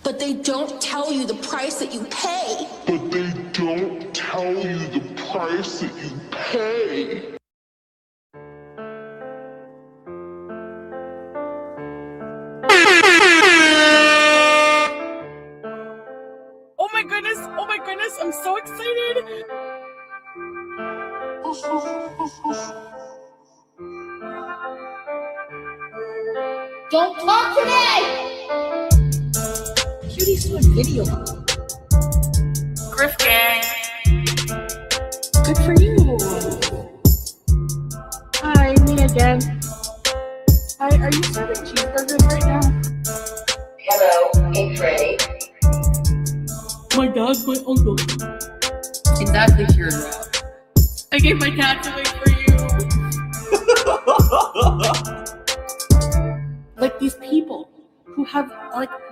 But they don't tell you the price that you pay. But they don't tell you the price that you pay. Oh my goodness, I'm so excited. Don't talk to me! Cutie's doing video. Griff gang. Good for you. Hi, me again. Hi, are you serving cheeseburgers right now? Hello, it's ready. My dog, my uncle. Exactly, Kira. I gave my cat away for you. Like these people who have,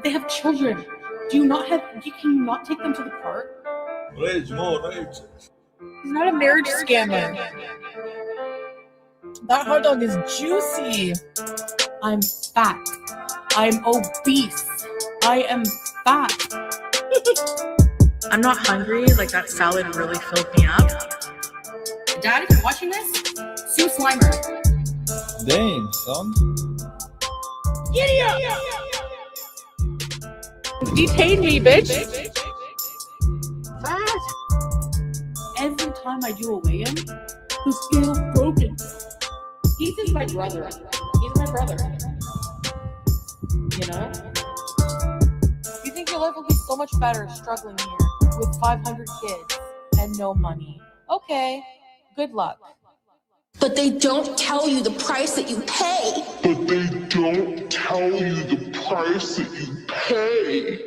they have children. Can you not take them to the park? Rage, more rage. He's not a marriage scammer. That hot dog is juicy. I'm fat. I'm obese. I am fat. I'm not hungry. Like, that salad really filled me up. Dad, if you're watching this, sue Slimer. Damn, son. Giddy up! Detain me, bitch. Fat. Every time I do a weigh-in, the scale's broken. He's just my brother. He's my brother. You know? You think your life will be so much better struggling here with 500 kids and no money? Okay, good luck. But they don't tell you the price that you pay. But they don't tell you the price that you pay.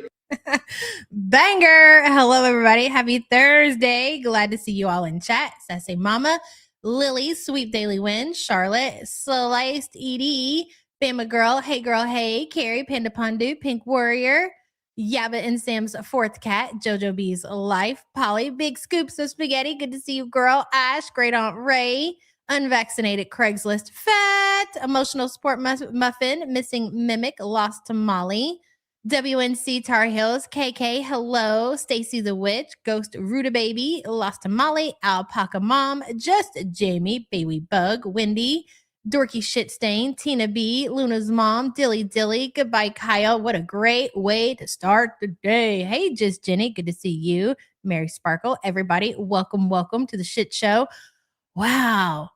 Banger. Hello, everybody. Happy Thursday. Glad to see you all in chat. Sassy Mama, Lily, Sweet Daily Win, Charlotte, Sliced Edie, Bama Girl, Hey, Carrie, Panda Pandu, Pink Warrior, Yabba and Sam's fourth cat, Jojo B's life, Polly, Big Scoops of Spaghetti. Good to see you, girl. Ash, Great Aunt Ray, Unvaccinated Craigslist Fat, Emotional Support Muffin, Missing Mimic, Lost to Molly, WNC Tar Heels, KK, hello, Stacy the Witch, Ghost Ruda Baby, Lost to Molly, Alpaca Mom, Just Jamie, Baby Bug, Wendy, Dorky Shit Stain, Tina B, Luna's Mom, Dilly, Goodbye Kyle. What a great way to start the day. Hey, Just Jenny, good to see you. Mary Sparkle, everybody, welcome to the shit show. Wow.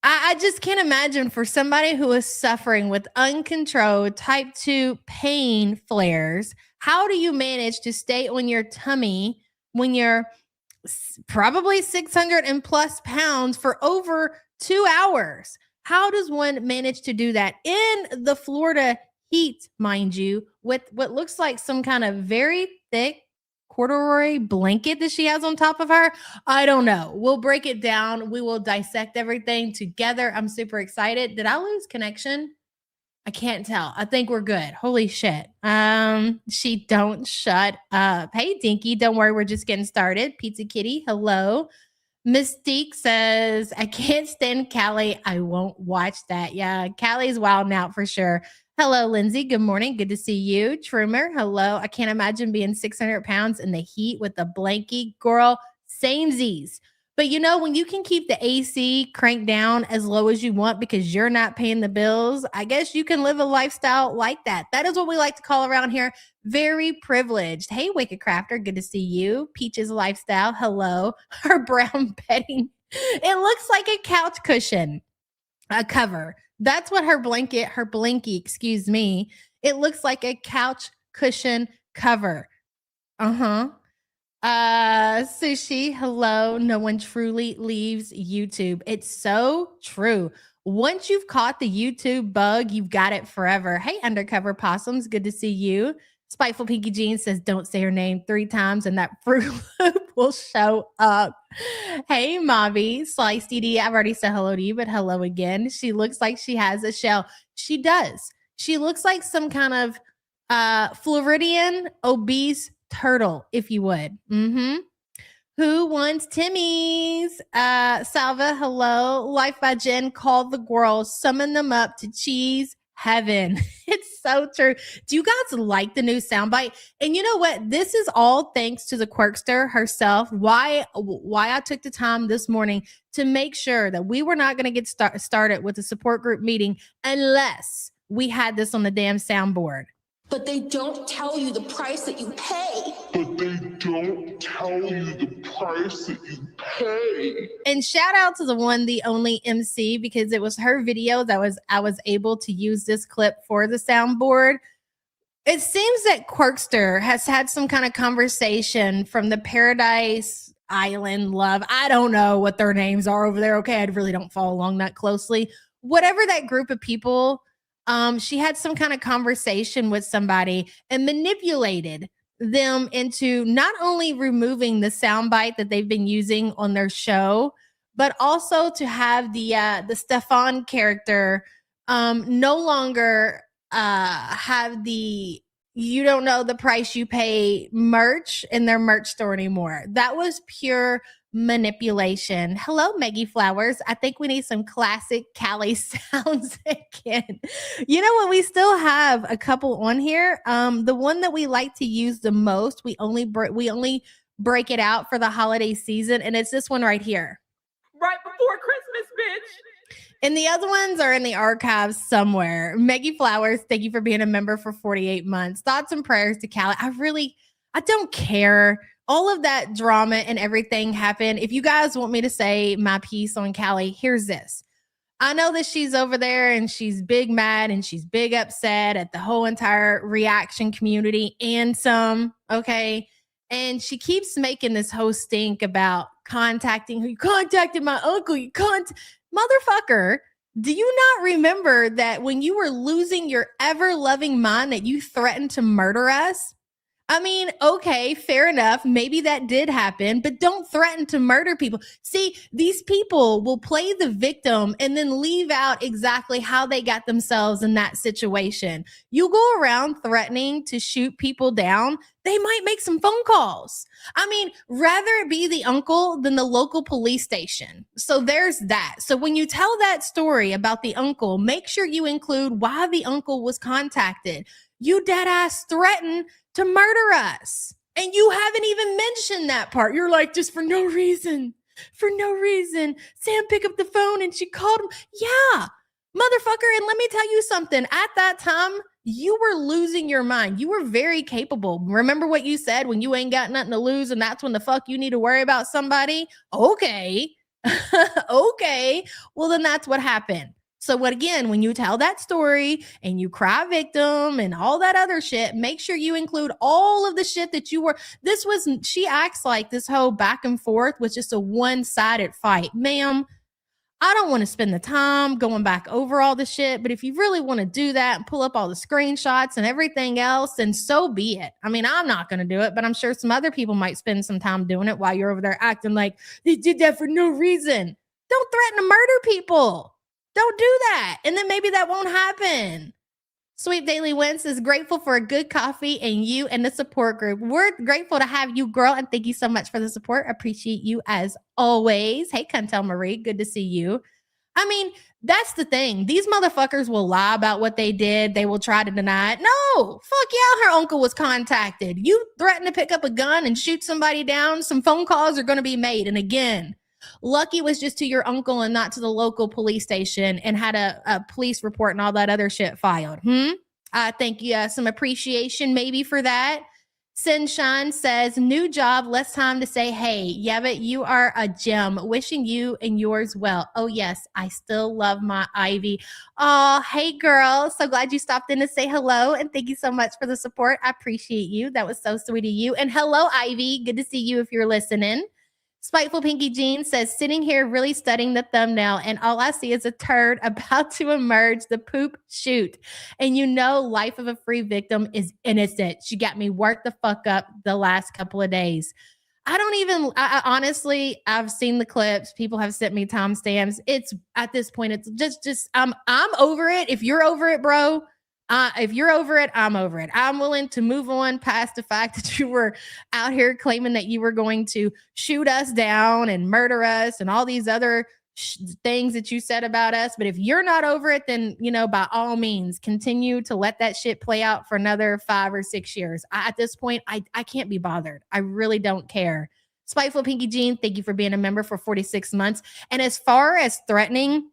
I just can't imagine for somebody who is suffering with uncontrolled type 2 pain flares, how do you manage to stay on your tummy when you're probably 600 and plus pounds for over 2 hours? How does one manage to do that in the Florida heat, mind you, with what looks like some kind of very thick corduroy blanket that she has on top of her? I don't know. We'll break it down. We will dissect everything together. I'm super excited. Did I lose connection? I can't tell. I think we're good. Holy shit. She don't shut up. Hey, Dinky, don't worry. We're just getting started. Pizza Kitty, hello. Mystique says, I can't stand Callie. I won't watch that. Yeah, Callie's wilding out for sure. Hello, Lindsay. Good morning. Good to see you. Trumer, hello. I can't imagine being 600 pounds in the heat with a blankie. Girl, samesies. But you know, when you can keep the AC cranked down as low as you want because you're not paying the bills, I guess you can live a lifestyle like that. That is what we like to call around here very privileged. Hey, Wicked Crafter, good to see you. Peaches Lifestyle, hello. Her brown bedding. It looks like a couch cushion, a cover. That's what her blankie, excuse me. It looks like a couch cushion cover. Sushi, hello. No one truly leaves YouTube. It's so true. Once you've caught the YouTube bug, you've got it forever. Hey, Undercover Possums, good to see you. Spiteful Pinky Jean says, don't say her name 3 times and that Fruit Loop will show up. Hey, Mavi, Sliced DD, I've already said hello to you, but hello again. She looks like she has a shell. She does. She looks like some kind of Floridian obese turtle, if you would. Who wants Timmy's? Salva, hello. Life by Jen, call the girls, summon them up to cheese heaven. It's so true. Do you guys like the new soundbite? And you know what? This is all thanks to the Quirkster herself. Why I took the time this morning to make sure that we were not going to get started with the support group meeting unless we had this on the damn soundboard. But they don't tell you the price that you pay. But they don't tell you the price that you pay. And shout out to the one, the only MC, because it was her video that I was able to use this clip for the soundboard. It seems that Quirkster has had some kind of conversation from the Paradise Island Love. I don't know what their names are over there. Okay, I really don't follow along that closely. Whatever that group of people, she had some kind of conversation with somebody and manipulated them into not only removing the soundbite that they've been using on their show, but also to have the Stefan character no longer have the "you don't know the price you pay" merch in their merch store anymore. That was pure manipulation. Hello, Maggie Flowers. I think we need some classic Callie sounds again. You know what? We still have a couple on here. The one that we like to use the most, we only break it out for the holiday season, and it's this one right here. Right before Christmas, bitch. And the other ones are in the archives somewhere. Maggie Flowers, thank you for being a member for 48 months. Thoughts and prayers to Callie. I don't care. All of that drama and everything happened. If you guys want me to say my piece on Callie, here's this. I know that she's over there and she's big mad and she's big upset at the whole entire reaction community and some, okay? And she keeps making this whole stink about contacting her. You contacted my uncle. Motherfucker, do you not remember that when you were losing your ever-loving mind that you threatened to murder us? I mean, okay, fair enough. Maybe that did happen, but don't threaten to murder people. See, these people will play the victim and then leave out exactly how they got themselves in that situation. You go around threatening to shoot people down, they might make some phone calls. I mean, rather it be the uncle than the local police station. So there's that. So when you tell that story about the uncle, make sure you include why the uncle was contacted. You dead ass threatened to murder us. And you haven't even mentioned that part. You're like, just for no reason. For no reason. Sam picked up the phone and she called him. Yeah, motherfucker. And let me tell you something. At that time, you were losing your mind. You were very capable. Remember what you said when you ain't got nothing to lose and that's when the fuck you need to worry about somebody? Okay. Okay. Well, then that's what happened. So when you tell that story and you cry victim and all that other shit, make sure you include all of the shit that she acts like this whole back and forth was just a one-sided fight. Ma'am, I don't want to spend the time going back over all the shit, but if you really want to do that and pull up all the screenshots and everything else, then so be it. I mean, I'm not going to do it, but I'm sure some other people might spend some time doing it while you're over there acting like they did that for no reason. Don't threaten to murder people. Don't do that. And then maybe that won't happen. Sweet Daily Wins is grateful for a good coffee and you and the support group. We're grateful to have you, girl. And thank you so much for the support. Appreciate you as always. Hey, Cantel Marie. Good to see you. I mean, that's the thing. These motherfuckers will lie about what they did. They will try to deny it. No, fuck yeah, her uncle was contacted. You threaten to pick up a gun and shoot somebody down. Some phone calls are going to be made. And again, lucky was just to your uncle and not to the local police station and had a police report and all that other shit filed. I think some appreciation maybe for that. Sunshine says, new job, less time to say hey. Yeah, but you are a gem. Wishing you and yours well. Oh, yes, I still love my Ivy. Oh, hey, girl. So glad you stopped in to say hello. And thank you so much for the support. I appreciate you. That was so sweet of you. And hello, Ivy. Good to see you if you're listening. Spiteful Pinky Jean says, sitting here really studying the thumbnail and all I see is a turd about to emerge the poop chute. And you know, life of a free victim is innocent. She got me worked the fuck up the last couple of days. I honestly, I've seen the clips. People have sent me timestamps. It's at this point, it's just I'm over it. If you're over it, bro, if you're over it, I'm over it. I'm willing to move on past the fact that you were out here claiming that you were going to shoot us down and murder us and all these other things that you said about us. But if you're not over it, then, by all means, continue to let that shit play out for another 5 or 6 years. At this point, I can't be bothered. I really don't care. Spiteful Pinky Jean, thank you for being a member for 46 months. And as far as threatening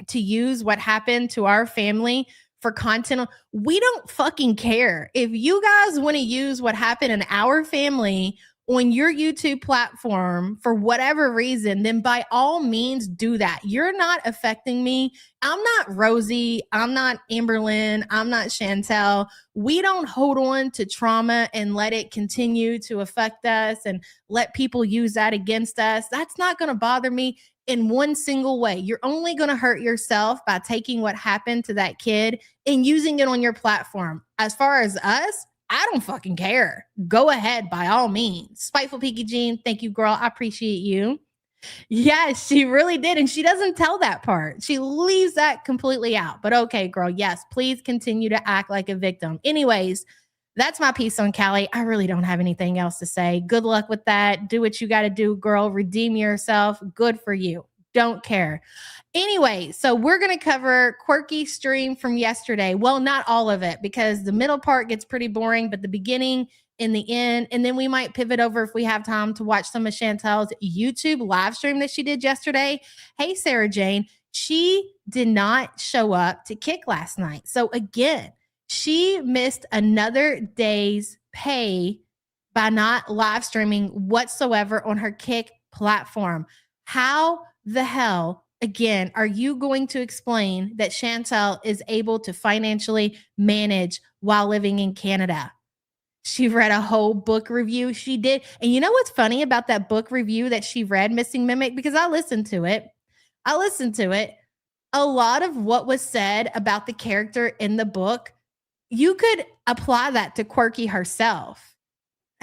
to use what happened to our family for content, we don't fucking care. If you guys want to use what happened in our family on your YouTube platform for whatever reason, then by all means do that. You're not affecting me. I'm not Rosie. I'm not Amberlynn. I'm not Chantel. We don't hold on to trauma and let it continue to affect us and let people use that against us. That's not going to bother me in one single way. You're only going to hurt yourself by taking what happened to that kid and using it on your platform. As far as us, I don't fucking care. Go ahead, by all means. Spiteful Pinky Jean, thank you, girl. I appreciate you. Yes, she really did. And she doesn't tell that part. She leaves that completely out. But okay, girl, yes, please continue to act like a victim. Anyways, that's my piece on Callie. I really don't have anything else to say. Good luck with that. Do what you got to do, girl. Redeem yourself. Good for you. Don't care. Anyway, so we're going to cover Quirky stream from yesterday. Well, not all of it, because the middle part gets pretty boring, but the beginning and the end, and then we might pivot over if we have time to watch some of Chantel's YouTube live stream that she did yesterday. Hey, Sarah Jane, she did not show up to Kick last night. So again, she missed another day's pay by not live streaming whatsoever on her Kick platform. How the hell, again, are you going to explain that Chantel is able to financially manage while living in Canada? She read a whole book review. She did. And you know what's funny about that book review that she read, Missing Mimic? Because I listened to it. A lot of what was said about the character in the book, you could apply that to Quirky herself.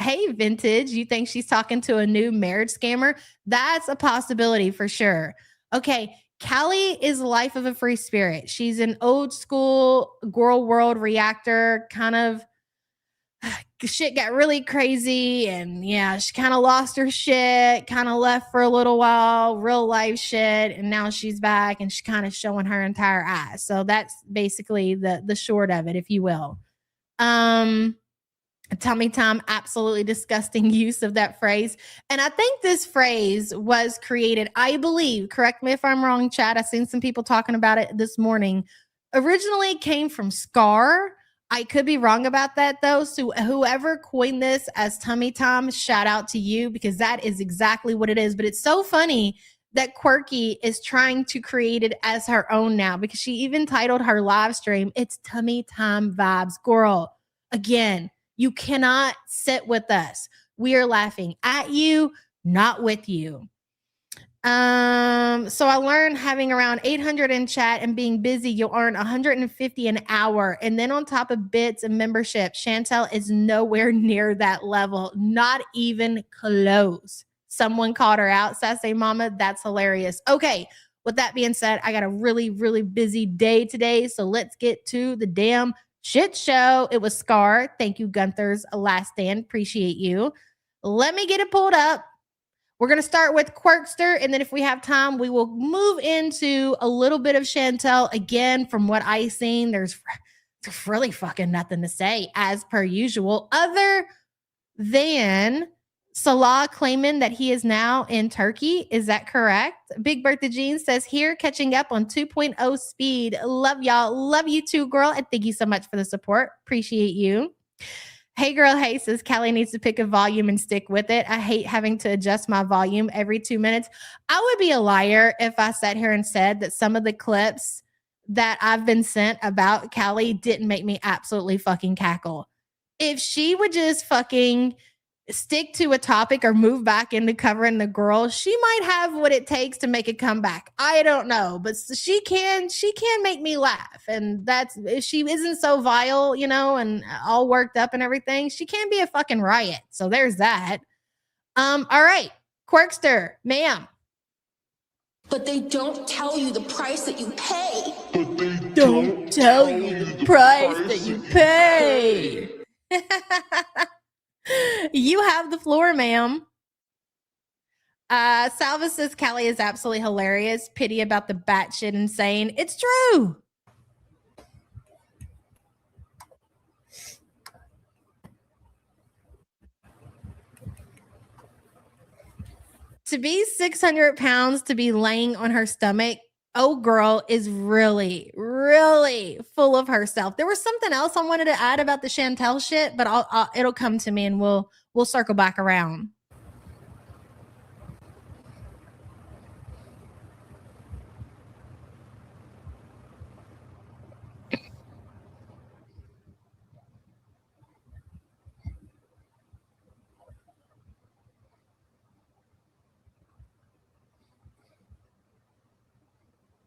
Hey, Vintage, you think she's talking to a new marriage scammer? That's a possibility for sure. Okay, Callie is life of a free spirit. She's an old school girl world reactor, kind of shit got really crazy, and yeah, she kind of lost her shit, kind of left for a little while, real life shit, and now she's back and she's kind of showing her entire ass. So that's basically the short of it, if you will. Tummy Tom, absolutely disgusting use of that phrase. And I think this phrase was created, I believe, correct me if I'm wrong, Chad, I've seen some people talking about it this morning, originally came from Scar. I could be wrong about that, though. So whoever coined this as Tummy Tom, shout out to you, because that is exactly what it is. But it's so funny that Quirky is trying to create it as her own now, because she even titled her live stream, It's Tummy Tom Vibes. Girl, again, you cannot sit with us. We are laughing at you, not with you. So I learned having around 800 in chat and being busy, you'll earn 150 an hour. And then on top of bits and membership, Chantel is nowhere near that level, not even close. Someone called her out, Sassy Mama. That's hilarious. Okay, with that being said, I got a really, really busy day today. So let's get to the damn shit show. It was Scar. Thank you, Gunther's Last Stand. Appreciate you. Let me get it pulled up. We're going to start with Quirkster, and then if we have time, we will move into a little bit of Chantel. Again, from what I've seen, there's really fucking nothing to say, as per usual, other than Salah claiming that he is now in Turkey. Is that correct? Big Bertha Jean says, here, catching up on 2.0 speed. Love y'all. Love you too, girl. And thank you so much for the support. Appreciate you. Hey Girl Hey says, Callie needs to pick a volume and stick with it. I hate having to adjust my volume every 2 minutes. I would be a liar if I sat here and said that some of the clips that I've been sent about Callie didn't make me absolutely fucking cackle. If she would just fucking stick to a topic or move back into covering the girl, she might have what it takes to make a comeback. I don't know, but she can make me laugh. And that's, if she isn't so vile, you know, and all worked up and everything, she can be a fucking riot. So there's that. All right, Quirkster, ma'am. But they don't tell you the price that you pay. But they Don't tell you the price that you pay. You have the floor, ma'am. Salva says Callie is absolutely hilarious. Pity about the batshit insane. It's true. To be 600 pounds, to be laying on her stomach, oh girl is really, really full of herself. There was something else I wanted to add about the Chantel shit, but it'll come to me and we'll circle back around.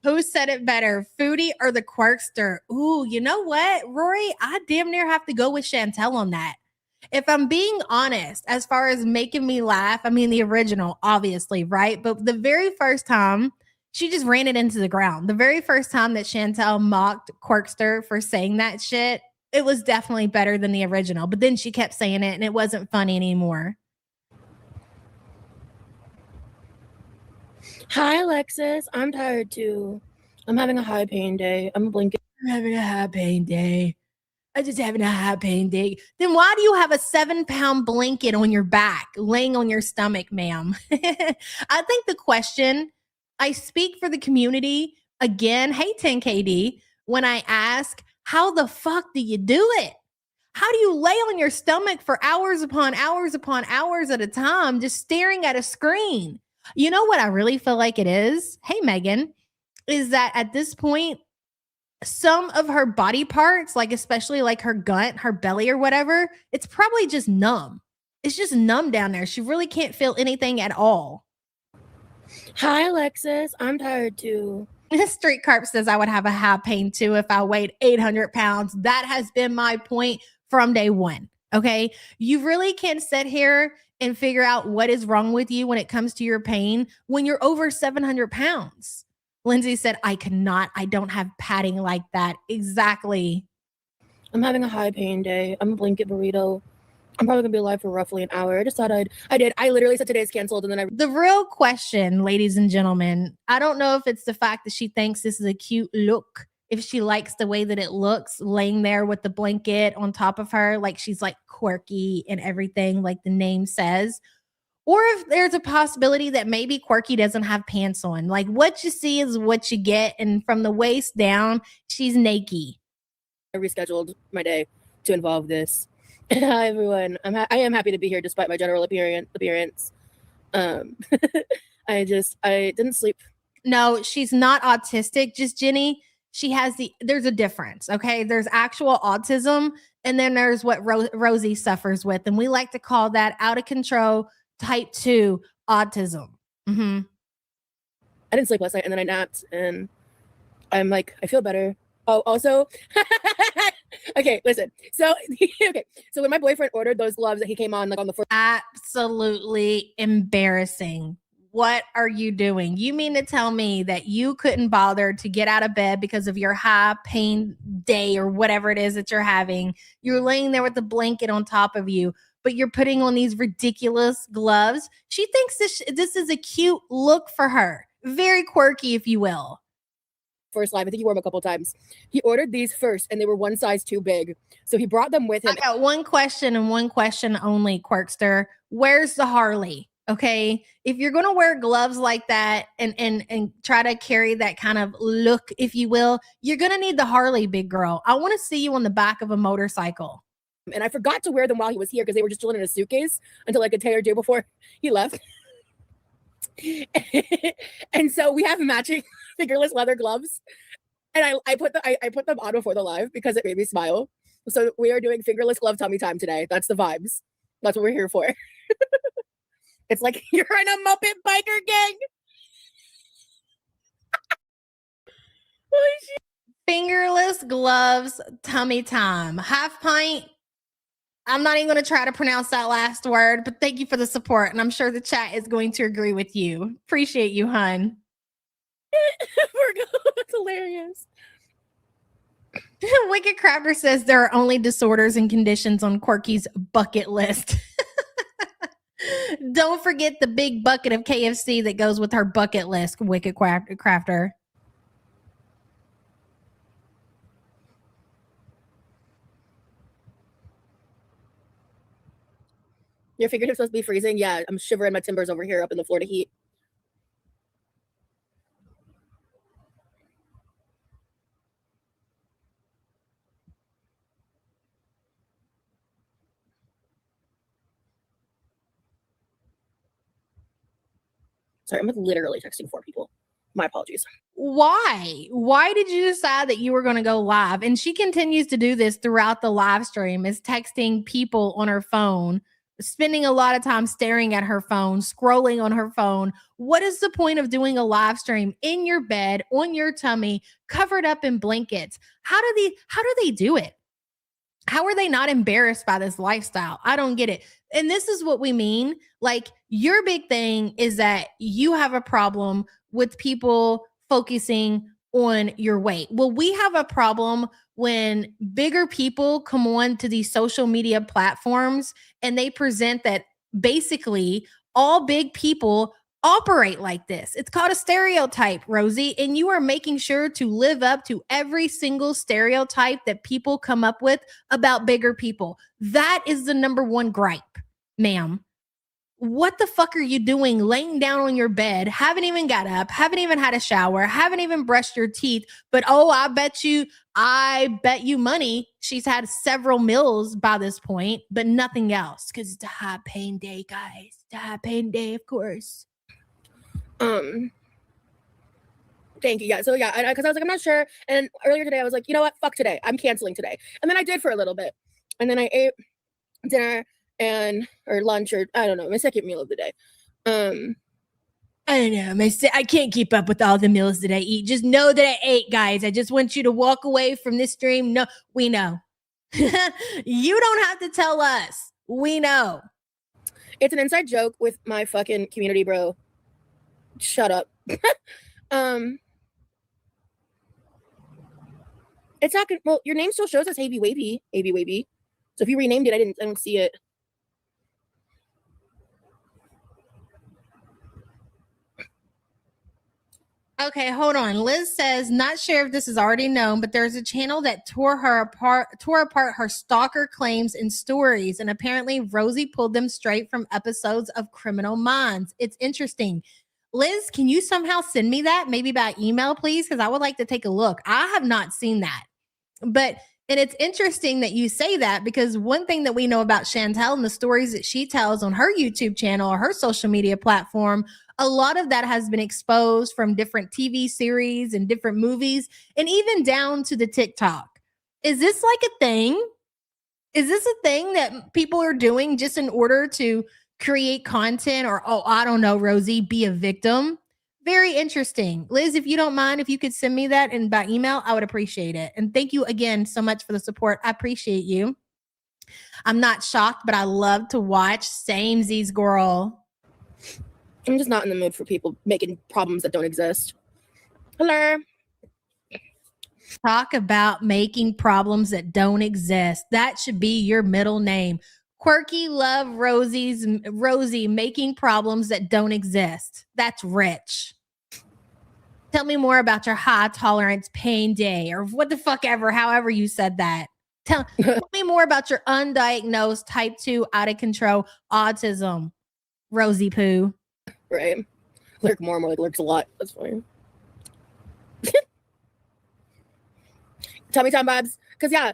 Who said it better, Foodie or the Quirkster? Ooh, you know what, Rory? I damn near have to go with Chantel on that. If I'm being honest, as far as making me laugh, I mean, the original, obviously, right? But the very first time, she just ran it into the ground. The very first time that Chantel mocked Quirkster for saying that shit, it was definitely better than the original. But then she kept saying it and it wasn't funny anymore. Hi, Alexis. I'm tired too. I'm having a high pain day. I'm blinking. I'm having a high pain day. I'm just having a high pain day. Then why do you have a 7-pound blanket on your back, laying on your stomach, ma'am? I think the question, I speak for the community again. Hey, 10KD, when I ask, how the fuck do you do it? How do you lay on your stomach for hours upon hours upon hours at a time, just staring at a screen? You know what I really feel like it is? Hey, Megan, is that at this point, some of her body parts, like especially like her gut, her belly or whatever, it's probably just numb. It's just numb down there. She really can't feel anything at all. Hi, Alexis. I'm tired too. Street Carp says I would have a high pain too if I weighed 800 pounds. That has been my point from day one. Okay. You really can't sit here and figure out what is wrong with you when it comes to your pain when you're over 700 pounds. Lindsay said, I don't have padding like that. Exactly. I'm having a high pain day. I'm a blanket burrito. I'm probably gonna be alive for roughly an hour. I just thought I did. I literally said today's canceled and then The real question, ladies and gentlemen, I don't know if it's the fact that she thinks this is a cute look, if she likes the way that it looks laying there with the blanket on top of her, like she's like quirky and everything, like the name says. Or if there's a possibility that maybe Quirky doesn't have pants on. Like what you see is what you get. And from the waist down, she's naked. I rescheduled my day to involve this. Hi, everyone. I am happy to be here despite my general appearance. I didn't sleep. No, she's not autistic, just Jenny. There's a difference, okay? There's actual autism, and then there's what Rosie suffers with. And we like to call that out of control type 2 autism. Mm-hmm. I didn't sleep last night and then I napped and I'm like, I feel better. Oh, also, okay, listen. So, okay. So when my boyfriend ordered those gloves that he came on like on the first. Absolutely embarrassing. What are you doing? You mean to tell me that you couldn't bother to get out of bed because of your high pain day or whatever it is that you're having? You're laying there with the blanket on top of you, but you're putting on these ridiculous gloves. She thinks this is a cute look for her. Very quirky, if you will. First live, I think he wore them a couple times. He ordered these first and they were one size too big. So he brought them with him. I got one question and one question only, Quirkster. Where's the Harley? Okay. If you're going to wear gloves like that and try to carry that kind of look, if you will, you're going to need the Harley, big girl. I want to see you on the back of a motorcycle. And I forgot to wear them while he was here because they were just chilling in a suitcase until like a day or two before he left. And so we have matching fingerless leather gloves. And I put them on before the live because it made me smile. So we are doing fingerless glove tummy time today. That's the vibes. That's what we're here for. It's like you're in a Muppet biker gang. Holy shit. Fingerless gloves, tummy time. Half pint. I'm not even going to try to pronounce that last word, but thank you for the support. And I'm sure the chat is going to agree with you. Appreciate you, hun. It's hilarious. Wicked Crafter says there are only disorders and conditions on Quirky's bucket list. Don't forget the big bucket of KFC that goes with her bucket list, Wicked Crafter. Your fingertips must be freezing. Yeah, I'm shivering my timbers over here up in the Florida heat. Sorry, I'm literally texting 4 people. My apologies. Why did you decide that you were going to go live? And she continues to do this throughout the live stream, is texting people on her phone, spending a lot of time staring at her phone, scrolling on her phone. What is the point of doing a live stream in your bed, on your tummy, covered up in blankets? How do they do it? How are they not embarrassed by this lifestyle? I don't get it. And this is what we mean. Like, your big thing is that you have a problem with people focusing on your weight. Well, we have a problem when bigger people come on to these social media platforms and they present that basically all big people operate like this. It's called a stereotype, Rosie, and you are making sure to live up to every single stereotype that people come up with about bigger people. That is the number one gripe, ma'am. What the fuck are you doing laying down on your bed, haven't even got up, haven't even had a shower, haven't even brushed your teeth, but I bet you money she's had several meals by this point, but nothing else, because it's a high pain day, guys. It's a high pain day, of course. Thank you. Yeah. So yeah, because I was like, I'm not sure. And earlier today, I was like, you know what? Fuck today. I'm canceling today. And then I did for a little bit. And then I ate dinner or lunch, or I don't know, my second meal of the day. I don't know. I can't keep up with all the meals that I eat. Just know that I ate, guys. I just want you to walk away from this stream. No, we know. You don't have to tell us. We know. It's an inside joke with my fucking community bro. Shut up. It's not good. Well, your name still shows as Havy Wavy. So if you renamed it, I don't see it. Okay, hold on. Liz says, not sure if this is already known, but there's a channel that tore apart her stalker claims and stories, and apparently Rosie pulled them straight from episodes of Criminal Minds. It's interesting. Liz, can you somehow send me that, maybe by email, please? Because I would like to take a look. I have not seen that. And it's interesting that you say that, because one thing that we know about Chantel and the stories that she tells on her YouTube channel or her social media platform, a lot of that has been exposed from different TV series and different movies, and even down to the TikTok. Is this like a thing? Is this a thing that people are doing just in order to create content, or, I don't know, Rosie, be a victim? Very interesting. Liz, if you don't mind, if you could send me that and by email, I would appreciate it. And thank you again so much for the support. I appreciate you. I'm not shocked, but I love to watch. Samesies, girl. I'm just not in the mood for people making problems that don't exist. Hello. Talk about making problems that don't exist. That should be your middle name. QuirkyLoveRosee, making problems that don't exist. That's rich. Tell me more about your high tolerance pain day, or what the fuck ever, however you said that. Tell me more about your undiagnosed type 2 out of control autism, Rosie Poo. Right. Lurk more and more, like lurks a lot. That's funny. Tummy time vibes. Because yeah,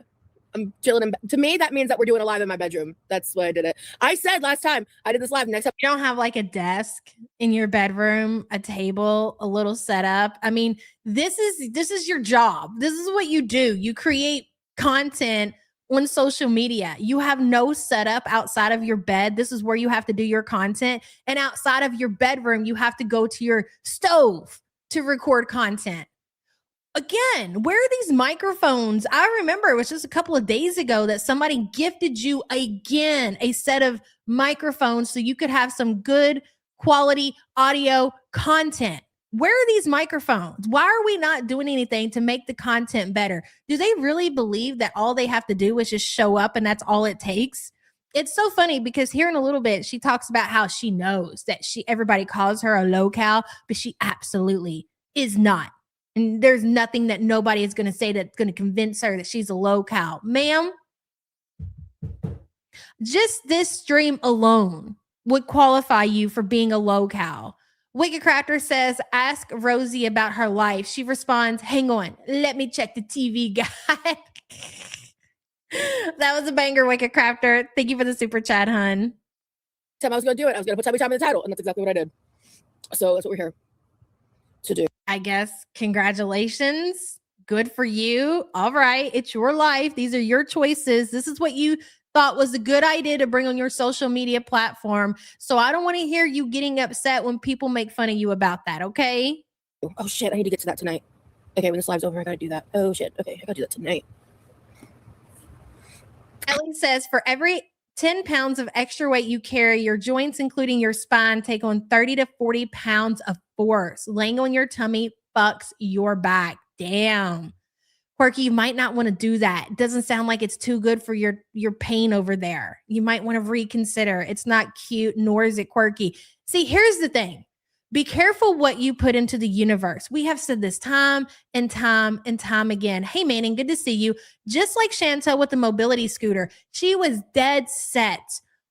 I'm chilling. To me, that means that we're doing a live in my bedroom. That's why I did it. I said last time I did this live. Next time, you don't have like a desk in your bedroom, a table, a little setup. I mean, this is your job. This is what you do. You create content on social media. You have no setup outside of your bed. This is where you have to do your content. And outside of your bedroom, you have to go to your stove to record content. Again, where are these microphones? I remember it was just a couple of days ago that somebody gifted you again a set of microphones so you could have some good quality audio content. Where are these microphones? Why are we not doing anything to make the content better? Do they really believe that all they have to do is just show up and that's all it takes? it's so funny because here in a little bit, she talks about how she knows that everybody calls her a low cal, but she absolutely is not. And there's nothing that nobody is going to say that's going to convince her that she's a low cal. Ma'am, just this stream alone would qualify you for being a low cal. Wicked Crafter says, ask Rosie about her life. She responds, hang on, let me check the TV guide. That was a banger, Wicked Crafter. Thank you for the super chat, hun. Time I was going to do it. I was going to put Tummy Time in the title, and that's exactly what I did. So that's what we're here to do. I guess congratulations. Good for you. All right. It's your life. These are your choices. This is what you thought was a good idea to bring on your social media platform. So I don't want to hear you getting upset when people make fun of you about that. Okay. Oh shit. I need to get to that tonight. Okay. When this live's over, I got to do that. Oh shit. Okay. I got to do that tonight. Ellie says, for every 10 pounds of extra weight you carry, your joints, including your spine, take on 30 to 40 pounds of force. Laying on your tummy fucks your back. Damn. Quirky, you might not want to do that. It doesn't sound like it's too good for your pain over there. You might want to reconsider. It's not cute, nor is it quirky. See, here's the thing. Be careful what you put into the universe. We have said this time and time and time again. Hey, Manning, good to see you. Just like Chantel with the mobility scooter, she was dead set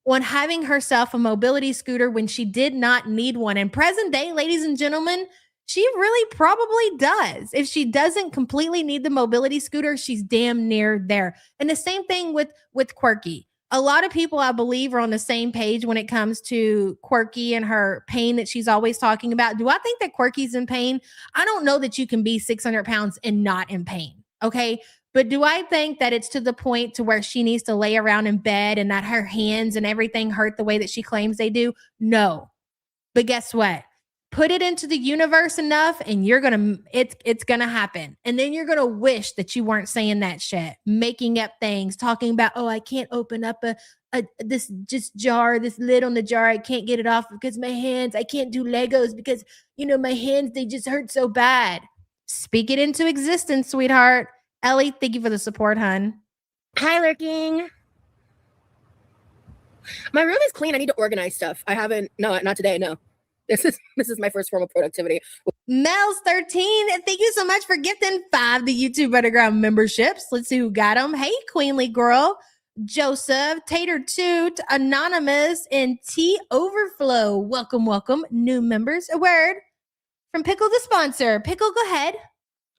on having herself a mobility scooter when she did not need one. And present day, ladies and gentlemen, she really probably does. If she doesn't completely need the mobility scooter, she's damn near there. And the same thing with Quirky. A lot of people, I believe, are on the same page when it comes to Quirky and her pain that she's always talking about. Do I think that Quirky's in pain? I don't know that you can be 600 pounds and not in pain. Okay. But do I think that it's to the point to where she needs to lay around in bed and that her hands and everything hurt the way that she claims they do? No. But guess what? Put it into the universe enough and it's gonna happen. And then you're gonna wish that you weren't saying that shit, making up things, talking about, oh, I can't open up this jar, this lid on the jar. I can't get it off because my hands, I can't do Legos because, my hands, they just hurt so bad. Speak it into existence, sweetheart. Ellie, thank you for the support, hun. Hi, Lurking. My room is clean. I need to organize stuff. I haven't, no, not today, no. This is my first form of productivity. Mel's 13. Thank you so much for gifting 5 the YouTube Underground memberships. Let's see who got them. Hey, Queenly Girl, Joseph, Tater Toot, Anonymous, and T Overflow. Welcome, welcome, new members. A word from Pickle the sponsor. Pickle, go ahead.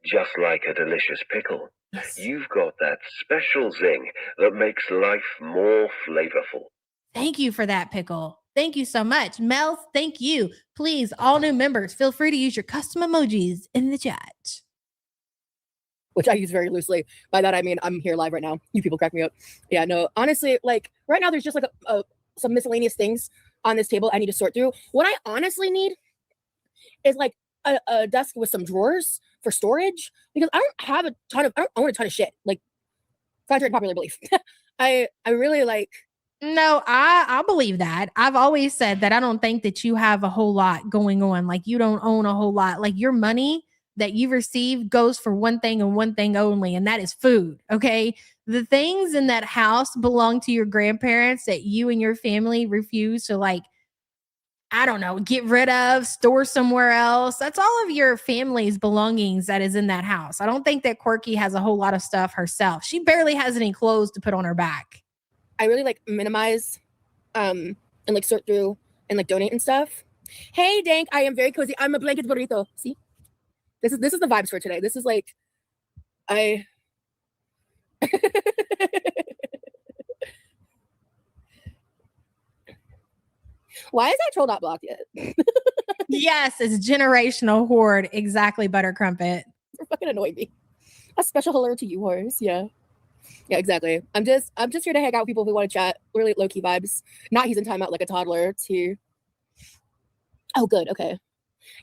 Just like a delicious pickle, you've got that special zing that makes life more flavorful. Thank you for that, Pickle. Thank you so much. Mel, thank you. Please, all new members, feel free to use your custom emojis in the chat. Which I use very loosely. By that, I mean, I'm here live right now. You people crack me up. Yeah, no, honestly, like right now, there's just like some miscellaneous things on this table I need to sort through. What I honestly need is like a desk with some drawers for storage because I don't own a ton of shit. Like, contrary to popular belief. I really like. No, I believe that. I've always said that I don't think that you have a whole lot going on. Like you don't own a whole lot. Like your money that you receive goes for one thing and one thing only, and that is food. Okay. The things in that house belong to your grandparents that you and your family refuse to, like, I don't know, get rid of, store somewhere else. That's all of your family's belongings that is in that house. I don't think that Quirky has a whole lot of stuff herself. She barely has any clothes to put on her back. I really like minimize and like sort through and like donate and stuff. Hey, Dank, I am very cozy. I'm a blanket burrito. See? This is the vibes for today. This is like Why is that troll not blocked yet? Yes, it's generational horde. Exactly, Butter Crumpet. You're fucking annoying me. A special hello to you, horse. Yeah. Yeah, exactly. I'm just here to hang out with people who want to chat. Really low-key vibes. Not he's in timeout like a toddler too. Oh, good. Okay.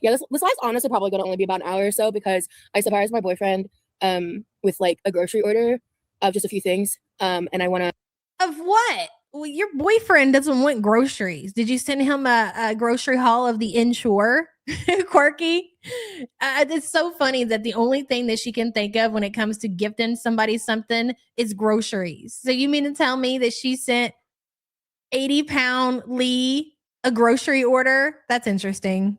Yeah, this live's honestly probably gonna only be about an hour or so because I surprised my boyfriend with like a grocery order of just a few things. And I wanna. Of what? Well, your boyfriend doesn't want groceries. Did you send him a grocery haul of the inshore? Quirky? It's so funny that the only thing that she can think of when it comes to gifting somebody something is groceries. So you mean to tell me that she sent 80-pound Lee, a grocery order. That's interesting.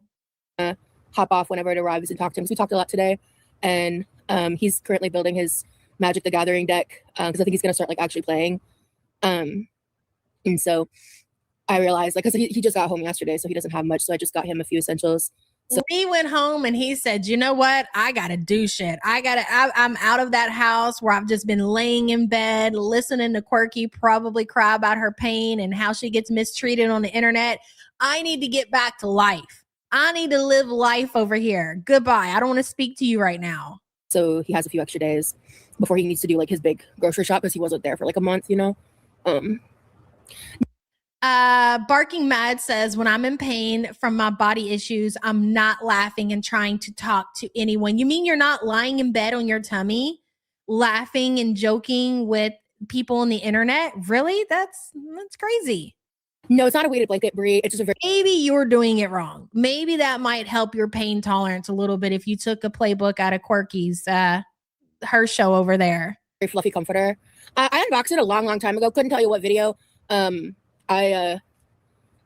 Hop off whenever it arrives and talk to him. So we talked a lot today, and he's currently building his Magic the Gathering deck because I think he's gonna start like actually playing. And so I realized like because he just got home yesterday, so he doesn't have much. So I just got him a few essentials. So he went home and he said, you know what? I got to do shit. I'm out of that house where I've just been laying in bed, listening to Quirky probably cry about her pain and how she gets mistreated on the internet. I need to get back to life. I need to live life over here. Goodbye. I don't want to speak to you right now. So he has a few extra days before he needs to do like his big grocery shop because he wasn't there for like a month, you know? Barking Mad says, when I'm in pain from my body issues, I'm not laughing and trying to talk to anyone. You mean you're not lying in bed on your tummy, laughing and joking with people on the internet? Really? That's crazy. No, it's not a weighted blanket, Brie. It's just a very Maybe you're doing it wrong. Maybe that might help your pain tolerance a little bit if you took a playbook out of Quirky's, her show over there. very fluffy comforter. I unboxed it a long time ago. Couldn't tell you what video.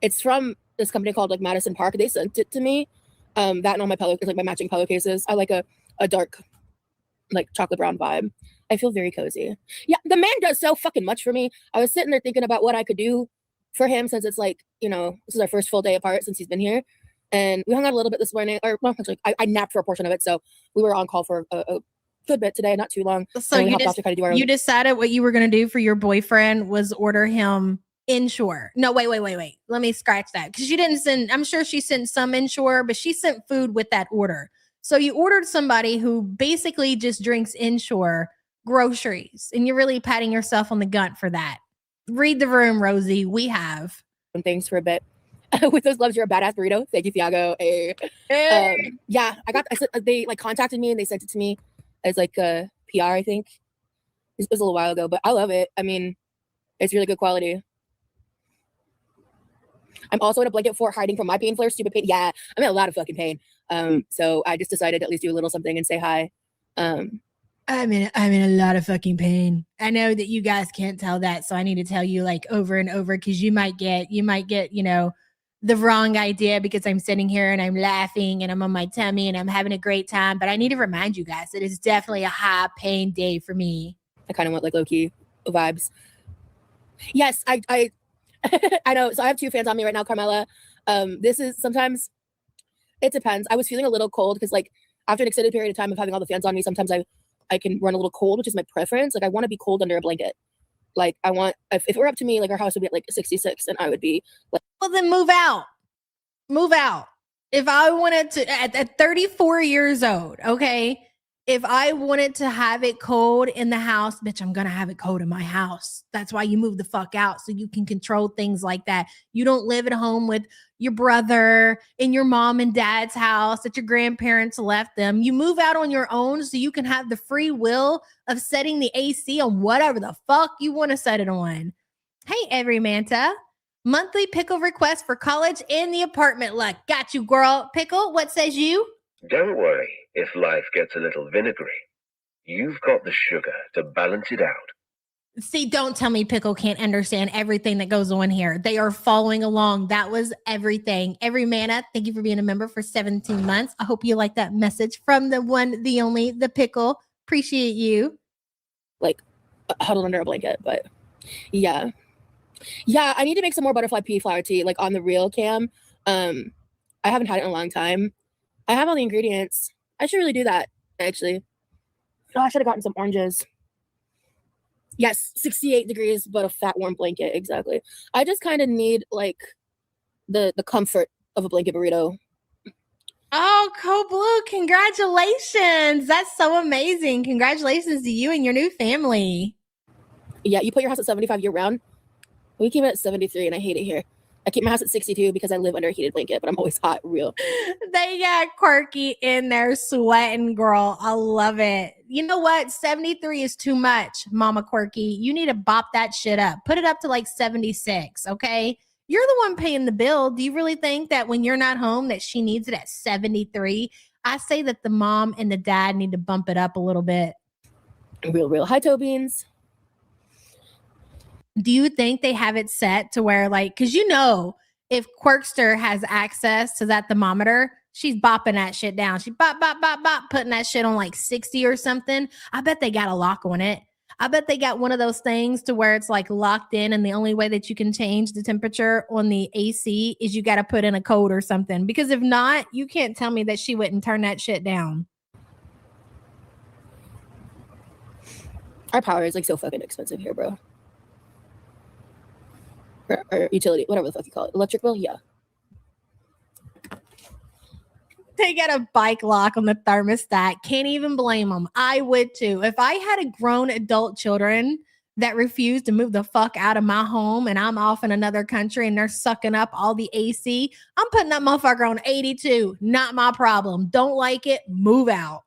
It's from this company called like Madison Park. They sent it to me. That and all my pillow, like my matching pillowcases. I like a dark, like chocolate brown vibe. I feel very cozy. Yeah, the man does so fucking much for me. I was sitting there thinking about what I could do for him since it's like, you know, this is our first full day apart since he's been here. And we hung out a little bit this morning, or well, actually, I napped for a portion of it. So we were on call for a good bit today, not too long. So you decided what you were going to do for your boyfriend was order him Ensure. No, wait. Let me scratch that. Because you didn't send, I'm sure she sent some Ensure, but she sent food with that order. So you ordered somebody who basically just drinks Ensure groceries, and you're really patting yourself on the gut for that. Read the room, Rosie. We have. Things for a bit. With those gloves, you're a badass burrito. Thank you, Thiago. Yeah, they like contacted me and they sent it to me as like a PR, I think. This was a little while ago, but I love it. I mean, it's really good quality. I'm also in a blanket fort hiding from my pain flare, stupid pain. Yeah, I'm in a lot of fucking pain. So I just decided to at least do a little something and say hi. I'm in a lot of fucking pain. I know that you guys can't tell that, so I need to tell you like over and over because you might get, you know, the wrong idea because I'm sitting here and I'm laughing and I'm on my tummy and I'm having a great time. But I need to remind you guys that it's definitely a high pain day for me. I kind of want like low-key vibes. Yes, I I know. So I have two fans on me right now, Carmela. This is sometimes it depends. I was feeling a little cold because like after an extended period of time of having all the fans on me, sometimes I can run a little cold, which is my preference. Like I want to be cold under a blanket. Like I want, if it were up to me, like our house would be at like 66 and I would be like, well, then move out. Move out. If I wanted to, at 34 years old, okay, if I wanted to have it cold in the house, bitch, I'm going to have it cold in my house. That's why you move the fuck out so you can control things like that. You don't live at home with your brother in your mom and dad's house that your grandparents left them. You move out on your own so you can have the free will of setting the AC on whatever the fuck you want to set it on. Hey, Everymanta. Monthly pickle request for college in the apartment. Look, got you, girl. Pickle, what says you? Don't worry if life gets a little vinegary. You've got the sugar to balance it out. See, don't tell me Pickle can't understand everything that goes on here. They are following along. That was everything. Everymanta, thank you for being a member for 17 months. I hope you like that message from the one, the only, the Pickle. Appreciate you. Like huddled under a blanket, but yeah. Yeah, I need to make some more butterfly pea flower tea, like on the real cam. I haven't had it in a long time. I have all the ingredients. I should really do that, actually. Oh, I should have gotten some oranges. Yes, 68 degrees, but a fat, warm blanket. Exactly. I just kind of need, like, the comfort of a blanket burrito. Oh, Code Blue, congratulations. That's so amazing. Congratulations to you and your new family. Yeah, you put your house at 75 year-round. We keep it at 73, and I hate it here. I keep my house at 62 because I live under a heated blanket, but I'm always hot, real. They got Quirky in there sweating, girl. I love it. You know what? 73 is too much, Mama Quirky. You need to bop that shit up. Put it up to like 76, okay? You're the one paying the bill. Do you really think that when you're not home that she needs it at 73? I say that the mom and the dad need to bump it up a little bit. Real. Hi, toe beans. Do you think they have it set to where, like, because you know, if Quirkster has access to that thermometer, she's bopping that shit down. She bop, bop, bop, bop, putting that shit on like 60 or something. I bet they got a lock on it. I bet they got one of those things to where it's like locked in, and the only way that you can change the temperature on the AC is you got to put in a code or something. Because if not, you can't tell me that she wouldn't turn that shit down. Our power is like so fucking expensive here, bro. Or utility, whatever the fuck you call it. Electric bill, yeah. They got a bike lock on the thermostat. Can't even blame them. I would too. If I had a grown adult children that refuse to move the fuck out of my home and I'm off in another country and they're sucking up all the AC, I'm putting that motherfucker on 82. Not my problem. Don't like it, move out.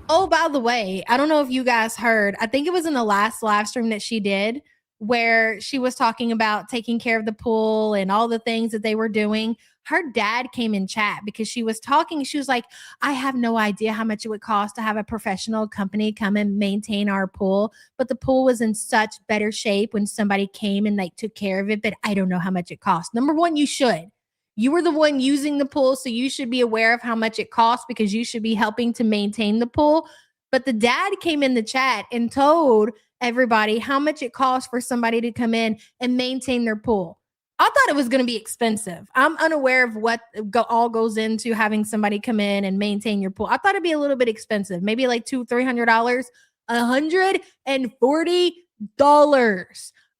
Oh, by the way, I don't know if you guys heard, I think it was in the last live stream that she did where she was talking about taking care of the pool and all the things that they were doing. Her dad came in chat because she was talking. She was like, I have no idea how much it would cost to have a professional company come and maintain our pool, but the pool was in such better shape when somebody came and like took care of it, but I don't know how much it cost. Number one, you should. You were the one using the pool, so you should be aware of how much it costs because you should be helping to maintain the pool. But the dad came in the chat and told everybody how much it costs for somebody to come in and maintain their pool. I thought it was going to be expensive. I'm unaware of what all goes into having somebody come in and maintain your pool. I thought it'd be a little bit expensive, maybe like $200-300. $140.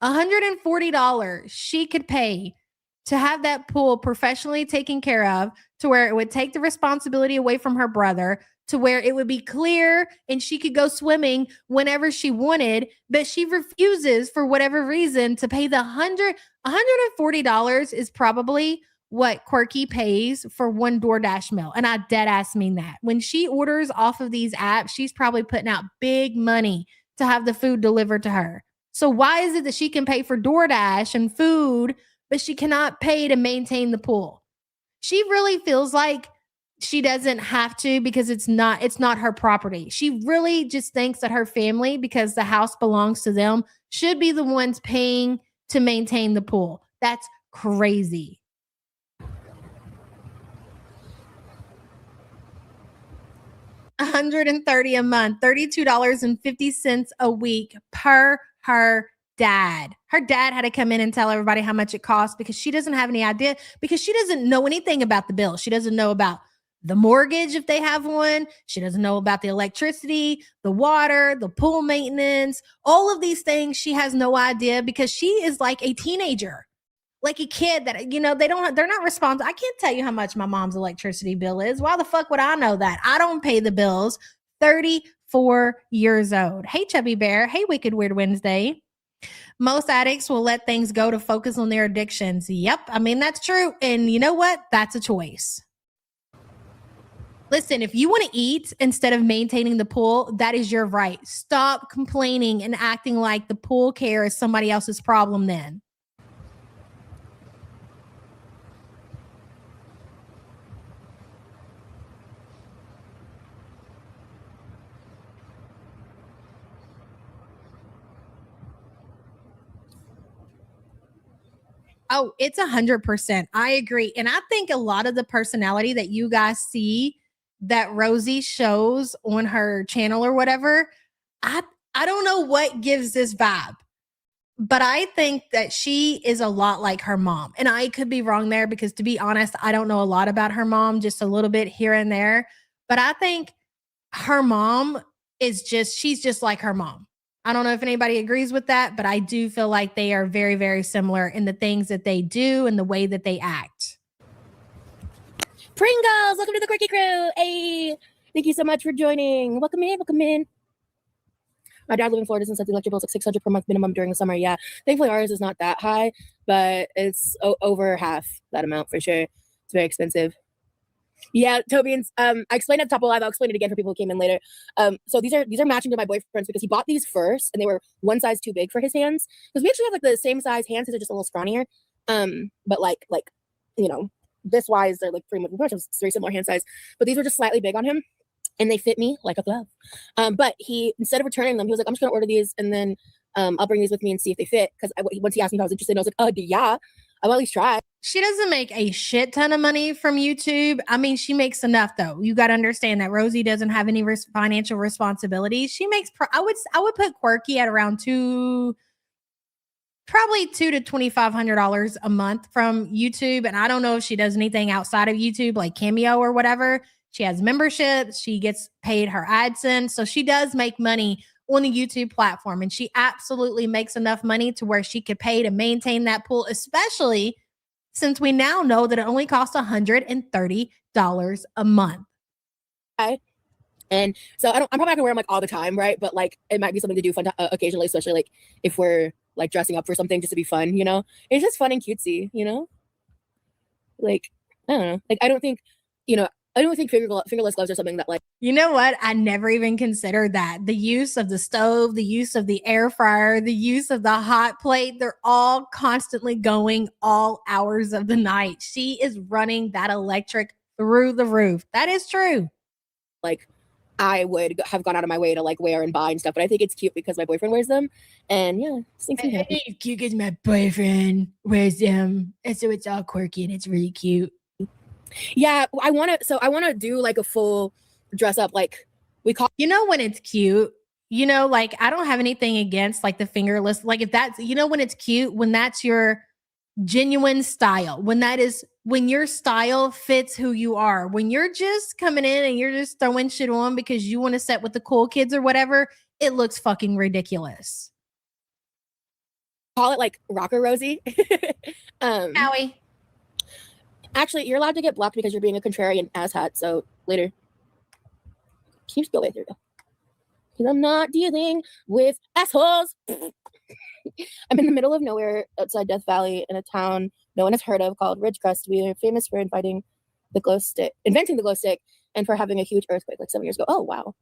$140 she could pay to have that pool professionally taken care of, to where it would take the responsibility away from her brother, to where it would be clear and she could go swimming whenever she wanted, but she refuses for whatever reason to pay the $140 is probably what Quirky pays for one DoorDash meal. And I dead ass mean that. When she orders off of these apps, she's probably putting out big money to have the food delivered to her. So why is it that she can pay for DoorDash and food, but she cannot pay to maintain the pool? She really feels like she doesn't have to because it's not her property. She really just thinks that her family, because the house belongs to them, should be the ones paying to maintain the pool. That's crazy. $130 a month, $32.50 a week per her dad. Her dad had to come in and tell everybody how much it costs because she doesn't have any idea, because she doesn't know anything about the bill. She doesn't know about the mortgage if they have one. She doesn't know about the electricity, the water, the pool maintenance, all of these things. She has no idea because she is like a teenager, like a kid that, you know, they're not responsible. I can't tell you how much my mom's electricity bill is. Why the fuck would I know that? I don't pay the bills. 34 years old. Hey, Chubby Bear. Hey, Wicked Weird Wednesday. Most addicts will let things go to focus on their addictions. Yep. I mean, that's true. And you know what? That's a choice. Listen, if you want to eat instead of maintaining the pool, that is your right. Stop complaining and acting like the pool care is somebody else's problem then. Oh, it's 100%. I agree. And I think a lot of the personality that you guys see that Rosie shows on her channel or whatever, I don't know what gives this vibe, but I think that she is a lot like her mom. And I could be wrong there because, to be honest, I don't know a lot about her mom, just a little bit here and there. But I think her mom she's just like her mom. I don't know if anybody agrees with that, but I do feel like they are very, very similar in the things that they do and the way that they act. Pringles, welcome to the Quirky Crew. Hey, thank you so much for joining. Welcome in, welcome in. My dad lives in Florida and said the electric bill is like $600 per month minimum during the summer. Yeah, thankfully ours is not that high, but it's over half that amount for sure. It's very expensive. Yeah, Toby, and I explained at the top of the live. I'll explain it again for people who came in later. So these are matching to my boyfriend's because he bought these first and they were one size too big for his hands. Because we actually have like the same size hands, they're just a little scrawnier. But like you know, this wise they're like pretty much very similar hand size. But these were just slightly big on him. and they fit me like a glove. But he, instead of returning them, he was like, I'm just gonna order these and then I'll bring these with me and see if they fit. Because once he asked me if I was interested, I was like, yeah, I'll at least try. She doesn't make a shit ton of money from YouTube. I mean, she makes enough though. You got to understand that Rosie doesn't have any financial responsibilities. She makes, I would put Quirky at around probably $200 to $2,500 a month from YouTube. And I don't know if she does anything outside of YouTube, like Cameo or whatever. She has memberships. She gets paid her AdSense. So she does make money on the YouTube platform. And she absolutely makes enough money to where she could pay to maintain that pool, especially since we now know that it only costs $130 a month. And so I'm probably not gonna wear them like all the time, right? But like it might be something to do fun occasionally, especially like if we're like dressing up for something just to be fun, you know? It's just fun and cutesy, you know? Like, I don't know. Like I don't think fingerless gloves are something that like, you know what? I never even considered that. The use of the stove, the use of the air fryer, the use of the hot plate, they're all constantly going all hours of the night. She is running that electric through the roof. That is true. Like I would have gone out of my way to like wear and buy and stuff, but I think it's cute because my boyfriend wears them, and yeah, it makes me happy. It's cute because my boyfriend wears them, and so it's all quirky and it's really cute. Yeah, I want to do like a full dress up, like we call. You know when it's cute. You know, like I don't have anything against like the fingerless. Like if that's, you know, when it's cute, when that's your genuine style, when your style fits who you are, when you're just coming in and you're just throwing shit on because you want to set with the cool kids or whatever, it looks fucking ridiculous. Call it like rocker Rosie. Howie. Actually, you're allowed to get blocked because you're being a contrarian asshat. So later, can you just go away through? Because I'm not dealing with assholes. I'm in the middle of nowhere outside Death Valley in a town no one has heard of called Ridgecrest. We are famous for inventing the glow stick, and for having a huge earthquake like 7 years ago. Oh, wow.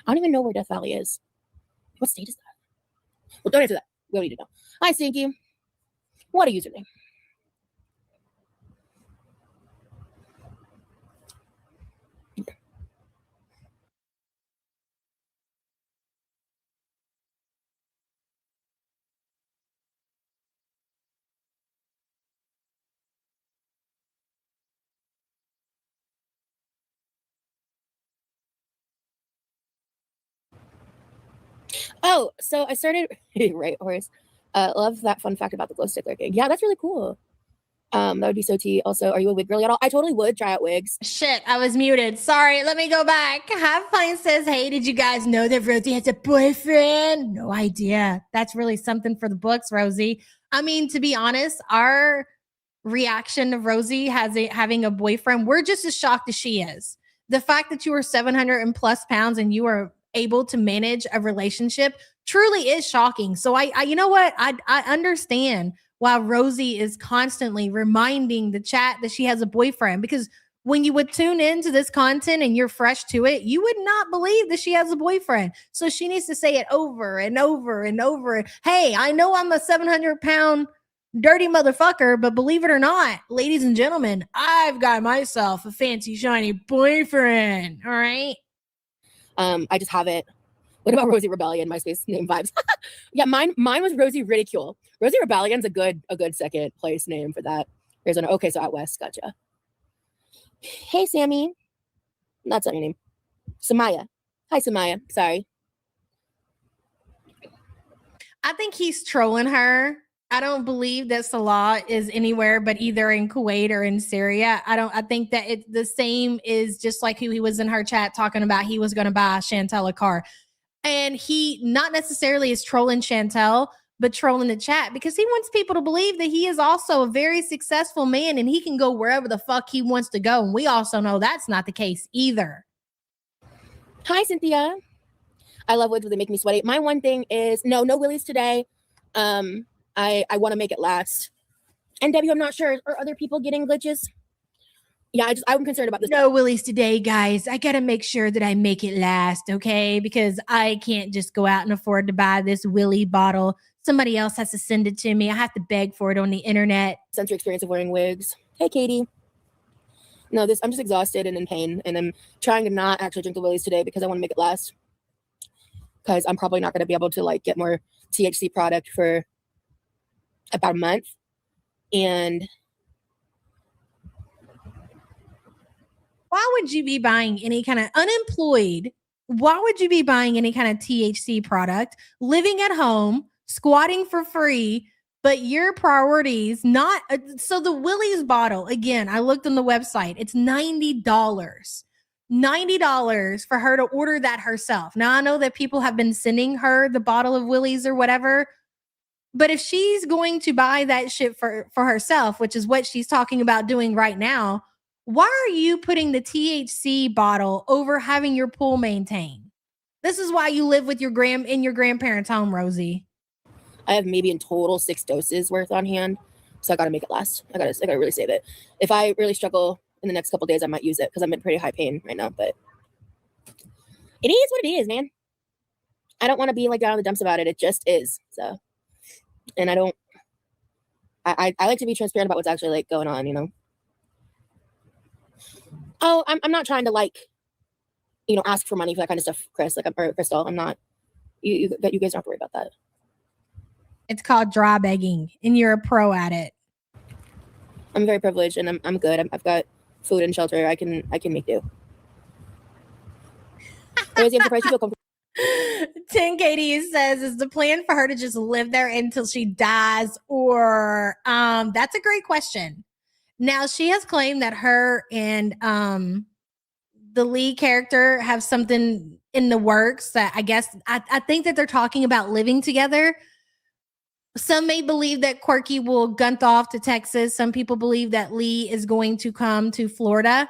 I don't even know where Death Valley is. What state is that? Well, don't answer that. We don't need to know. Hi, Stinky. What a username. Oh, so I started right, Horace. Love that fun fact about the glow stick lurking. Yeah, that's really cool. That would be so tea. Also, are you a wig girly at all? I totally would try out wigs. Shit, I was muted. Sorry, let me go back. Half Pint says, hey, did you guys know that Rosie has a boyfriend? No idea. That's really something for the books, Rosie. I mean, to be honest, our reaction to Rosie having a boyfriend, we're just as shocked as she is. The fact that you were 700 and plus pounds and you were able to manage a relationship truly is shocking. So I you know what? I understand why Rosie is constantly reminding the chat that she has a boyfriend, because when you would tune into this content and you're fresh to it, you would not believe that she has a boyfriend. So she needs to say it over and over and over. Hey, I know I'm a 700-pound dirty motherfucker, but believe it or not, ladies and gentlemen, I've got myself a fancy shiny boyfriend. All right. I just haven't. What about Rosie Rebellion? MySpace name vibes. Yeah, mine was Rosie Ridicule. Rosie Rebellion's a good second place name for that. Arizona. Okay, so out west. Gotcha. Hey, Sammy. That's not your name. Samaya. Hi, Samaya. Sorry. I think he's trolling her. I don't believe that Salah is anywhere but either in Kuwait or in Syria. I think that it's the same is just like who he was in her chat talking about he was going to buy Chantel a car. And he not necessarily is trolling Chantel, but trolling the chat because he wants people to believe that he is also a very successful man and he can go wherever the fuck he wants to go. And we also know that's not the case either. Hi, Cynthia. I love wigs when they make me sweaty. My one thing is no willies today. I want to make it last. And Debbie, I'm not sure. Are other people getting glitches? Yeah, I'm concerned about this. No willies today, guys. I got to make sure that I make it last, okay? Because I can't just go out and afford to buy this willy bottle. Somebody else has to send it to me. I have to beg for it on the internet. Sensory experience of wearing wigs. Hey, Katie. No, I'm just exhausted and in pain, and I'm trying to not actually drink the Willies today because I want to make it last. Because I'm probably not going to be able to like get more THC product for about a month. And why would you be buying any kind of unemployed? Why would you be buying any kind of THC product, living at home, squatting for free, but your priorities not so the Willie's bottle, again, I looked on the website, it's $90. $90 for her to order that herself. Now I know that people have been sending her the bottle of Willie's or whatever, but if she's going to buy that shit for herself, which is what she's talking about doing right now, why are you putting the THC bottle over having your pool maintained? This is why you live with your in your grandparents' home, Rosie. I have maybe in total 6 doses worth on hand, so I got to make it last. I got to really save it. If I really struggle in the next couple of days, I might use it because I'm in pretty high pain right now. But it is what it is, man. I don't want to be like down in the dumps about it. It just is. So, and I don't. I like to be transparent about what's actually like going on, you know. Oh, I'm not trying to like, you know, ask for money for that kind of stuff, Chris. Like, or Crystal, I'm not. You guys don't have to worry about that. It's called dry begging, and you're a pro at it. I'm very privileged, and I'm good. I've got food and shelter. I can make do. Rosie, I'm surprised you feel comfortable. 10KD says, is the plan for her to just live there until she dies? Or that's a great question. Now, she has claimed that her and the lead character have something in the works that I guess I think that they're talking about living together. Some may believe that Quirky will gunt off to Texas. Some people believe that Lee is going to come to Florida.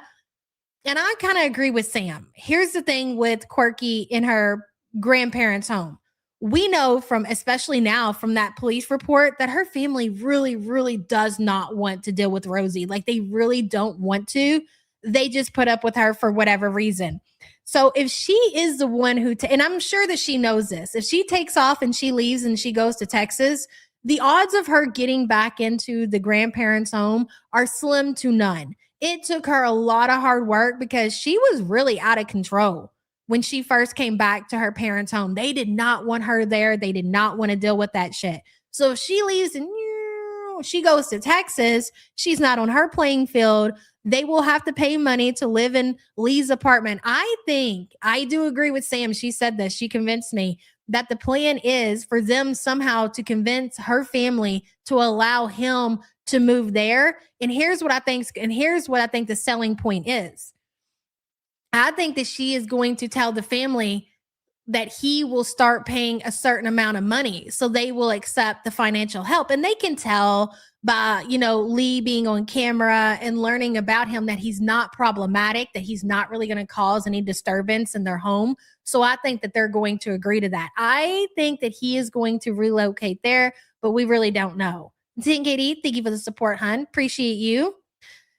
And I kind of agree with Sam. Here's the thing with Quirky in her grandparents' home. We know from, especially now from that police report, that her family really, really does not want to deal with Rosie. Like they really don't want to. They just put up with her for whatever reason. So if she is the one who, and I'm sure that she knows this, if she takes off and she leaves and she goes to Texas, the odds of her getting back into the grandparents' home are slim to none. It took her a lot of hard work because she was really out of control when she first came back to her parents' home. They did not want her there. They did not want to deal with that shit. So if she leaves and she goes to Texas, she's not on her playing field. They will have to pay money to live in Lee's apartment. I do agree with Sam. She said this. She convinced me that the plan is for them somehow to convince her family to allow him to move there. And here's what I think the selling point is. I think that she is going to tell the family that he will start paying a certain amount of money. So they will accept the financial help. And they can tell by, Lee being on camera and learning about him that he's not problematic, that he's not really going to cause any disturbance in their home. So I think that they're going to agree to that. I think that he is going to relocate there, but we really don't know. Katie, thank you for the support, hun. Appreciate you.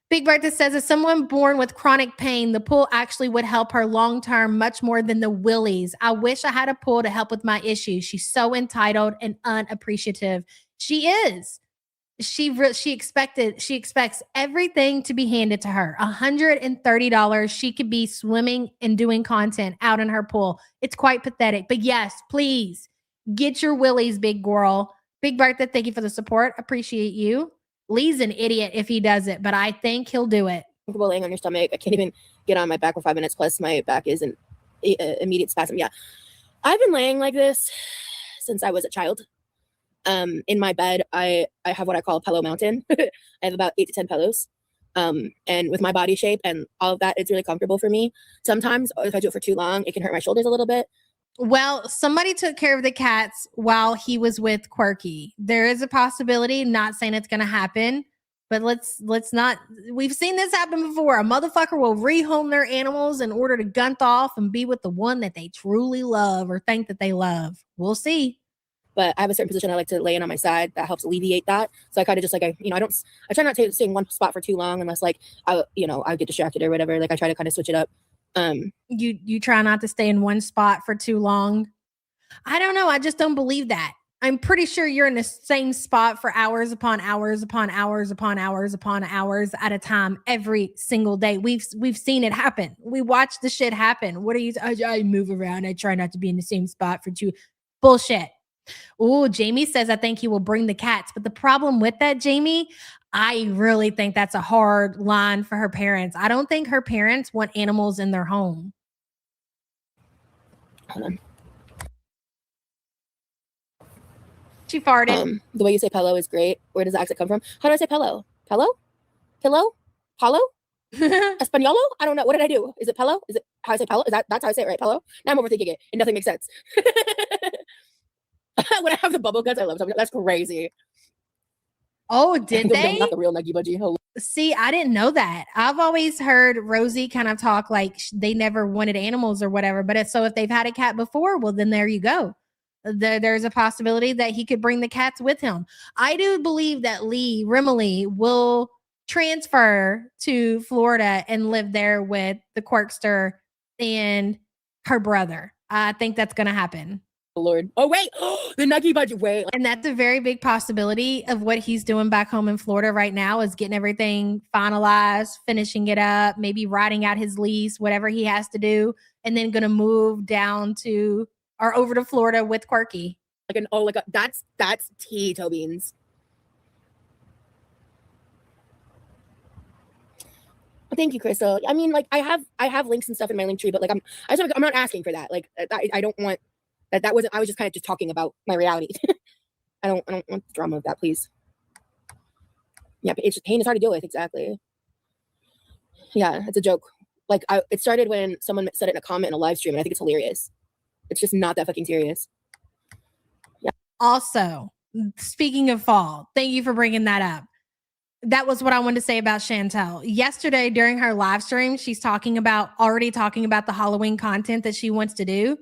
Big Bertha says, as someone born with chronic pain, the pool actually would help her long-term much more than the willies. I wish I had a pool to help with my issues. She's so entitled and unappreciative. She is. She expects everything to be handed to her. $130. She could be swimming and doing content out in her pool. It's quite pathetic. But yes, please get your willies, big girl. Big Bertha, thank you for the support. Appreciate you. Lee's an idiot if he does it, but I think he'll do it. Comfortable laying on your stomach. I can't even get on my back for 5 minutes. Plus, my back is an immediate spasm. Yeah, I've been laying like this since I was a child. In my bed, I have what I call a pillow mountain. I have about 8 to 10 pillows. And with my body shape and all of that, it's really comfortable for me. Sometimes, if I do it for too long, it can hurt my shoulders a little bit. Well, somebody took care of the cats while he was with Quirky. There is a possibility, not saying it's going to happen, but let's not. We've seen this happen before. A motherfucker will rehome their animals in order to gunt off and be with the one that they truly love or think that they love. We'll see. But I have a certain position I like to lay in on my side that helps alleviate that. So I kind of just I try not to stay in one spot for too long unless I get distracted or whatever. Like I try to kind of switch it up. You try not to stay in one spot for too long. I don't know. I just don't believe that. I'm pretty sure you're in the same spot for hours upon hours upon hours upon hours upon hours at a time every single day. We've seen it happen. We watch the shit happen. What are you? I move around. I try not to be in the same spot for two. Bullshit. Oh, Jamie says I think he will bring the cats, but the problem with that, Jamie, I really think that's a hard line for her parents. I don't think her parents want animals in their home. Hold on. She farted. The way you say pillow is great. Where does the accent come from? How do I say pillow? Pillow? Pillow? Paulo? Espanolo? I don't know. What did I do? Is it pillow? Is it how I say pillow? That's how I say it, right? Pillow? Now I'm overthinking it and nothing makes sense. When I have the bubble guts, I love something. That's crazy. Oh, did they? Not the real Nuggy Budgie. See, I didn't know that. I've always heard Rosie kind of talk like they never wanted animals or whatever. But so if they've had a cat before, well, then there you go. There's a possibility that he could bring the cats with him. I do believe that Lee Rimley will transfer to Florida and live there with the Quirkster and her brother. I think that's going to happen. Lord. Oh, wait. The Nuggy Budgie. Wait. And that's a very big possibility of what he's doing back home in Florida right now is getting everything finalized, finishing it up, maybe writing out his lease, whatever he has to do, and then going to move down to or over to Florida with Quirky. That's tea, toe beans. Thank you, Crystal. I mean, like I have links and stuff in my link tree, but like I'm not asking for that. Like I don't want that wasn't. I was just kind of just talking about my reality. I don't want the drama of that, please. Yeah, it's just pain is hard to deal with. Exactly. Yeah, it's a joke. Like it started when someone said it in a comment in a live stream, and I think it's hilarious. It's just not that fucking serious. Yeah. Also, speaking of fall, thank you for bringing that up. That was what I wanted to say about Chantel. Yesterday during her live stream, she's already talking about the Halloween content that she wants to do.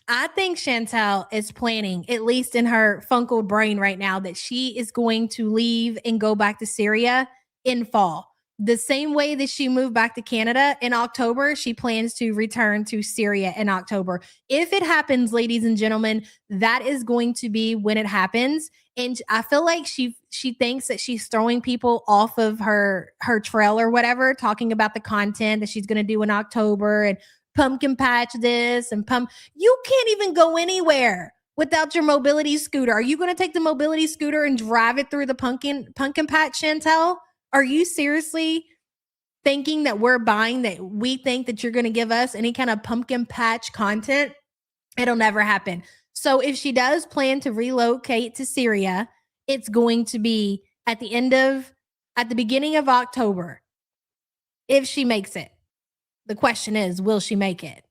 I think Chantel is planning, at least in her funkled brain right now, that she is going to leave and go back to Syria in fall. The same way that she moved back to Canada in October, she plans to return to Syria in October. If it happens, ladies and gentlemen, that is going to be when it happens. And I feel like she thinks that she's throwing people off of her trail or whatever, talking about the content that she's going to do in October and pumpkin patch this and you can't even go anywhere without your mobility scooter. Are you going to take the mobility scooter and drive it through the pumpkin patch, Chantel? Are you seriously thinking that we're buying that we think that you're going to give us any kind of pumpkin patch content? It'll never happen. So if she does plan to relocate to Syria, it's going to be at the beginning of October. If she makes it. The question is, will she make it?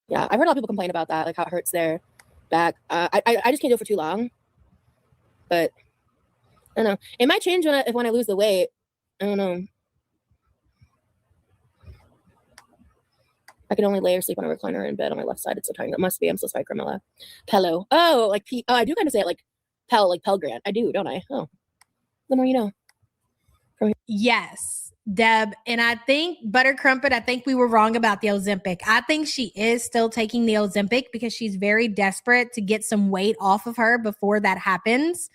Yeah, I've heard a lot of people complain about that, like how it hurts their back. I just can't do it for too long. But I don't know. It might change when I lose the weight. I don't know. I can only lay or sleep on a recliner in bed on my left side. It's so tiny. That must be. I'm so sorry, Carmela. Pillow. Oh, like I do kind of say it like Pell, like Pell Grant. I do, don't I? Oh, the more you know. Yes, Deb. And I think Butter Crumpet, I think we were wrong about the Ozempic. I think she is still taking the Ozempic because she's very desperate to get some weight off of her before that happens.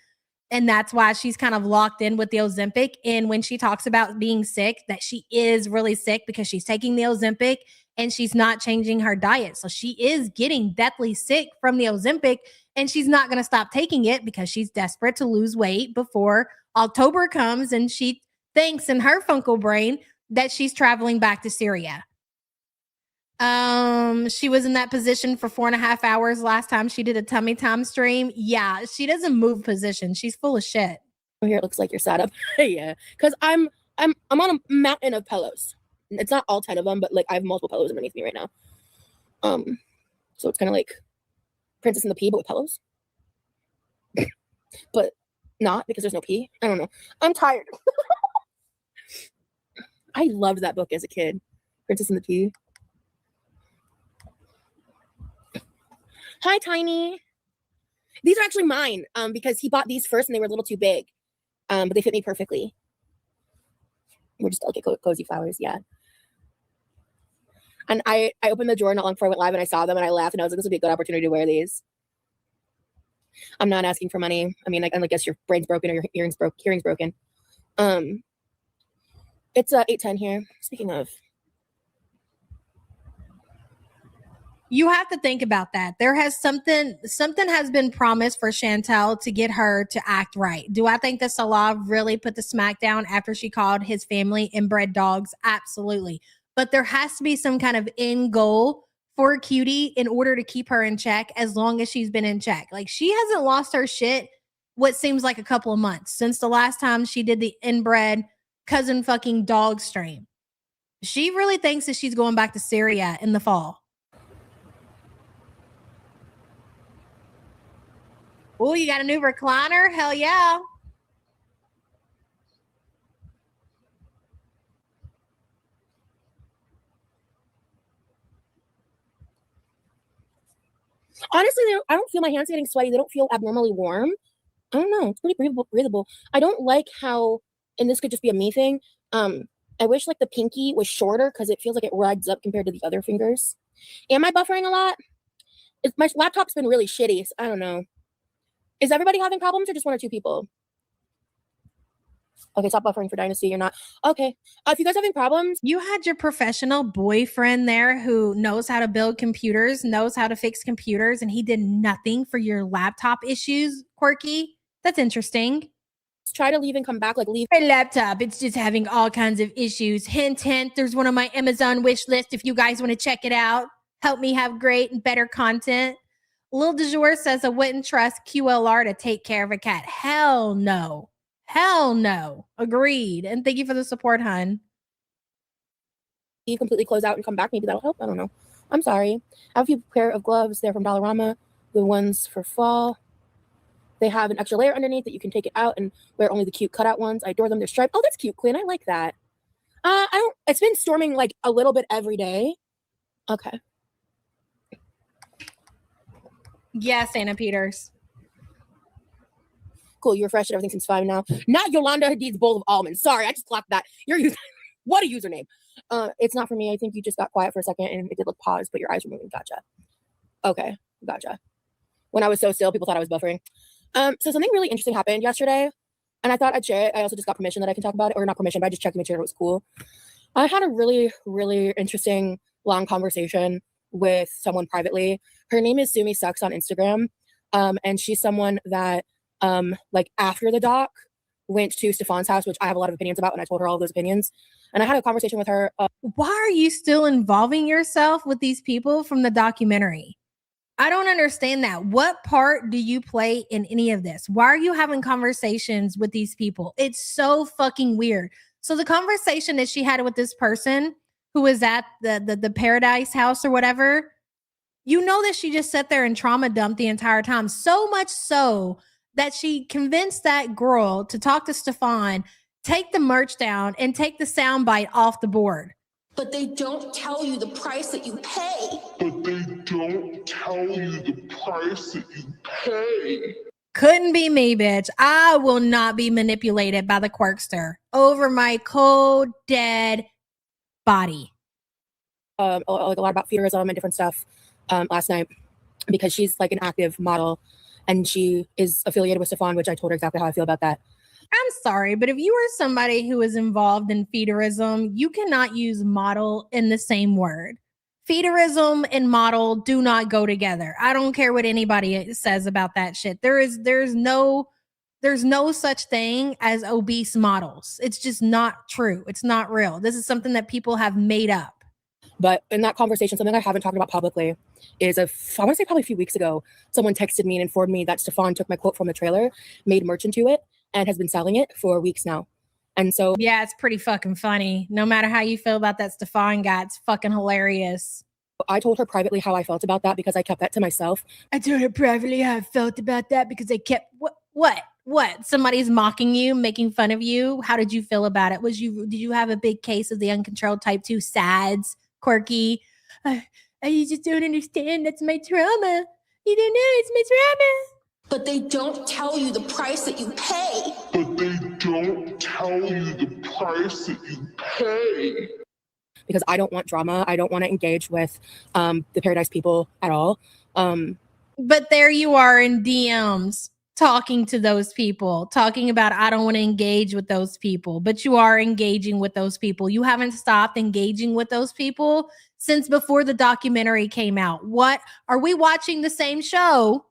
And that's why she's kind of locked in with the Ozempic. And when she talks about being sick, that she is really sick because she's taking the Ozempic and she's not changing her diet. So she is getting deathly sick from the Ozempic and she's not going to stop taking it because she's desperate to lose weight before October comes. And she thinks in her funkle brain that she's traveling back to Syria. She was in that position for 4.5 hours last time she did a tummy time stream. Yeah, she doesn't move position. She's full of shit. Here it looks like you're sat up. Yeah, because I'm on a mountain of pillows. It's not all 10 of them, but like I have multiple pillows underneath me right now. So it's kind of like Princess and the Pea, but with pillows. But not because there's no pea. I don't know. I'm tired. I loved that book as a kid, Princess and the Pea. Hi, Tiny. These are actually mine because he bought these first and they were a little too big, but they fit me perfectly. We're just delicate, cozy flowers, yeah. And I opened the drawer not long before I went live and I saw them and I laughed and I was like, this would be a good opportunity to wear these. I'm not asking for money. I mean, I guess your brain's broken or your hearing's broken. It's 8:10 here. Speaking of, You have to think about that. There has something has been promised for Chantel to get her to act right. Do I think that Salah really put the smackdown after she called his family inbred dogs? Absolutely. But there has to be some kind of end goal for Cutie in order to keep her in check as long as she's been in check. Like, she hasn't lost her shit what seems like a couple of months since the last time she did the inbred cousin fucking dog stream. She really thinks that she's going back to Syria in the fall. Oh, you got a new recliner? Hell yeah. honestly, I don't feel my hands getting sweaty. They don't feel abnormally warm. I don't know. It's pretty breathable. I don't like how, and this could just be a me thing. I wish like the pinky was shorter because it feels like it rides up compared to the other fingers. Am I buffering a lot? My laptop's been really shitty. So I don't know. Is everybody having problems or just one or two people? Okay, stop buffering for Dynasty. You're not. Okay. If you guys are having problems. You had your professional boyfriend there who knows how to build computers, knows how to fix computers, and he did nothing for your laptop issues, Quirky. That's interesting. Try to leave and come back. Like, leave. My laptop, it's just having all kinds of issues. Hint, hint, there's one on my Amazon wish list if you guys want to check it out. Help me have great and better content. Lil Du Jour says I wouldn't trust QLR to take care of a cat. Hell no. Hell no. Agreed. And thank you for the support, hun. You completely close out and come back. Maybe that'll help. I don't know. I'm sorry. I have a few pair of gloves. They're from Dollarama. The ones for fall. They have an extra layer underneath that you can take it out and wear only the cute cutout ones. I adore them. They're striped. Oh, that's cute, Quinn. I like that. It's been storming like a little bit every day. Okay. Yes, Anna Peters. Cool, you refreshed it. Everything seems fine now. Not Yolanda Hadid's bowl of almonds. Sorry, I just clocked that. What a username. It's not for me. I think you just got quiet for a second and it did look paused, but your eyes were moving. Gotcha. Okay, gotcha. When I was so still, people thought I was buffering. So something really interesting happened yesterday, and I thought I'd share it. I also just got permission that I can talk about it, or not permission, but I just checked to make sure it was cool. I had a really, really interesting long conversation with someone privately. Her name is Sumi Sucks on Instagram, and she's someone that like after the doc went to Stefan's house, which I have a lot of opinions about, and I told her all of those opinions. And I had a conversation with her. Why are you still involving yourself with these people from the documentary? I don't understand that. What part do you play in any of this? Why are you having conversations with these people? It's so fucking weird. So the conversation that she had with this person who was at the Paradise House or whatever, you know that she just sat there and trauma dumped the entire time. So much so that she convinced that girl to talk to Stefan, take the merch down, and take the soundbite off the board. But they don't tell you the price that you pay. But they don't tell you the price that you pay. Couldn't be me, bitch. I will not be manipulated by the Quirkster over my cold, dead body. Like a lot about fetishism and different stuff last night because she's like an active model and she is affiliated with Stefan, which I told her exactly how I feel about that. I'm sorry, but if you are somebody who is involved in feederism, you cannot use model in the same word. Feederism and model do not go together. I don't care what anybody says about that shit. There's no such thing as obese models. It's just not true. It's not real. This is something that people have made up. But in that conversation, something I haven't talked about publicly is I want to say probably a few weeks ago, someone texted me and informed me that Stefan took my quote from the trailer, made merch into it, and has been selling it for weeks now. And so yeah, it's pretty fucking funny. No matter how you feel about that Stefan guy, it's fucking hilarious. I told her privately how I felt about that because I kept that to myself. I told her privately how I felt about that because I kept what? Somebody's mocking you, making fun of you. How did you feel about it? Did you have a big case of the uncontrolled type 2 SADS, Quirky? You just don't understand. That's my trauma. You don't know, it's my trauma. But they don't tell you the price that you pay. But they don't tell you the price that you pay. Because I don't want drama. I don't want to engage with the Paradise people at all. But there you are in DMs talking to those people, talking about, I don't want to engage with those people, but you are engaging with those people. You haven't stopped engaging with those people since before the documentary came out. What are we watching the same show?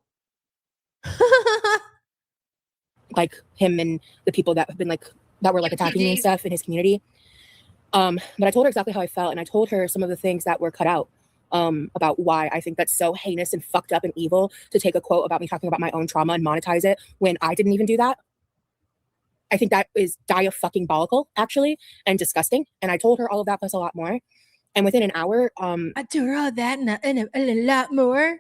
Like him and the people that have been like, that were like attacking me and stuff in his community. But I told her exactly how I felt. And I told her some of the things that were cut out. About why I think that's so heinous and fucked up and evil to take a quote about me talking about my own trauma and monetize it when I didn't even do that. I think that is diabolical, actually, and disgusting. And I told her all of that plus a lot more. And within an hour, I told her all that and a lot more.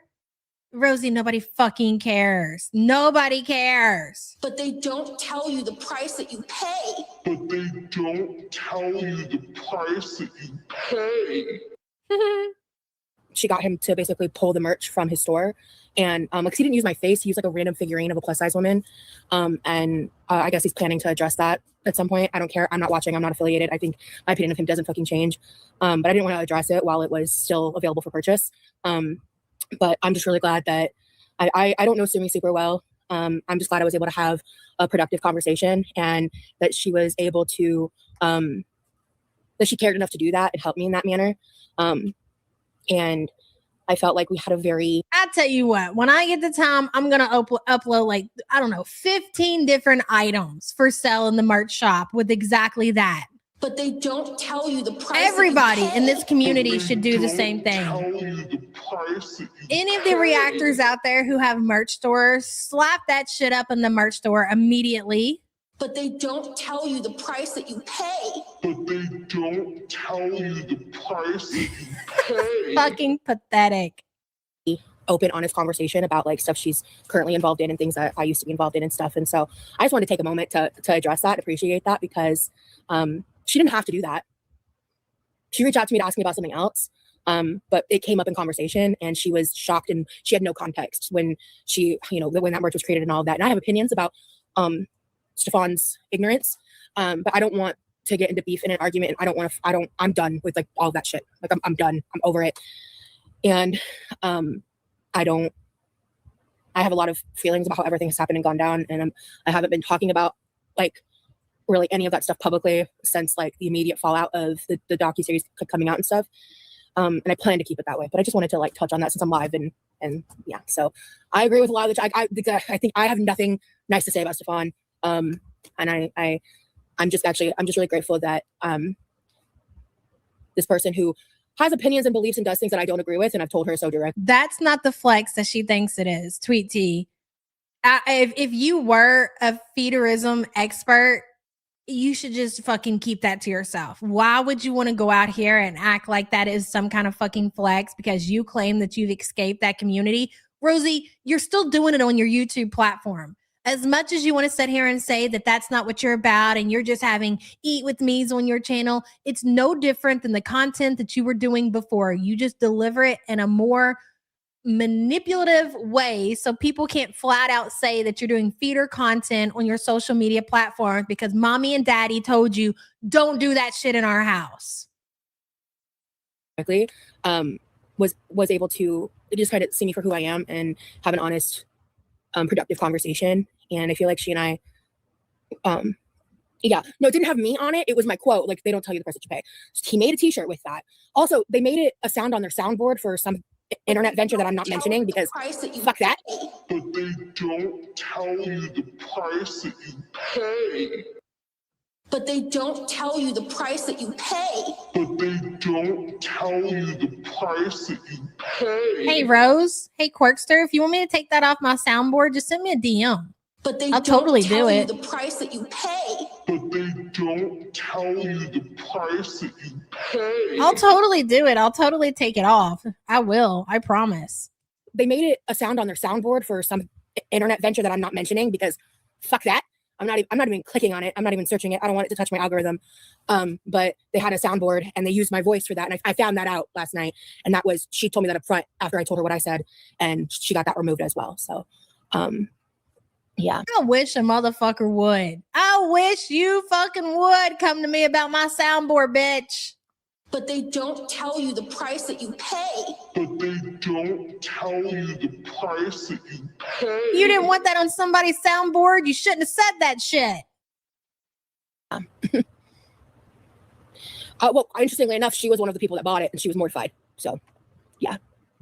Rosie, nobody fucking cares. Nobody cares. But they don't tell you the price that you pay. But they don't tell you the price that you pay. she got him to basically pull the merch from his store. And like he didn't use my face, he used like a random figurine of a plus size woman. I guess he's planning to address that at some point. I don't care. I'm not watching. I'm not affiliated. I think my opinion of him doesn't fucking change. But I didn't want to address it while it was still available for purchase. But I'm just really glad that I don't know Sumi super well. I'm just glad I was able to have a productive conversation and that she was able to, that she cared enough to do that and help me in that manner. And I felt like we had a very... I tell you what, when I get the time, I'm going to upload like, I don't know, 15 different items for sale in the merch shop with exactly that. But they don't tell you the price. Everybody in this community should do the same thing. Any of the reactors out there who have merch stores, slap that shit up in the merch store immediately. But they don't tell you the price that you pay. But they don't tell you the price that you pay. Fucking pathetic. Open, honest conversation about like stuff she's currently involved in and things that I used to be involved in and stuff. And so I just wanted to take a moment to address that, appreciate that, because she didn't have to do that. She reached out to me to ask me about something else. But it came up in conversation and she was shocked and she had no context when she, when that merch was created and all of that. And I have opinions about Stefan's ignorance. But I don't want to get into beef in an argument. And I'm done with like all that shit. Like I'm done. I'm over it. And I have a lot of feelings about how everything has happened and gone down. And I haven't been talking about like really any of that stuff publicly since like the immediate fallout of the docuseries coming out and stuff. And I plan to keep it that way, but I just wanted to like touch on that since I'm live and yeah. So I agree with a lot of the, I think I have nothing nice to say about Stefan. And I'm just really grateful that, this person who has opinions and beliefs and does things that I don't agree with. And I've told her so direct. That's not the flex that she thinks it is. Tweet T. If you were a feederism expert, you should just fucking keep that to yourself. Why would you want to go out here and act like that is some kind of fucking flex because you claim that you've escaped that community? Rosie, you're still doing it on your YouTube platform. As much as you want to sit here and say that that's not what you're about and you're just having eat with me's on your channel, it's no different than the content that you were doing before. You just deliver it in a more manipulative way so people can't flat out say that you're doing feeder content on your social media platforms because mommy and daddy told you don't do that shit in our house. Was able to just kind of see me for who I am and have an honest, productive conversation. And I feel like she and I, it didn't have me on it. It was my quote. Like, they don't tell you the price that you pay. He made a t-shirt with that. Also, they made it a sound on their soundboard for some internet venture that I'm not mentioning because fuck that. But they don't tell you the price that you pay. But they don't tell you the price that you pay. But they don't tell you the price that you pay. Hey, Rose. Hey, Quirkster. If you want me to take that off my soundboard, just send me a DM. But they I'll don't totally tell do you it. the price that you pay. But they don't tell you the price that you pay. I'll totally do it. I'll totally take it off. I will. I promise. They made it a sound on their soundboard for some internet venture that I'm not mentioning because fuck that. I'm not even clicking on it. I'm not even searching it. I don't want it to touch my algorithm. But they had a soundboard and they used my voice for that. And I found that out last night. And that was, she told me that up front after I told her what I said. And she got that removed as well. So, yeah. I wish a motherfucker would. I wish you fucking would come to me about my soundboard, bitch. But they don't tell you the price that you pay. But they don't don't tell you the price that you pay. You didn't want that on somebody's soundboard. You shouldn't have said that shit. Well, interestingly enough, she was one of the people that bought it, and she was mortified. So, yeah.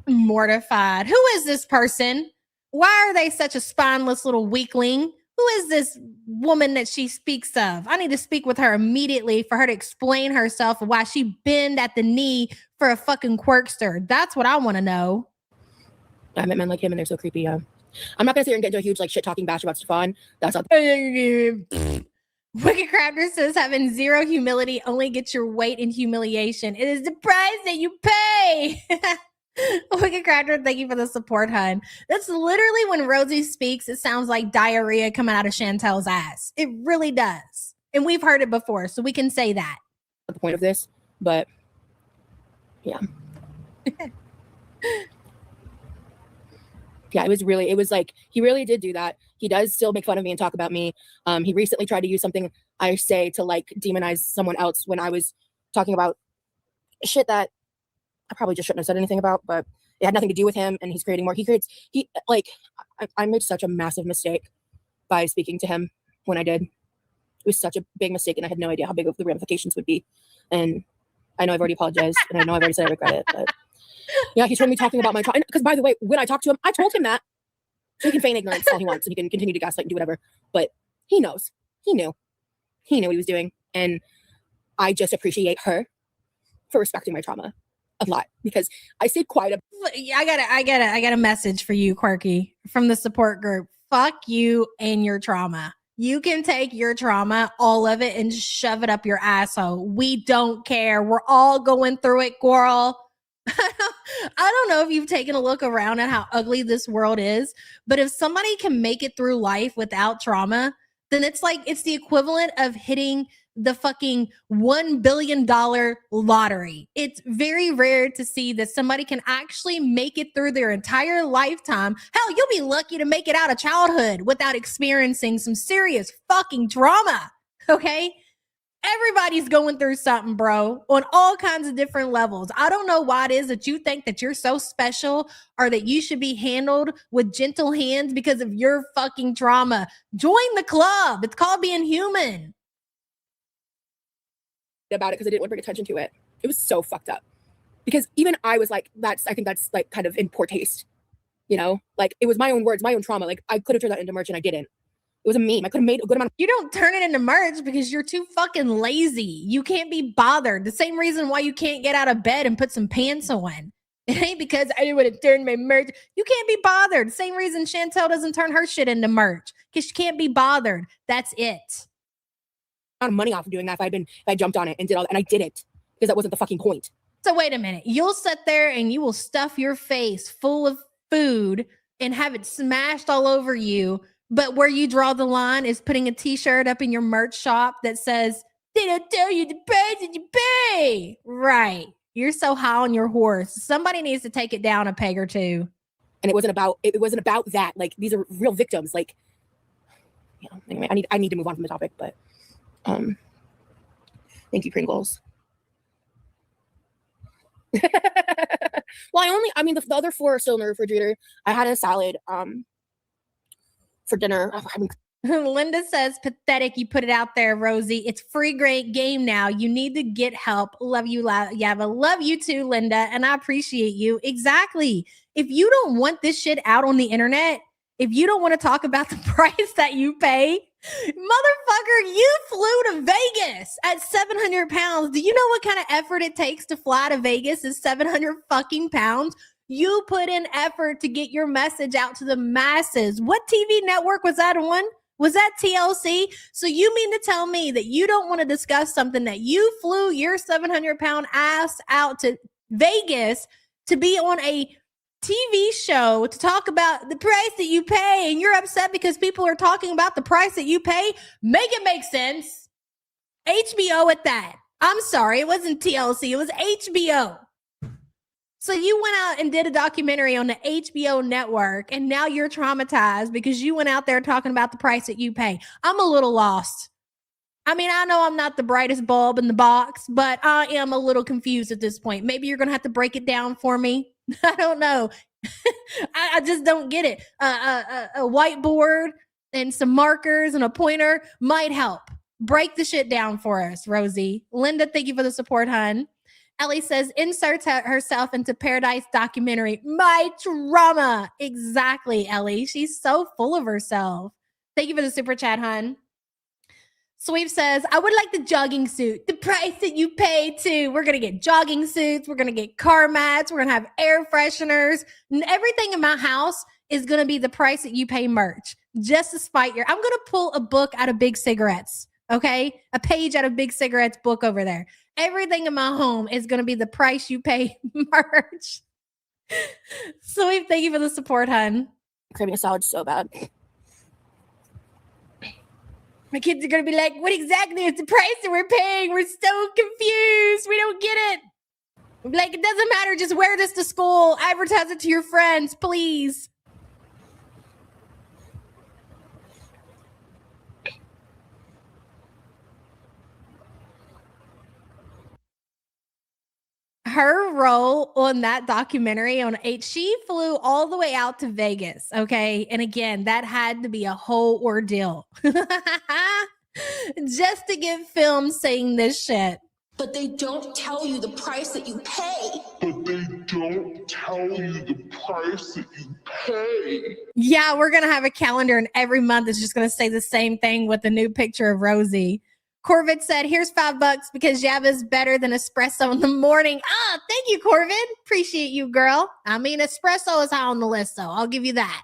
Mortified. Who is this person? Why are they such a spineless little weakling? Who is this woman that she speaks of? I need to speak with her immediately for her to explain herself and why she bend at the knee for a fucking quirkster. That's what I want to know. I met men like him, and they're so creepy. I'm not gonna sit here and get into a huge like shit talking bash about Stefan. That's not. Wicked Crafter says having zero humility only gets your weight in humiliation. It is the price that you pay. Wicked Crafter, thank you for the support, hun. That's literally when Rosie speaks, it sounds like diarrhea coming out of Chantel's ass. It really does. And we've heard it before, so we can say that. The point of this, but yeah. Yeah, it was like, he really did do that. He does still make fun of me and talk about me. He recently tried to use something I say to like demonize someone else when I was talking about shit that I probably just shouldn't have said anything about, but it had nothing to do with him, and he's creating more. I made such a massive mistake by speaking to him when I did. It was such a big mistake, and I had no idea how big of the ramifications would be. And I know I've already apologized, and I know I've already said I regret it, but yeah, he's heard me talking about my trauma. Because by the way, when I talked to him, I told him that. So he can feign ignorance all he wants, and he can continue to gaslight and do whatever. But he knows. He knew what he was doing. And I just appreciate her for respecting my trauma a lot, because I stayed quiet. I got a message for you, Quirky, from the support group. Fuck you and your trauma. You can take your trauma, all of it, and shove it up your asshole. We don't care. We're all going through it, girl. I don't know if you've taken a look around at how ugly this world is, but if somebody can make it through life without trauma, then it's like it's the equivalent of hitting the fucking $1 billion lottery. It's very rare to see that somebody can actually make it through their entire lifetime. Hell, you'll be lucky to make it out of childhood without experiencing some serious fucking trauma. Okay? Everybody's going through something, bro, on all kinds of different levels. I don't know why it is that you think that you're so special or that you should be handled with gentle hands because of your fucking trauma. Join the club. It's called being human. About it because I didn't want to bring attention to it. It was so fucked up. Because even I was like, I think that's like kind of in poor taste. You know, like it was my own words, my own trauma. Like I could have turned that into merch and I didn't. It was a meme. I could have made a good amount. You don't turn it into merch because you're too fucking lazy. You can't be bothered. The same reason why you can't get out of bed and put some pants on. It ain't because I didn't want to turn my merch. You can't be bothered. Same reason Chantel doesn't turn her shit into merch, because she can't be bothered. That's it. Of money off of doing that if I jumped on it and did all that, and I didn't, because that wasn't the fucking point. So wait a minute. You'll sit there and you will stuff your face full of food and have it smashed all over you. But where you draw the line is putting a t-shirt up in your merch shop that says, they don't tell you the price that you pay. Right. You're so high on your horse. Somebody needs to take it down a peg or two. And it wasn't about that. Like, these are real victims. Like, you know, anyway, I need to move on from the topic, but thank you, Pringles. Well, the other 4 are still in the refrigerator. I had a salad for dinner. Linda says, pathetic. You put it out there, Rosie. It's free great game now. You need to get help. Love you, Yava. Love you too, Linda. And I appreciate you. Exactly. If you don't want this shit out on the internet, if you don't want to talk about the price that you pay, motherfucker, you flew to Vegas at 700 pounds. Do you know what kind of effort it takes to fly to Vegas? Is 700 fucking pounds. You put in effort to get your message out to the masses. What TV network was that on? Was that TLC? So you mean to tell me that you don't want to discuss something that you flew your 700-pound ass out to Vegas to be on a TV show to talk about the price that you pay, and you're upset because people are talking about the price that you pay? Make it make sense. HBO at that. I'm sorry, it wasn't TLC, it was HBO. So you went out and did a documentary on the HBO network, and now you're traumatized because you went out there talking about the price that you pay. I'm a little lost. I mean, I know I'm not the brightest bulb in the box, but I am a little confused at this point. Maybe you're going to have to break it down for me. I don't know. I just don't get it. A whiteboard and some markers and a pointer might help. Break the shit down for us, Rosie. Linda, thank you for the support, hun. Ellie says, inserts herself into Paradise documentary. My trauma. Exactly, Ellie. She's so full of herself. Thank you for the super chat, hun. Sweep says, I would like the jogging suit. The price that you pay too. We're going to get jogging suits. We're going to get car mats. We're going to have air fresheners. And everything in my house is going to be the price that you pay merch. Just to spite your, I'm going to pull a book out of Big Cigarettes. Okay? A page out of Big Cigarettes book over there. Everything in my home is going to be the price you pay merch. Sweep, thank you for the support, hun. Craving a salad so bad. My kids are going to be like, what exactly is the price that we're paying? We're so confused. We don't get it. I'm like, it doesn't matter. Just wear this to school. Advertise it to your friends, please. Her role on that documentary on she flew all the way out to Vegas, okay? And again, that had to be a whole ordeal. Just to get filmed saying this shit. But they don't tell you the price that you pay. But they don't tell you the price that you pay. Yeah, we're going to have a calendar and every month is just going to say the same thing with a new picture of Rosie. Corvid said, here's $5 because Java's better than espresso in the morning. Ah, thank you, Corvid. Appreciate you, girl. I mean, espresso is high on the list, so I'll give you that.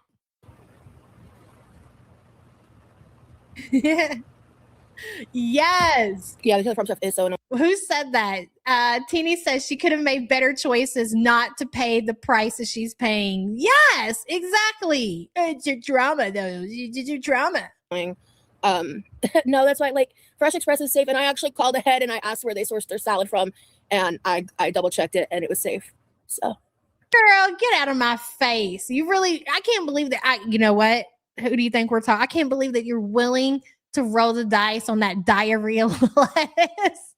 Yes. Yeah, the Taylor Farm stuff is so annoying. Who said that? Teeny says she could have made better choices not to pay the price that she's paying. Yes, exactly. It's your trauma, though. It's your trauma. No, that's why, like, Fresh Express is safe, and I actually called ahead and I asked where they sourced their salad from, and I double checked it and it was safe. So, girl, get out of my face. You really, I can't believe that. You know what? Who do you think we're talking? I can't believe that you're willing to roll the dice on that diarrhea lettuce.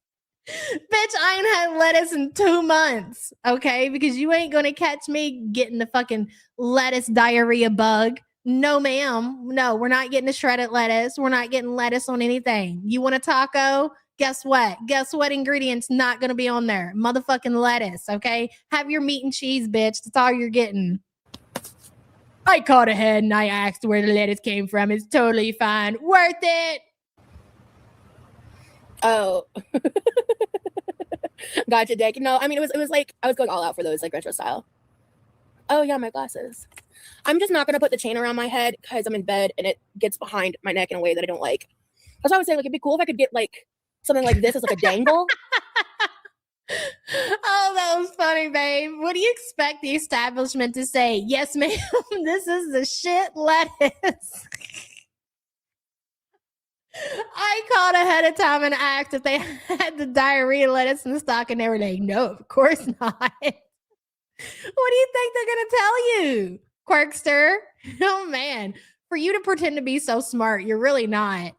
Bitch, I ain't had lettuce in 2 months, okay? Because you ain't gonna catch me getting the fucking lettuce diarrhea bug. No, ma'am. No, we're not getting the shredded lettuce. We're not getting lettuce on anything. You want a taco? Guess what? Guess what ingredient's not going to be on there? Motherfucking lettuce, okay? Have your meat and cheese, bitch. That's all you're getting. I called ahead and I asked where the lettuce came from. It's totally fine. Worth it. Oh. Gotcha, Dick. No, I mean, it was like, I was going all out for those, like, retro style. Oh, yeah, my glasses. I'm just not going to put the chain around my head because I'm in bed and it gets behind my neck in a way that I don't like. That's why I would say, like, it'd be cool if I could get, like, something like this as, like, a dangle. Oh, that was funny, babe. What do you expect the establishment to say? Yes, ma'am. This is the shit lettuce. I called ahead of time and asked if they had the diarrhea lettuce in stock, and they were like, no, of course not. What do you think they're going to tell you, Quirkster? Oh, man. For you to pretend to be so smart, you're really not.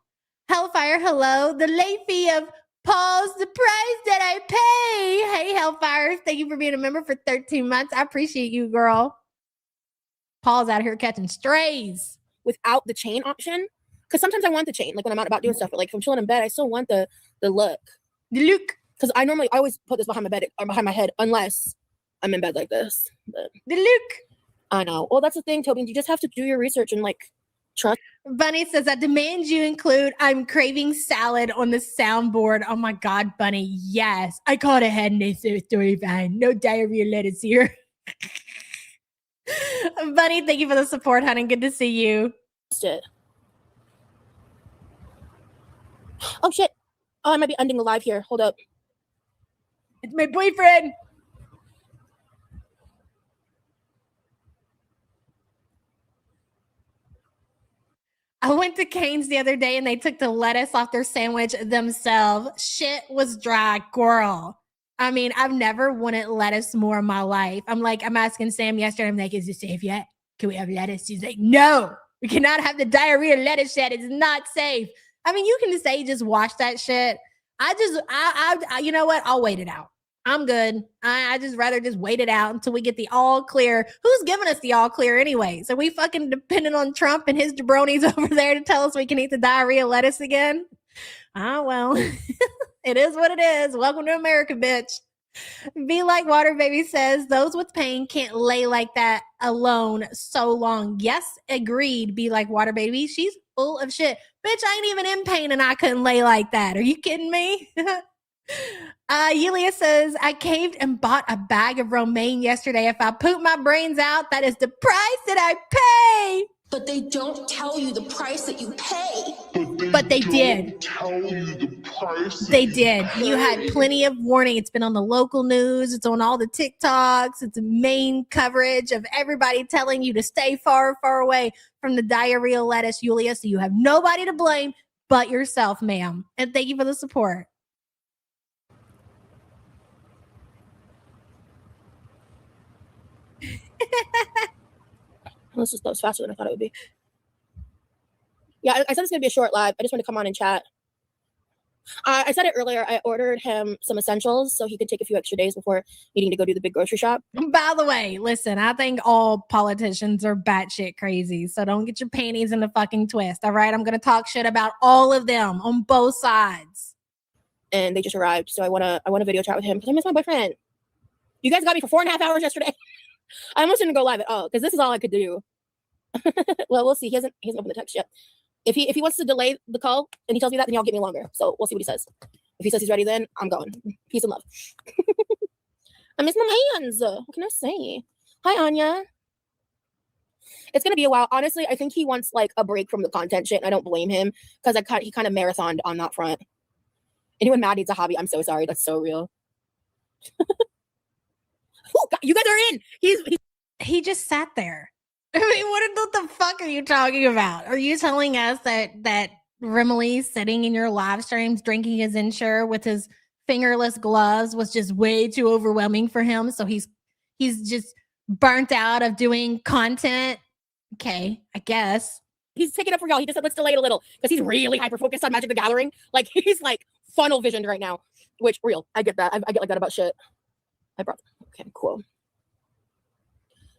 Hellfire, hello. The late fee of Paul's the price that I pay. Hey, Hellfire. Thank you for being a member for 13 months. I appreciate you, girl. Paul's out here catching strays. Without the chain option. Because sometimes I want the chain, like when I'm out about doing stuff. But like if I'm chilling in bed, I still want the look. The look. Because I always put this behind my bed or behind my head unless I'm in bed like this. But the look. I know. Well, that's the thing, Toby. You just have to do your research and like trust. Bunny says, I demand you include I'm craving salad on the soundboard. Oh my God, Bunny. Yes. I called ahead and they said it's totally fine. No diarrhea lettuce here. Bunny, thank you for the support, honey. Good to see you. It. Oh shit. Oh, I might be ending the live here. Hold up. It's my boyfriend. I went to Cane's the other day and they took the lettuce off their sandwich themselves. Shit was dry, girl. I mean, I've never wanted lettuce more in my life. I'm asking Sam yesterday, I'm like, is it safe yet? Can we have lettuce? She's like, no, we cannot have the diarrhea lettuce yet. It's not safe. I mean, you can say just wash that shit. I you know what? I'll wait it out. I'm good. I just rather just wait it out until we get the all clear. Who's giving us the all clear anyways? Are we fucking dependent on Trump and his jabronis over there to tell us we can eat the diarrhea lettuce again? Ah, well, it is what it is. Welcome to America, bitch. Be Like Water Baby says, those with pain can't lay like that alone so long. Yes, agreed, Be Like Water Baby. She's full of shit. Bitch, I ain't even in pain and I couldn't lay like that. Are you kidding me? Yulia says, I caved and bought a bag of romaine yesterday. If I poop my brains out, that is the price that I pay. But they don't tell you the price that you pay. But they did. Don't tell you the price. They did. You had plenty of warning. It's been on the local news. It's on all the TikToks. It's main coverage of everybody telling you to stay far, far away from the diarrhea lettuce, Yulia. So you have nobody to blame but yourself, ma'am. And thank you for the support. That was faster than I thought it would be. Yeah, I said it's going to be a short live. I just want to come on and chat. I said it earlier. I ordered him some essentials so he could take a few extra days before needing to go do the big grocery shop. By the way, listen, I think all politicians are batshit crazy. So don't get your panties in the fucking twist. All right. I'm going to talk shit about all of them on both sides. And they just arrived. So I want to video chat with him because I miss my boyfriend. You guys got me for 4.5 hours yesterday. I almost didn't go live at all because this is all I could do. Well, we'll see. He hasn't opened the text yet. If he wants to delay the call and he tells me that, then he'll get me longer. So we'll see what he says. If he says he's ready, then I'm going. Peace and love. I miss my hands. What can I say? Hi, Anya. It's gonna be a while. Honestly, I think he wants like a break from the content shit. And I don't blame him because he kind of marathoned on that front. Anyone mad needs a hobby. I'm so sorry. That's so real. Oh, God, you guys are in. He just sat there. I mean, what the fuck are you talking about? Are you telling us that Rimley sitting in your live streams drinking his Ensure with his fingerless gloves was just way too overwhelming for him? So he's just burnt out of doing content. Okay, I guess. He's taking up for y'all. He just said, let's delay it a little because he's really hyper-focused on Magic the Gathering. Like, he's like funnel visioned right now, which real. I get that. I get like that about shit. Okay, cool.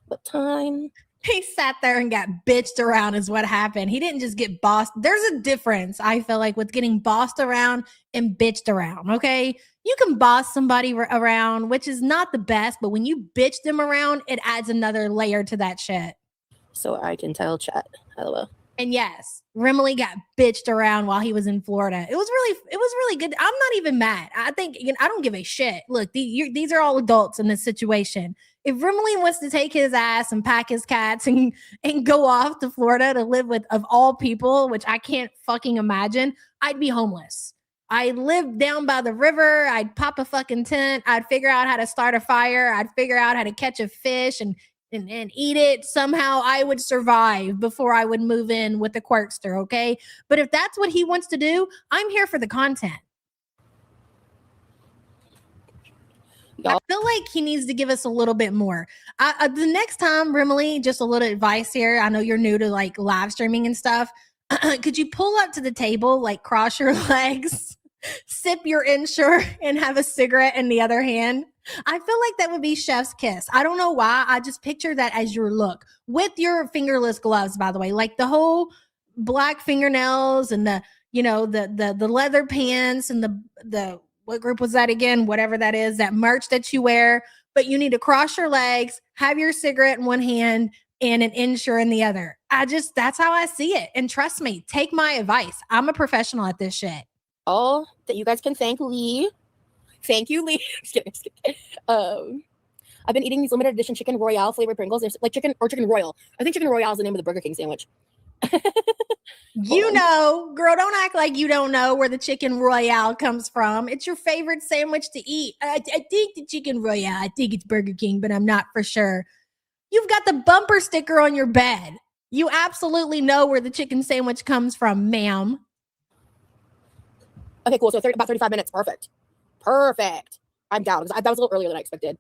What time? He sat there and got bitched around is what happened. He didn't just get bossed. There's a difference, I feel like, with getting bossed around and bitched around, okay? You can boss somebody around, which is not the best, but when you bitch them around, it adds another layer to that shit. So I can tell chat. Hello. And yes, Rimley got bitched around while he was in Florida. It was really good. I'm not even mad. I think, I don't give a shit. Look, these are all adults in this situation. If Rimley wants to take his ass and pack his cats and go off to Florida to live with, of all people, which I can't fucking imagine, I'd be homeless. I'd live down by the river. I'd pop a fucking tent. I'd figure out how to start a fire. I'd figure out how to catch a fish and eat it. Somehow I would survive before I would move in with the Quirkster, okay? But if that's what he wants to do, I'm here for the content. I feel like he needs to give us a little bit more. The next time, Rimley, just a little advice here. I know you're new to like live streaming and stuff. Could you pull up to the table, like cross your legs, sip your Ensure, and have a cigarette in the other hand? I feel like that would be chef's kiss. I don't know why. I just picture that as your look with your fingerless gloves, by the way, like the whole black fingernails and the leather pants and the what group was that again? Whatever that is, that merch that you wear, but you need to cross your legs, have your cigarette in one hand and an Ensure in the other. That's how I see it. And trust me, take my advice. I'm a professional at this shit. Oh, that you guys can thank Lee. Thank you, Lee. Just kidding. I've been eating these limited edition chicken Royale flavored Pringles. There's like chicken Royal. I think chicken Royale is the name of the Burger King sandwich. You know, girl, don't act like you don't know where the chicken Royale comes from. It's your favorite sandwich to eat. I think the chicken Royale. I think it's Burger King, but I'm not for sure. You've got the bumper sticker on your bed. You absolutely know where the chicken sandwich comes from, ma'am. Okay, cool. So about 35 minutes. Perfect. I'm down. That was a little earlier than I expected.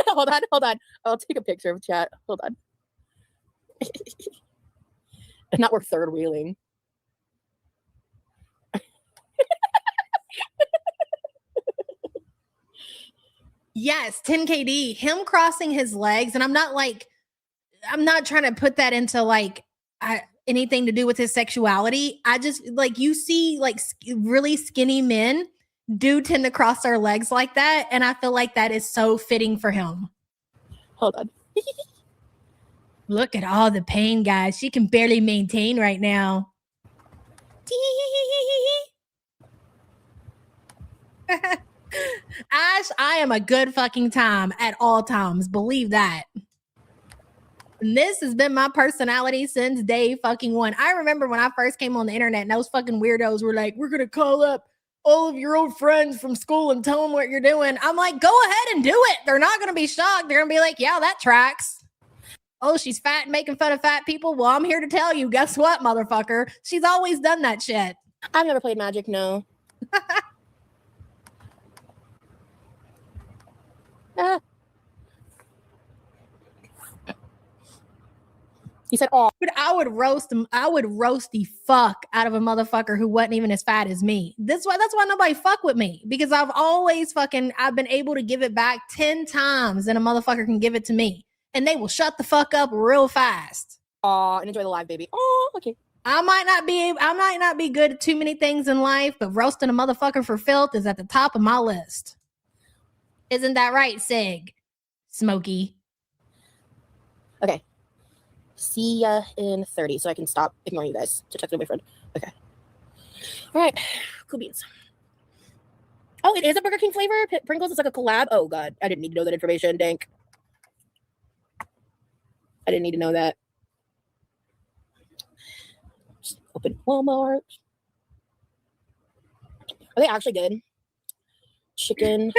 Hold on. I'll take a picture of chat. Hold on. Not worth third wheeling. Yes, 10 KD, him crossing his legs. And I'm not trying to put that into like anything to do with his sexuality. I just like, you see like really skinny men do tend to cross their legs like that. And I feel like that is so fitting for him. Hold on. Look at all the pain, guys. She can barely maintain right now. Ash, I am a good fucking time at all times. Believe that. And this has been my personality since day fucking one. I remember when I first came on the internet and those fucking weirdos were like, we're going to call up all of your old friends from school and tell them what you're doing. I'm like, go ahead and do it. They're not going to be shocked. They're going to be like, yeah, that tracks. Oh, she's fat and making fun of fat people. Well, I'm here to tell you, guess what, motherfucker? She's always done that shit. I've never played Magic, no. He said, "Oh, But I would roast him. I would roast the fuck out of a motherfucker who wasn't even as fat as me. That's why nobody fuck with me, because I've been able to give it back 10 times and a motherfucker can give it to me. And they will shut the fuck up real fast. and enjoy the live, baby. Oh, okay. I might not be good at too many things in life, but roasting a motherfucker for filth is at the top of my list. Isn't that right, Sig? Smokey. Okay. See ya in 30, so I can stop ignoring you guys to text my boyfriend. Okay. All right. Cool beans. Oh, it is a Burger King flavor? Pringles is like a collab? Oh, God. I didn't need to know that information. Dank. I didn't need to know that. Just open Walmart. Are they actually good? Chicken.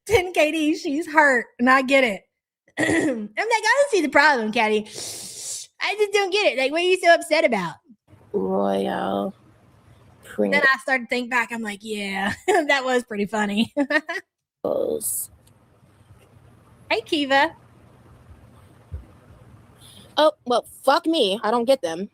10 KD, she's hurt, and I get it. I'm like, I don't see the problem, Caddy. I just don't get it. Like, what are you so upset about? Royal Pringles. Then I started to think back. I'm like, yeah, that was pretty funny. Hey, Kiva. Oh, well, fuck me. I don't get them.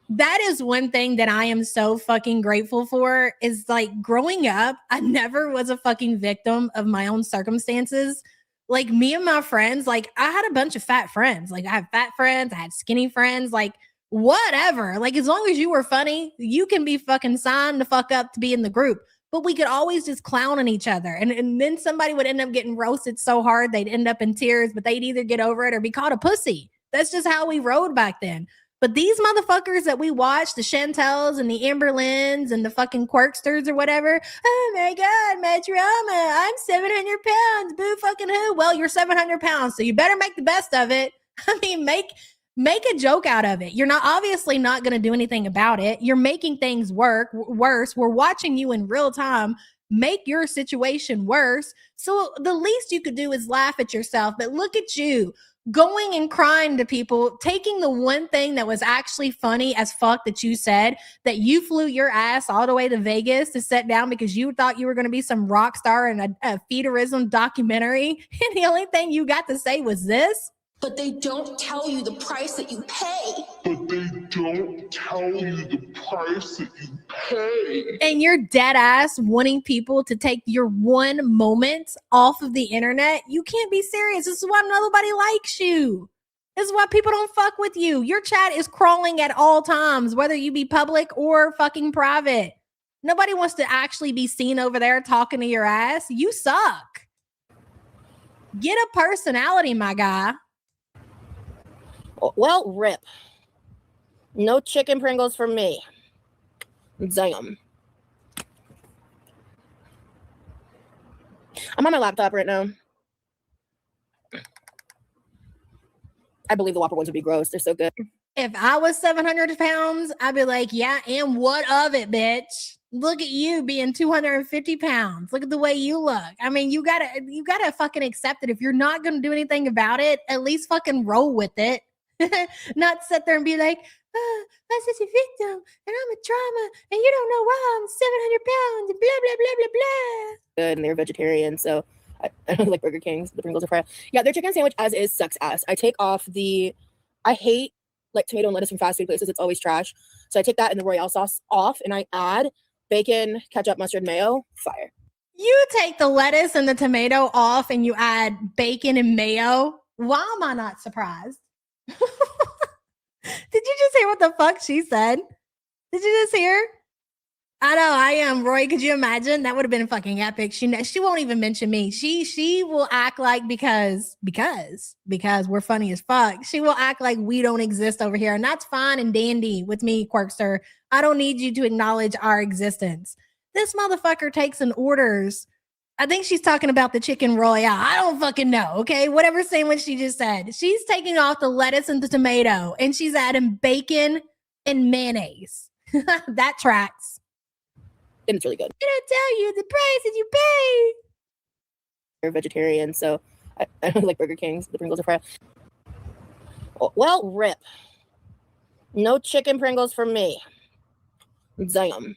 That is one thing that I am so fucking grateful for, is like growing up, I never was a fucking victim of my own circumstances. Like, me and my friends, like, I had a bunch of fat friends. Like, I had fat friends, I had skinny friends, like, whatever. Like, as long as you were funny, you can be fucking signed the fuck up to be in the group. But we could always just clown on each other. And then somebody would end up getting roasted so hard they'd end up in tears, but they'd either get over it or be called a pussy. That's just how we rode back then. But these motherfuckers that we watch, the Chantels and the Amberlyns and the fucking Quirksters or whatever, oh my God, my drama, I'm 700 pounds, boo fucking who? Well, you're 700 pounds, so you better make the best of it. I mean, make a joke out of it. You're not obviously not going to do anything about it. You're making things worse. We're watching you in real time make your situation worse. So the least you could do is laugh at yourself. But look at you going and crying to people, taking the one thing that was actually funny as fuck that you said, that you flew your ass all the way to Vegas to sit down because you thought you were going to be some rock star in a feederism documentary. And the only thing you got to say was this. But they don't tell you the price that you pay. But they don't tell you the price that you pay. And you're dead ass wanting people to take your one moment off of the internet. You can't be serious. This is why nobody likes you. This is why people don't fuck with you. Your chat is crawling at all times, whether you be public or fucking private. Nobody wants to actually be seen over there talking to your ass. You suck. Get a personality, my guy. Well, rip. No chicken Pringles for me. Damn. I'm on my laptop right now. I believe the Whopper ones would be gross. They're so good. If I was 700 pounds, I'd be like, yeah, and what of it, bitch? Look at you being 250 pounds. Look at the way you look. I mean, you gotta fucking accept it. If you're not gonna do anything about it, at least fucking roll with it. Not sit there and be like, oh, I'm such a victim and I'm a trauma and you don't know why I'm 700 pounds and blah, blah, blah, blah, blah. Good, and they're vegetarian, so I don't like Burger King's. The Pringles are fried. Yeah, their chicken sandwich as is sucks ass. I take off I hate like tomato and lettuce from fast food places. It's always trash. So I take that and the Royale sauce off and I add bacon, ketchup, mustard, mayo. Fire. You take the lettuce and the tomato off and you add bacon and mayo. Why am I not surprised? Did you just hear what the fuck she said? Did you just hear? I know I am. Roy, could you imagine? That would have been fucking epic. She won't even mention me. She will act like because we're funny as fuck. She will act like we don't exist over here. And that's fine and dandy with me, Quirkster. I don't need you to acknowledge our existence. This motherfucker takes and orders. I think she's talking about the chicken royale. I don't fucking know. Okay. Whatever sandwich she just said. She's taking off the lettuce and the tomato and she's adding bacon and mayonnaise. That tracks. And it's really good. Did I tell you the price that you pay? They're vegetarian, so I don't like Burger King's. The Pringles are fried. Oh, well, rip. No chicken Pringles for me. Damn.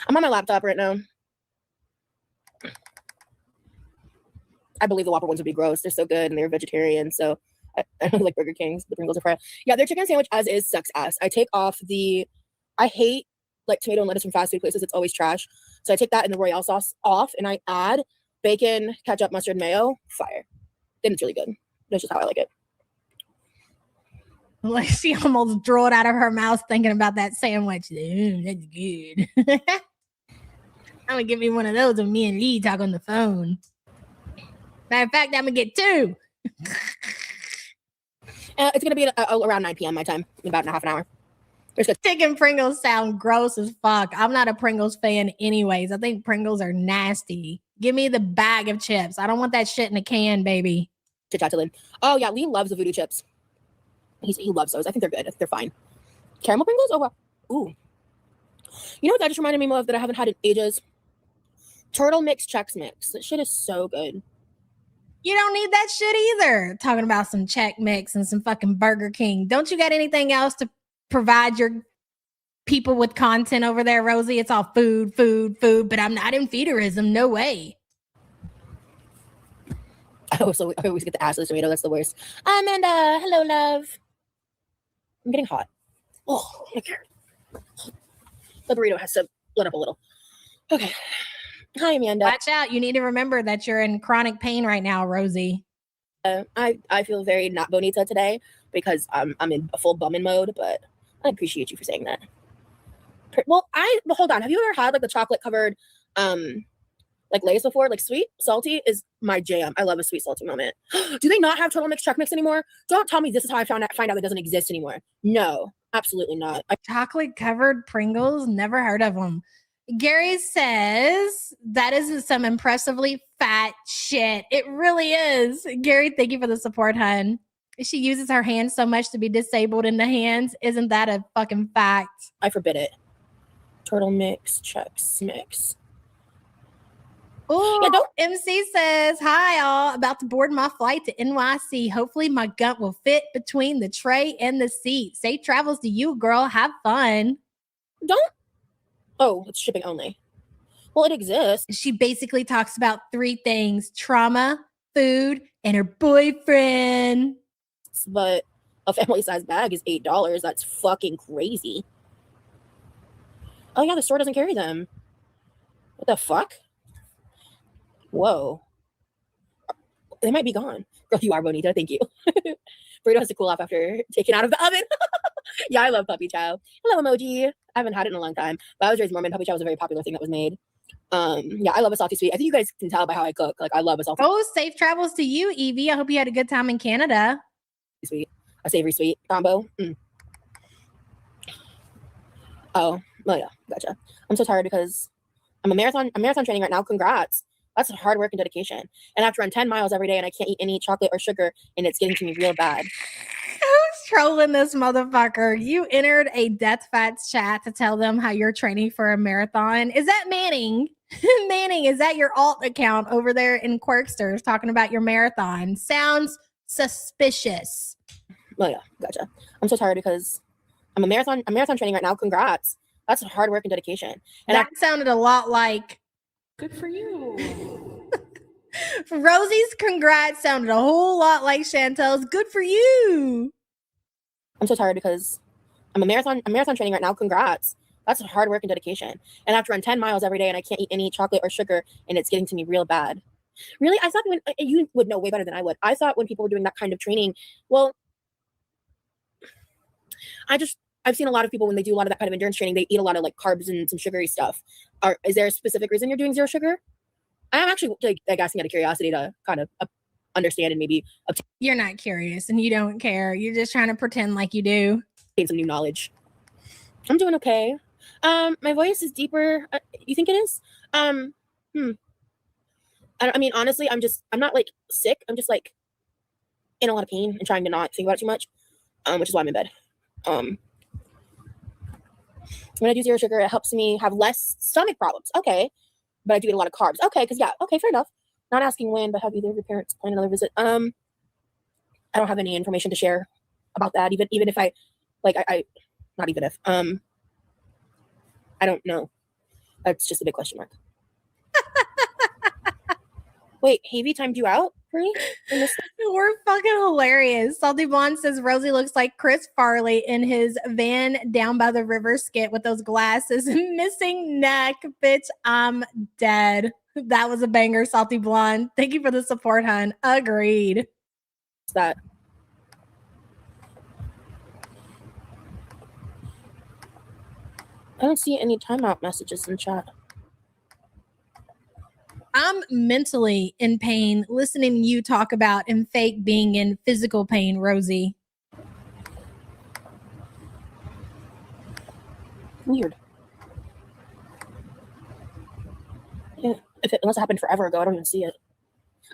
I'm on my laptop right now. I believe the Whopper ones would be gross. They're so good and they're vegetarian, so I don't like Burger King's. The Pringles are fried. Yeah, their chicken sandwich as is sucks ass. I take off I hate like tomato and lettuce from fast food places. It's always trash. So I take that and the Royale sauce off and I add bacon, ketchup, mustard, mayo. Fire. Then it's really good. That's just how I like it. Like she almost drew it out of her mouth thinking about that sandwich. That's good. I'm gonna give me one of those when me and Lee talk on the phone. Matter of fact, I'm gonna get two. It's gonna be around 9 p.m. my time, in about half an hour. Chicken Pringles sound gross as fuck. I'm not a Pringles fan anyways. I think Pringles are nasty. Give me the bag of chips. I don't want that shit in a can, baby. Chit-chat to Lynn. Oh yeah, Lee loves the voodoo chips. He loves those. I think they're good. They're fine. Caramel Pringles? Oh wow. Ooh. You know what that just reminded me of that I haven't had in ages? Turtle Mix Chex Mix. That shit is so good. You don't need that shit either. Talking about some Chex Mix and some fucking Burger King. Don't you got anything else to provide your people with content over there, Rosie? It's all food, but I'm not in feederism. No way. I always get the assless tomato. That's the worst. Amanda, hello, love. I'm getting hot. Oh, my God. The burrito has to let up a little. Okay. Hi, Amanda. Watch out. You need to remember that you're in chronic pain right now, Rosie. I feel very not bonita today because I'm in a full bumming mode, but I appreciate you for saying that. Well, hold on. Have you ever had like the chocolate covered like Lay's before? Like sweet, salty is my jam. I love a sweet, salty moment. Do they not have Turtle Mix Chex Mix anymore? Don't tell me this is how I find out it doesn't exist anymore. No, absolutely not. Chocolate covered Pringles? Never heard of them. Gary says that is some impressively fat shit. It really is. Gary, thank you for the support, hun. She uses her hands so much to be disabled in the hands. Isn't that a fucking fact? I forbid it. Turtle Mix Chex Mix. Oh, yeah, MC says, hi, all. About to board my flight to NYC. Hopefully my gut will fit between the tray and the seat. Safe travels to you, girl. Have fun. Oh, it's shipping only. Well, it exists. She basically talks about three things: trauma, food, and her boyfriend. But a family-sized bag is $8. That's fucking crazy. Oh, yeah, the store doesn't carry them. What the fuck? Whoa. They might be gone. Girl, you are bonita. Thank you. Burrito has to cool off after taken out of the oven. Yeah, I love puppy chow. Hello, emoji. I haven't had it in a long time, but I was raised Mormon. Puppy chow was a very popular thing that was made. Yeah, I love a salty sweet. I think you guys can tell by how I cook. Like, I love a salty. Oh, safe travels to you, Evie. I hope you had a good time in Canada. Sweet, a savory sweet combo. Oh, well, yeah, gotcha. I'm so tired because I'm marathon training right now. Congrats. That's hard work and dedication. And I have to run 10 miles every day and I can't eat any chocolate or sugar and it's getting to me real bad. Who's trolling this motherfucker? You entered a Death Fats chat to tell them how you're training for a marathon. Is that Manning? Manning, is that your alt account over there in Quirksters talking about your marathon? Sounds suspicious. Well, yeah, gotcha. I'm so tired because I'm marathon training right now. Congrats. That's hard work and dedication. And that sounded a lot like good for you. Rosie's congrats sounded a whole lot like Chantel's good for you. I'm so tired because I'm marathon training right now. Congrats. That's hard work and dedication. And I have to run 10 miles every day and I can't eat any chocolate or sugar and it's getting to me real bad. Really? I thought when you would know way better than I would. I thought when people were doing that kind of training, well, I've seen a lot of people when they do a lot of that kind of endurance training, they eat a lot of like carbs and some sugary stuff. Is there a specific reason you're doing zero sugar? I'm actually like asking out of curiosity to kind of understand and maybe You're not curious and you don't care. You're just trying to pretend like you do. obtain some new knowledge. I'm doing okay. My voice is deeper. You think it is? I mean, honestly, I'm not like sick. I'm just like in a lot of pain and trying to not think about it too much, which is why I'm in bed. When I do zero sugar, it helps me have less stomach problems. Okay. But I do get a lot of carbs. Okay. Because, yeah. Okay. Fair enough. Not asking when, but have either of your parents plan another visit? I don't have any information to share about that. Even if I, like, not even if, I don't know. That's just a big question mark. Wait, Havy timed you out, Bree? We're fucking hilarious. Salty Blonde says Rosie looks like Chris Farley in his van down by the river skit with those glasses and missing neck. Bitch, I'm dead. That was a banger, Salty Blonde. Thank you for the support, hun. Agreed. That I don't see any timeout messages in chat. I'm mentally in pain listening to you talk about and fake being in physical pain, Rosie. Weird. Yeah, unless it happened forever ago, I don't even see it.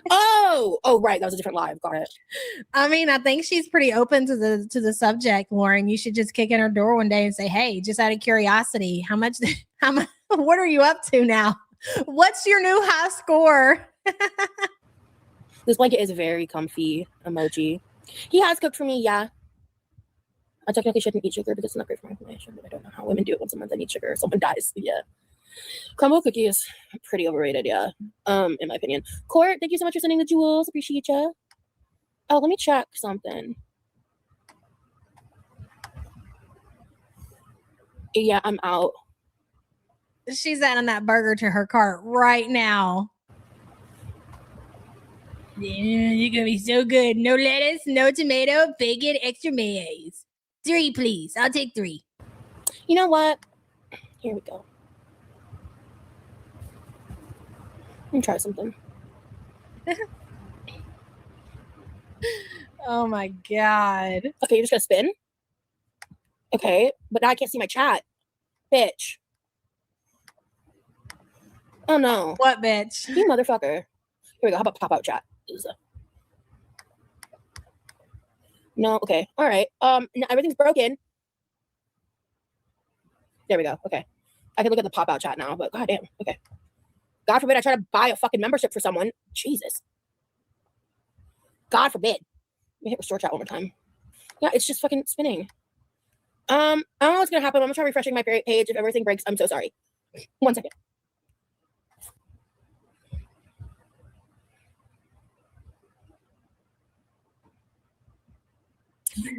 Oh, right, that was a different live. Got it. I mean, I think she's pretty open to the subject, Lauren. You should just kick in her door one day and say, "Hey, just out of curiosity, how much? What are you up to now? What's your new high score?" This blanket is very comfy. Emoji. He has cooked for me. Yeah. I technically shouldn't eat sugar because it's not great for my inflammation, but I don't know how women do it once a month. I need sugar. Someone dies. Yeah. Crumble cookie is pretty overrated. Yeah. In my opinion. Court, thank you so much for sending the jewels. Appreciate you. Oh, let me check something. Yeah, I'm out. She's adding that burger to her cart right now. Yeah, you're gonna be so good. No lettuce, no tomato, bacon, extra mayonnaise. 3, please. I'll take 3. You know what? Here we go. Let me try something. Oh my God. Okay, you're just gonna spin? Okay, but now I can't see my chat. Bitch. Oh no. What, bitch? You motherfucker. Here we go. How about pop-out chat? No, okay. All right. No, everything's broken. There we go. Okay. I can look at the pop-out chat now, but goddamn. Okay. God forbid I try to buy a fucking membership for someone. Jesus. God forbid. Let me hit restore chat one more time. Yeah, it's just fucking spinning. I don't know what's gonna happen. I'm gonna try refreshing my page. If everything breaks, I'm so sorry. 1 second.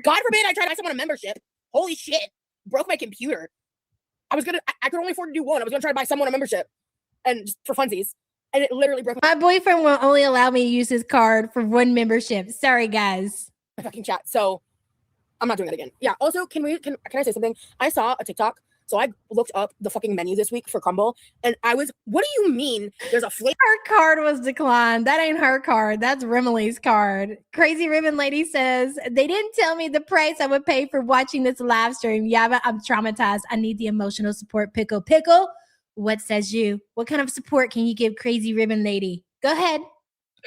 God forbid I tried to buy someone a membership. Holy shit. Broke my computer. I could only afford to do one. I was gonna try to buy someone a membership and just for funsies. And it literally broke my boyfriend will only allow me to use his card for 1 membership. Sorry, guys. My fucking chat. So I'm not doing that again. Yeah. Also, can I say something? I saw a TikTok. So I looked up the fucking menu this week for Crumble, and what do you mean there's a flavor? Her card was declined. That ain't her card. That's Remily's card. Crazy Ribbon Lady says, they didn't tell me the price I would pay for watching this live stream. Yeah, but I'm traumatized. I need the emotional support. Pickle. What says you? What kind of support can you give Crazy Ribbon Lady? Go ahead.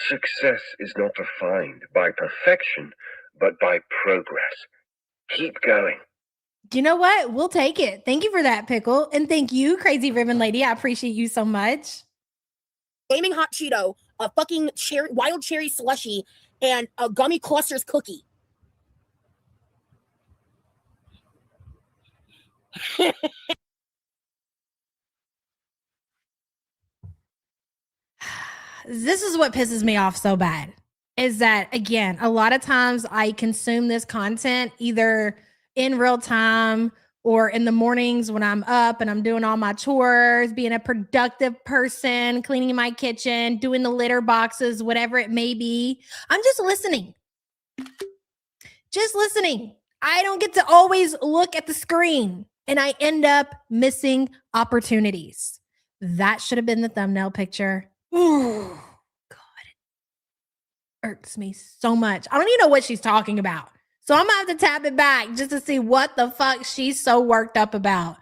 Success is not defined by perfection, but by progress. Keep going. You know what? We'll take it. Thank you for that, Pickle. And thank you, Crazy Ribbon Lady. I appreciate you so much. Flaming hot Cheeto, a fucking wild cherry slushy, and a gummy clusters cookie. This is what pisses me off so bad. Is that, again, a lot of times I consume this content either in real time or in the mornings when I'm up and I'm doing all my chores, being a productive person, cleaning my kitchen, doing the litter boxes, whatever it may be. I'm just listening. Just listening. I don't get to always look at the screen and I end up missing opportunities. That should have been the thumbnail picture. Ooh, God. It irks me so much. I don't even know what she's talking about. So I'm going to have to tap it back just to see what the fuck she's so worked up about.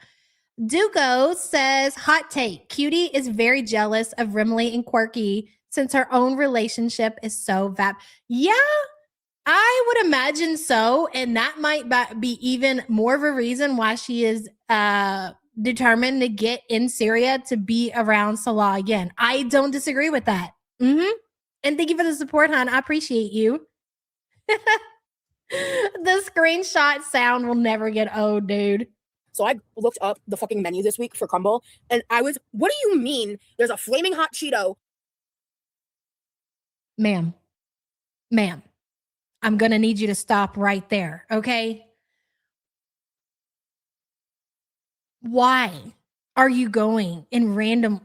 Duco says, hot take, Cutie is very jealous of Rimley and Quirky since her own relationship is so Yeah, I would imagine so. And that might be even more of a reason why she is determined to get in Syria to be around Salah again. I don't disagree with that. And thank you for the support, hon. I appreciate you. The screenshot sound will never get old, dude. So I looked up the fucking menu this week for Crumble, and I was, what do you mean there's a flaming hot Cheeto? Ma'am, I'm going to need you to stop right there, okay? Why are you going in random...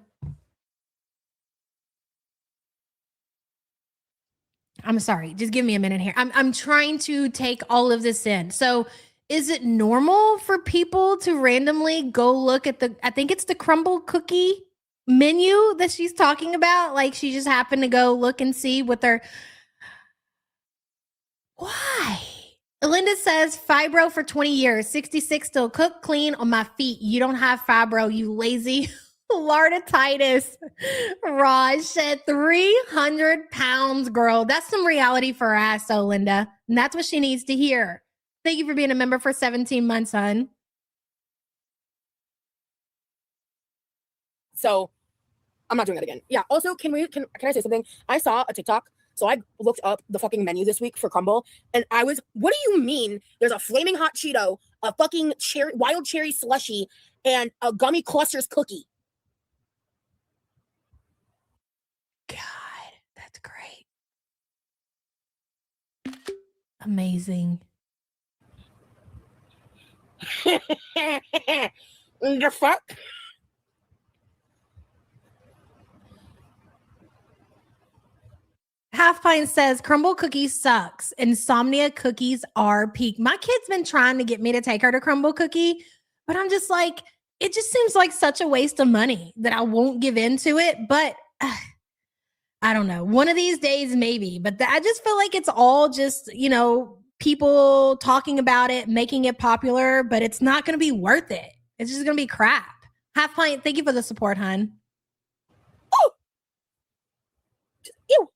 I'm sorry. Just give me a minute here. I'm trying to take all of this in. So is it normal for people to randomly go look at I think it's the crumble cookie menu that she's talking about? Like she just happened to go look and see what they're... Why? Linda says, fibro for 20 years, 66 still cook clean on my feet. You don't have fibro, you lazy... Larditis. Raj said 300 pounds, girl. That's some reality for her ass, though, Linda. And that's what she needs to hear. Thank you for being a member for 17 months, hon. So I'm not doing that again. Yeah. Also, can I say something? I saw a TikTok. So I looked up the fucking menu this week for Crumble, and I was, what do you mean there's a flaming hot Cheeto, a fucking wild cherry slushy, and a gummy clusters cookie? God, that's great. Amazing. The fuck? Half Pint says crumble cookie sucks. Insomnia cookies are peak. My kid's been trying to get me to take her to crumble cookie, but I'm just like, it just seems like such a waste of money that I won't give into it. But I don't know. One of these days, maybe. But I just feel like it's all just, people talking about it, making it popular, but it's not going to be worth it. It's just going to be crap. Half Pint, thank you for the support, hon. Oh! Ew.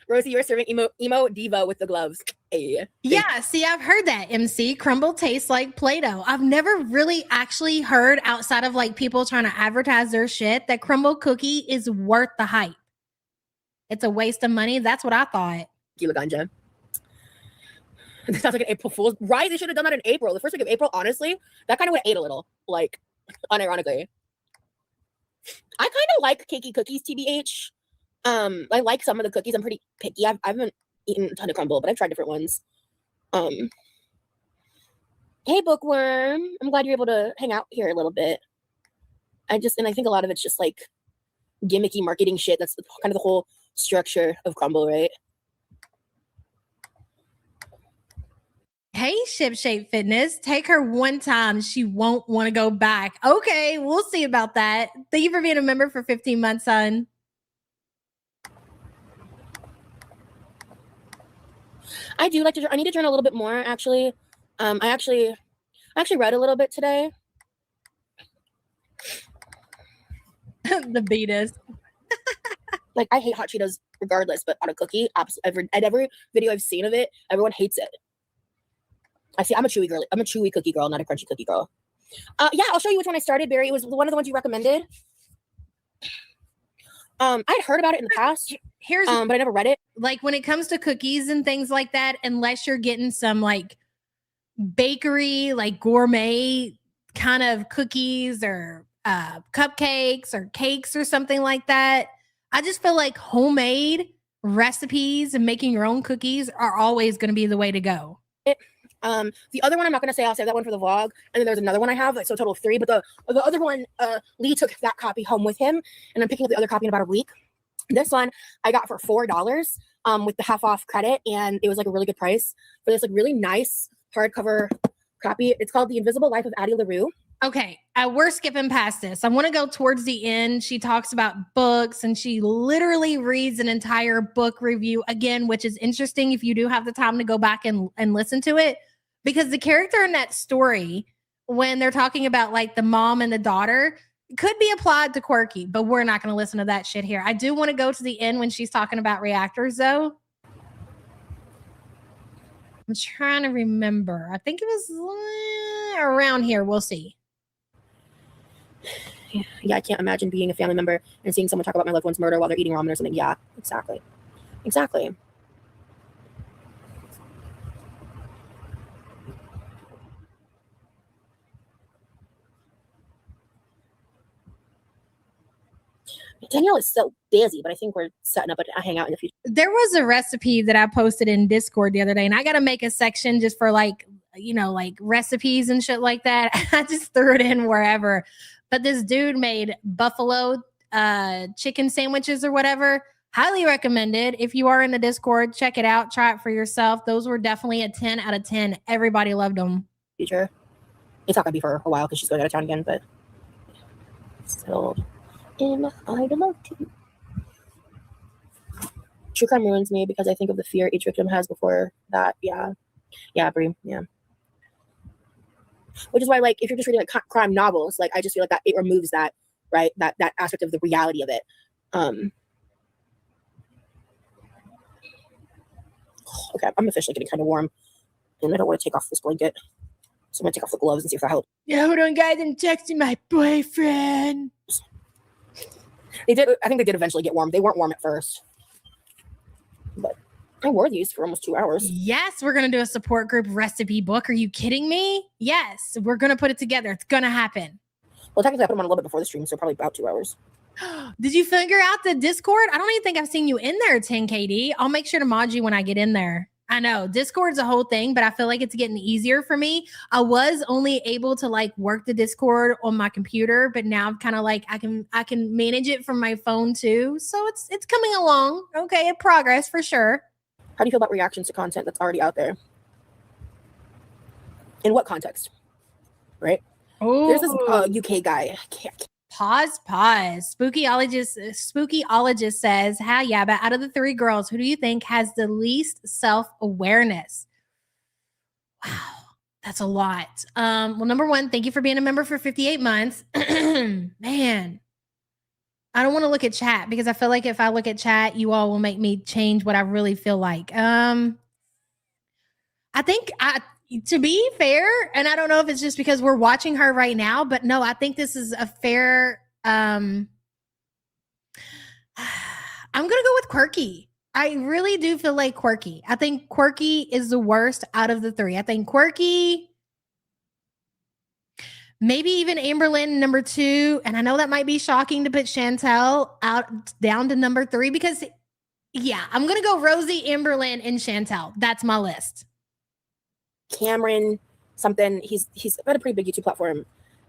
Rosie, you're serving emo diva with the gloves. Hey. Yeah, see, I've heard that, MC. Crumble tastes like Play-Doh. I've never really actually heard, outside of like people trying to advertise their shit, that crumble cookie is worth the hype. It's a waste of money. That's what I thought. Gila ganja. This sounds like an April Fool's. Right? They should have done that in April. The first week of April, honestly, that kind of would have ate a little. Like, unironically. I kind of like cakey cookies, TBH. I like some of the cookies. I'm pretty picky. I haven't eaten a ton of crumble, but I've tried different ones. Hey, Bookworm. I'm glad you're able to hang out here a little bit. I think a lot of it's just like gimmicky marketing shit. That's kind of the whole structure of crumble, right? Hey, Shipshape Fitness, take her one time. She won't want to go back. Okay, we'll see about that. Thank you for being a member for 15 months, son. I do like to. I need to journal a little bit more. Actually, I actually read a little bit today. The beatus. Like, I hate hot Cheetos regardless, but on a cookie, absolutely. Every video I've seen of it, everyone hates it. I'm a chewy girl. I'm a chewy cookie girl, not a crunchy cookie girl. Yeah, I'll show you which one I started, Barry. It was one of the ones you recommended. I'd heard about it in the past. But I never read it. Like, when it comes to cookies and things like that, unless you're getting some like bakery, like gourmet kind of cookies or cupcakes or cakes or something like that, I just feel like homemade recipes and making your own cookies are always going to be the way to go. The other one I'm not gonna say. I'll save that one for the vlog. And then there's another one I have, like so a total of 3. But the other one, Lee took that copy home with him, and I'm picking up the other copy in about a week. This one I got for $4 with the half off credit, and it was like a really good price for this like really nice hardcover copy. It's called The Invisible Life of Addie LaRue. Okay, we're skipping past this. I want to go towards the end. She talks about books and she literally reads an entire book review again, which is interesting if you do have the time to go back and listen to it, because the character in that story, when they're talking about like the mom and the daughter, could be applied to Quirky, but we're not going to listen to that shit here. I do want to go to the end when she's talking about reactors though. I'm trying to remember. I think it was around here. We'll see. Yeah, I can't imagine being a family member and seeing someone talk about my loved one's murder while they're eating ramen or something. Yeah, exactly. Danielle is so busy, but I think we're setting up a hangout in the future. There was a recipe that I posted in Discord the other day, and I got to make a section just for like, you know, like recipes and shit like that. I just threw it in wherever. But this dude made buffalo chicken sandwiches or whatever. Highly recommended. If you are in the Discord, check it out. Try it for yourself. Those were definitely a 10 out of 10. Everybody loved them. Future. It's not going to be for a while because she's going out of town again, but still. I'd love to. True crime ruins me because I think of the fear each victim has before that. Yeah, Brie. Yeah. Which is why, like, if you're just reading like crime novels, like I just feel like that it removes that, right? That aspect of the reality of it. Okay, I'm officially getting kind of warm, and I don't want to take off this blanket, so I'm gonna take off the gloves and see if that helps. Yeah, hold on, guys. I'm texting my boyfriend. I think they did eventually get warm. They weren't warm at first, but I wore these for almost 2 hours. Yes, we're going to do a support group recipe book. Are you kidding me? Yes, we're going to put it together. It's going to happen. Well, technically, I put them on a little bit before the stream, so probably about 2 hours. Did you figure out the Discord? I don't even think I've seen you in there, 10KD. I'll make sure to mod you when I get in there. I know Discord's a whole thing, but I feel like it's getting easier for me. I was only able to like work the Discord on my computer, but now I'm kind of like I can manage it from my phone too. So it's coming along. Okay, in progress for sure. How do you feel about reactions to content that's already out there? In what context? Right? Oh, there's this UK guy. Pause. Spookyologist says, "Hi, yeah, but out of the 3 girls, who do you think has the least self-awareness?" Wow, that's a lot. Well, number 1, thank you for being a member for 58 months. Man, I don't want to look at chat because I feel like if I look at chat, you all will make me change what I really feel like. I think to be fair, and I don't know if it's just because we're watching her right now, but no, I think this is a fair. I'm going to go with Quirky. I really do feel like Quirky. I think Quirky is the worst out of the 3. I think Quirky, maybe even Amberlynn number 2. And I know that might be shocking to put Chantel down to number 3 because, yeah, I'm going to go Rosie, Amberlynn, and Chantel. That's my list. Cameron something, he's got a pretty big YouTube platform,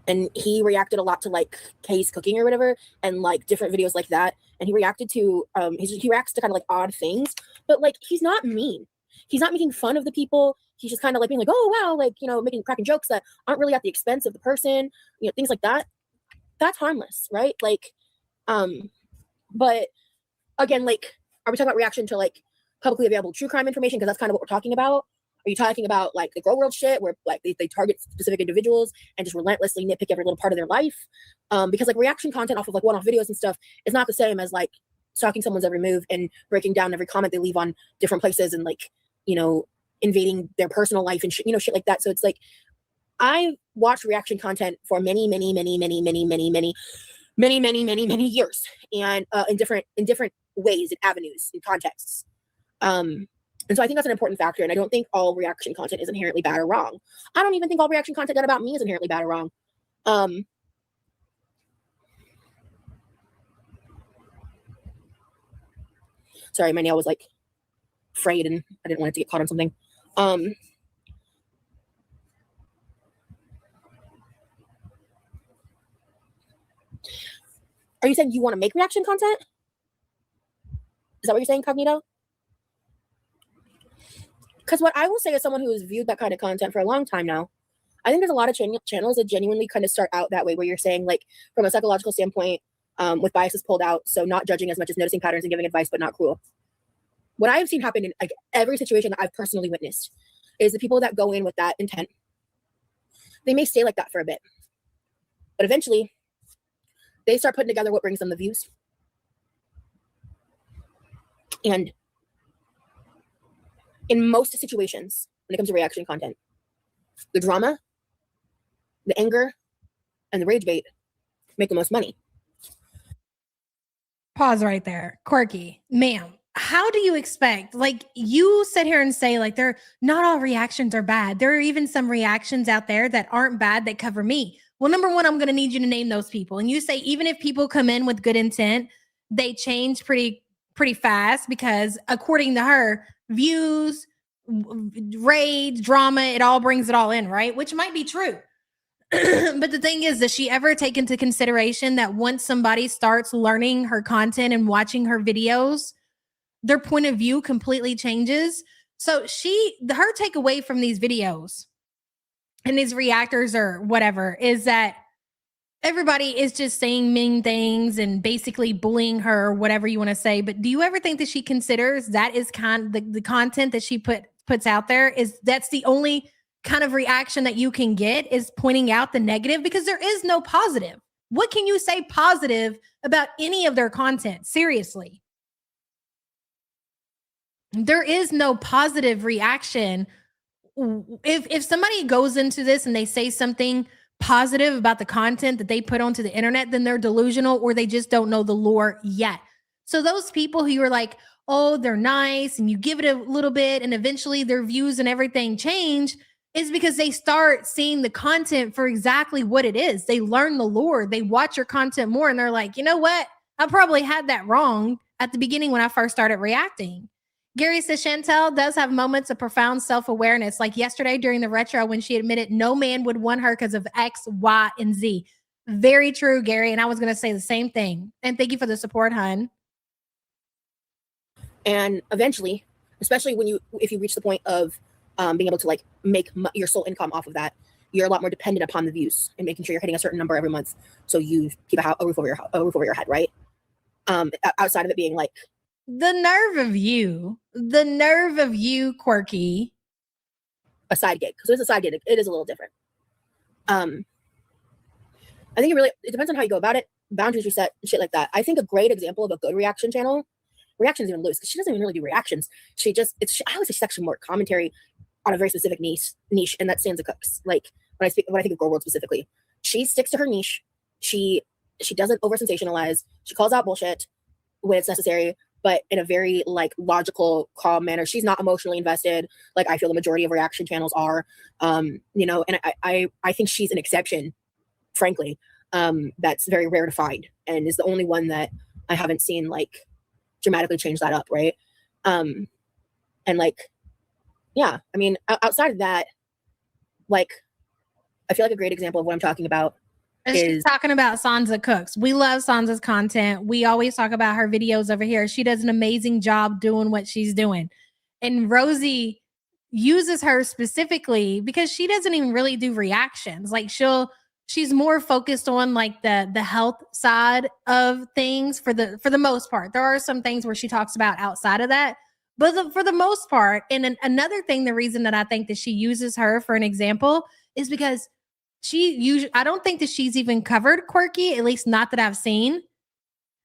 and he reacted a lot to like Kay's cooking or whatever, and like different videos like that, and he reacted to he reacts to kind of like odd things, but like he's not mean, he's not making fun of the people, he's just kind of like being like, oh wow, like, you know, cracking jokes that aren't really at the expense of the person, you know, things like that. That's harmless, right? Like but again, like, are we talking about reaction to like publicly available true crime information, because that's kind of what we're talking about? Are you talking about like the Girl World shit where like they target specific individuals and just relentlessly nitpick every little part of their life? Because like reaction content off of like one-off videos and stuff is not the same as like stalking someone's every move and breaking down every comment they leave on different places and like, you know, invading their personal life and shit, you know, shit like that. So it's like, I watched reaction content for many years, and in different ways and avenues and contexts. And so I think that's an important factor. And I don't think all reaction content is inherently bad or wrong. I don't even think all reaction content done about me is inherently bad or wrong. Sorry, my nail was like frayed and I didn't want it to get caught on something. Are you saying you want to make reaction content? Is that what you're saying, Cognito? Because what I will say as someone who has viewed that kind of content for a long time now, I think there's a lot of channels that genuinely kind of start out that way, where you're saying, like, from a psychological standpoint, with biases pulled out, so not judging as much as noticing patterns and giving advice, but not cruel. What I have seen happen in like every situation that I've personally witnessed is the people that go in with that intent, they may stay like that for a bit, but eventually they start putting together what brings them the views. And in most situations, when it comes to reaction content, the drama, the anger, and the rage bait make the most money. Pause right there. Quirky, ma'am, how do you expect, like, you sit here and say, like, they're not all reactions are bad. There are even some reactions out there that aren't bad that cover me. Well, number one, I'm going to need you to name those people. And you say, even if people come in with good intent, they change pretty fast, because according to her, views, rage, drama, it all brings it all in, right? Which might be true. But the thing is, does she ever take into consideration that once somebody starts learning her content and watching her videos, their point of view completely changes? So her takeaway from these videos and these reactors or whatever is that everybody is just saying mean things and basically bullying her, or whatever you want to say. But do you ever think that she considers that is the content that she puts out there, is that's the only kind of reaction that you can get, is pointing out the negative? Because there is no positive. What can you say positive about any of their content? Seriously. There is no positive reaction. If somebody goes into this and they say something positive about the content that they put onto the internet, then they're delusional, or they just don't know the lore yet. So those people who are like, oh, they're nice, and you give it a little bit and eventually their views and everything change, is because they start seeing the content for exactly what it is. They learn the lore. They watch your content more, and they're like, you know what? I probably had that wrong at the beginning when I first started reacting. Gary says Chantel does have moments of profound self-awareness, like yesterday during the retro when she admitted no man would want her because of X, Y, and Z. Very true, Gary. And I was going to say the same thing. And thank you for the support, hun. And eventually, especially if you reach the point of being able to like make your sole income off of that, you're a lot more dependent upon the views and making sure you're hitting a certain number every month, so you keep a roof over your head, right? Outside of it being like, the nerve of you, Quirky. A side gig, because it's a side gig. It is a little different. I think it depends on how you go about it. Boundaries you set, shit like that. I think a great example of a good reaction channel. Reactions even loose, because she doesn't even really do reactions. I always say she's actually more commentary on a very specific niche, and that's Sansa Cooks. Like when I think of Girl World specifically, she sticks to her niche. She doesn't over sensationalize. She calls out bullshit when it's necessary, but in a very like logical, calm manner. She's not emotionally invested, like I feel the majority of reaction channels are. And I think she's an exception, frankly. That's very rare to find, and is the only one that I haven't seen like dramatically change that up, right? And like, yeah, I mean, outside of that, like, I feel like a great example of what I'm talking about She's talking about Sansa Cooks. We love Sansa's content. We always talk about her videos over here. She does an amazing job doing what she's doing. And Rosie uses her specifically because she doesn't even really do reactions. Like she's more focused on like the health side of things for the most part. There are some things where she talks about outside of that, but for the most part. And another thing, the reason that I think that she uses her for an example is because I don't think that she's even covered Quirky, at least not that I've seen.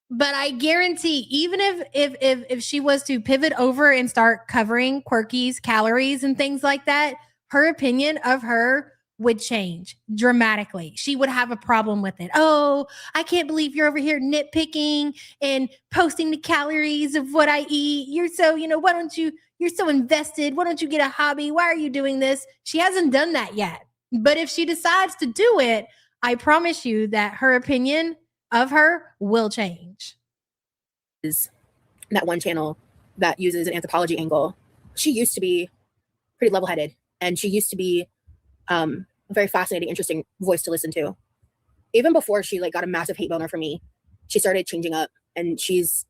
But I guarantee, even if she was to pivot over and start covering Quirky's calories and things like that, her opinion of her would change dramatically. She would have a problem with it. Oh, I can't believe you're over here nitpicking and posting the calories of what I eat. You're so, you're so invested. Why don't you get a hobby? Why are you doing this? She hasn't done that yet. But if she decides to do it, I promise you that her opinion of her will change. Is that one channel that uses an anthropology angle. She used to be pretty level-headed, and she used to be a very fascinating, interesting voice to listen to. Even before she like got a massive hate boner from me, she started changing up, and she's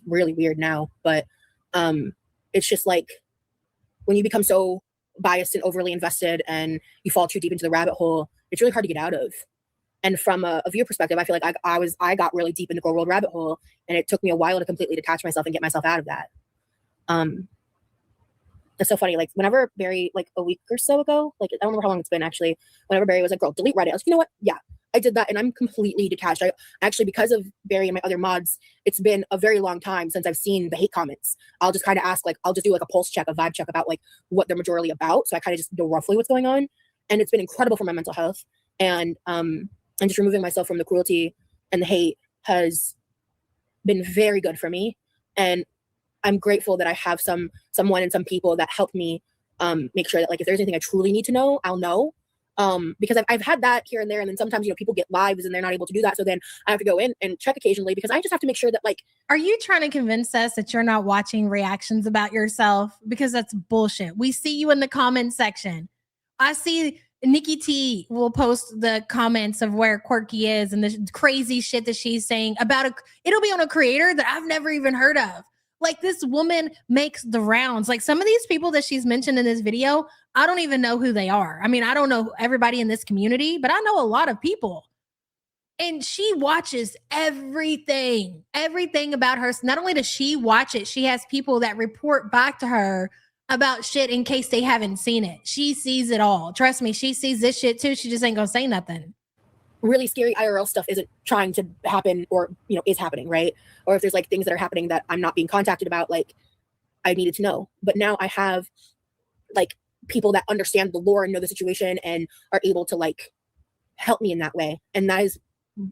really weird now, but it's just like when you become so biased and overly invested and you fall too deep into the rabbit hole, it's really hard to get out of. And from a viewer perspective, I feel like I got really deep in the girl world rabbit hole, and it took me a while to completely detach myself and get myself out of that. It's so funny. Like whenever Barry, like a week or so ago, like I don't remember how long it's been actually, whenever Barry was like, girl, delete Reddit. I was like, you know what? Yeah, I did that, and I'm completely detached. I actually, because of Barry and my other mods, it's been a very long time since I've seen the hate comments. I'll just kind of ask, like, I'll just do like a pulse check, a vibe check about like what they're majorly about. So I kind of just know roughly what's going on. And it's been incredible for my mental health. And just removing myself from the cruelty and the hate has been very good for me. And I'm grateful that I have someone and some people that help me make sure that like if there's anything I truly need to know, I'll know. Because I've had that here and there, and then sometimes, you know, people get lives and they're not able to do that. So then I have to go in and check occasionally because I just have to make sure that like. Are you trying to convince us that you're not watching reactions about yourself? Because that's bullshit. We see you in the comment section. I see Nikki T will post the comments of where Quirky is and the crazy shit that she's saying about it'll be on a creator that I've never even heard of. Like this woman makes the rounds. Like some of these people that she's mentioned in this video, I don't even know who they are. I mean, I don't know everybody in this community, but I know a lot of people. And she watches everything about her. Not only does she watch it, she has people that report back to her about shit in case they haven't seen it. She sees it all. Trust me, she sees this shit too. She just ain't gonna say nothing. Really scary IRL stuff isn't trying to happen or, you know, is happening, right? Or if there's like things that are happening that I'm not being contacted about, like I needed to know. But now I have like people that understand the lore and know the situation and are able to like help me in that way. And that is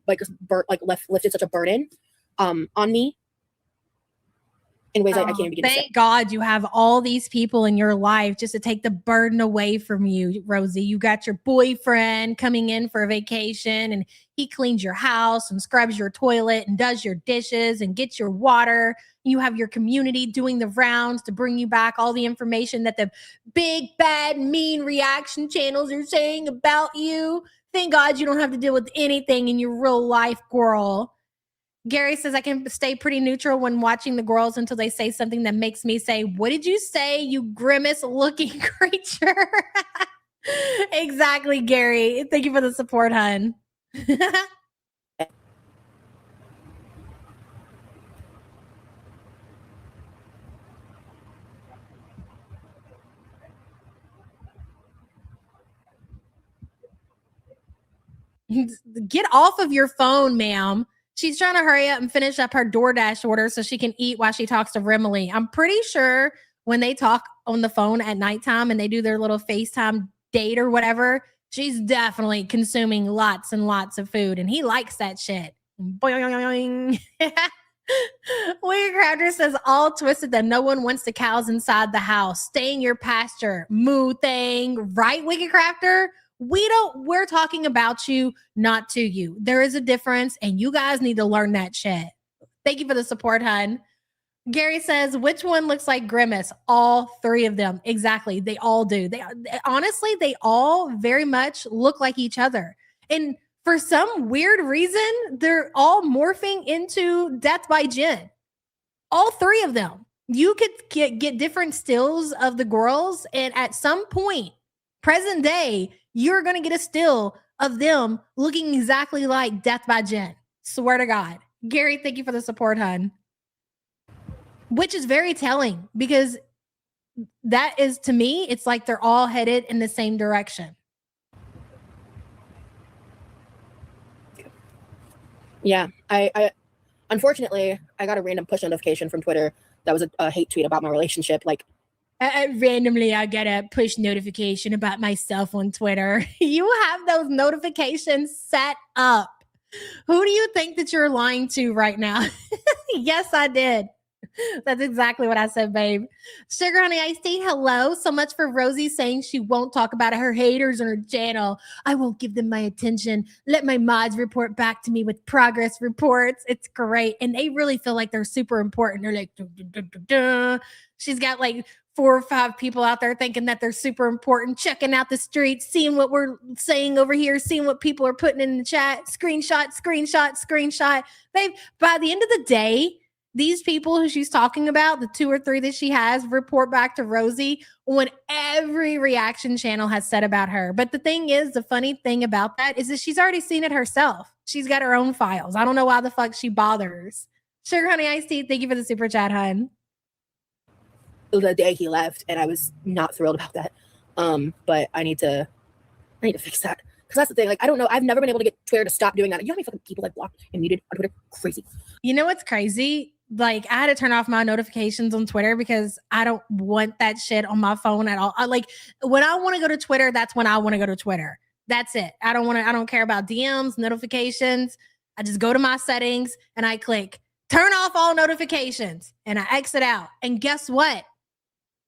like lifted such a burden on me in ways I can't even begin to say. Thank God you have all these people in your life just to take the burden away from you, Rosie. You got your boyfriend coming in for a vacation and he cleans your house and scrubs your toilet and does your dishes and gets your water. You have your community doing the rounds to bring you back all the information that the big, bad, mean reaction channels are saying about you. Thank God you don't have to deal with anything in your real life, girl. Gary says, I can stay pretty neutral when watching the girls until they say something that makes me say, what did you say, you grimace-looking creature? Exactly, Gary. Thank you for the support, hun. Get off of your phone, ma'am. She's trying to hurry up and finish up her DoorDash order so she can eat while she talks to Remily. I'm pretty sure when they talk on the phone at nighttime and they do their little FaceTime date or whatever, she's definitely consuming lots and lots of food. And he likes that shit. Boing. Weird Crafter says, all twisted that no one wants the cows inside the house. Stay in your pasture. Moo thing. Right, Wicked Crafter? We're talking about you, not to you. There is a difference, and you guys need to learn that shit. Thank you for the support, hun. Gary says, which one looks like Grimace? All three of them. Exactly. They all do. Honestly, they all very much look like each other. And for some weird reason, they're all morphing into Death by Jen. All three of them. You could get different stills of the girls, and at some point, present day, you're going to get a still of them looking exactly like Death by Jen. Swear to God. Gary, thank you for the support, hun. Which is very telling because that is, to me, it's like they're all headed in the same direction. Yeah, I unfortunately, I got a random push notification from Twitter that was a hate tweet about my relationship. Like, randomly, I get a push notification about myself on Twitter. You have those notifications set up. Who do you think that you're lying to right now? Yes, I did. That's exactly what I said, babe. Sugar Honey Iced Tea, hello. So much for Rosie saying she won't talk about her haters on her channel. I won't give them my attention. Let my mods report back to me with progress reports. It's great. And they really feel like they're super important. They're like, duh, duh, duh, duh, duh. She's got like 4 or 5 people out there thinking that they're super important, checking out the streets, seeing what we're saying over here, seeing what people are putting in the chat, screenshot. By the end of the day, these people who she's talking about, the 2 or 3 that she has, report back to Rosie on every reaction channel has said about her. But the thing is, the funny thing about that is that she's already seen it herself. She's got her own files. I don't know why the fuck she bothers. Sugar Honey Iced Tea, thank you for the super chat, hun. The day he left, and I was not thrilled about that. But I need to fix that. Because that's the thing. Like, I don't know. I've never been able to get Twitter to stop doing that. You know how many fucking people I've blocked and muted on Twitter? Crazy. You know what's crazy? Like, I had to turn off my notifications on Twitter because I don't want that shit on my phone at all. When I want to go to Twitter, that's when I want to go to Twitter. That's it. I don't care about DMs, notifications. I just go to my settings and I click turn off all notifications and I exit out. And guess what?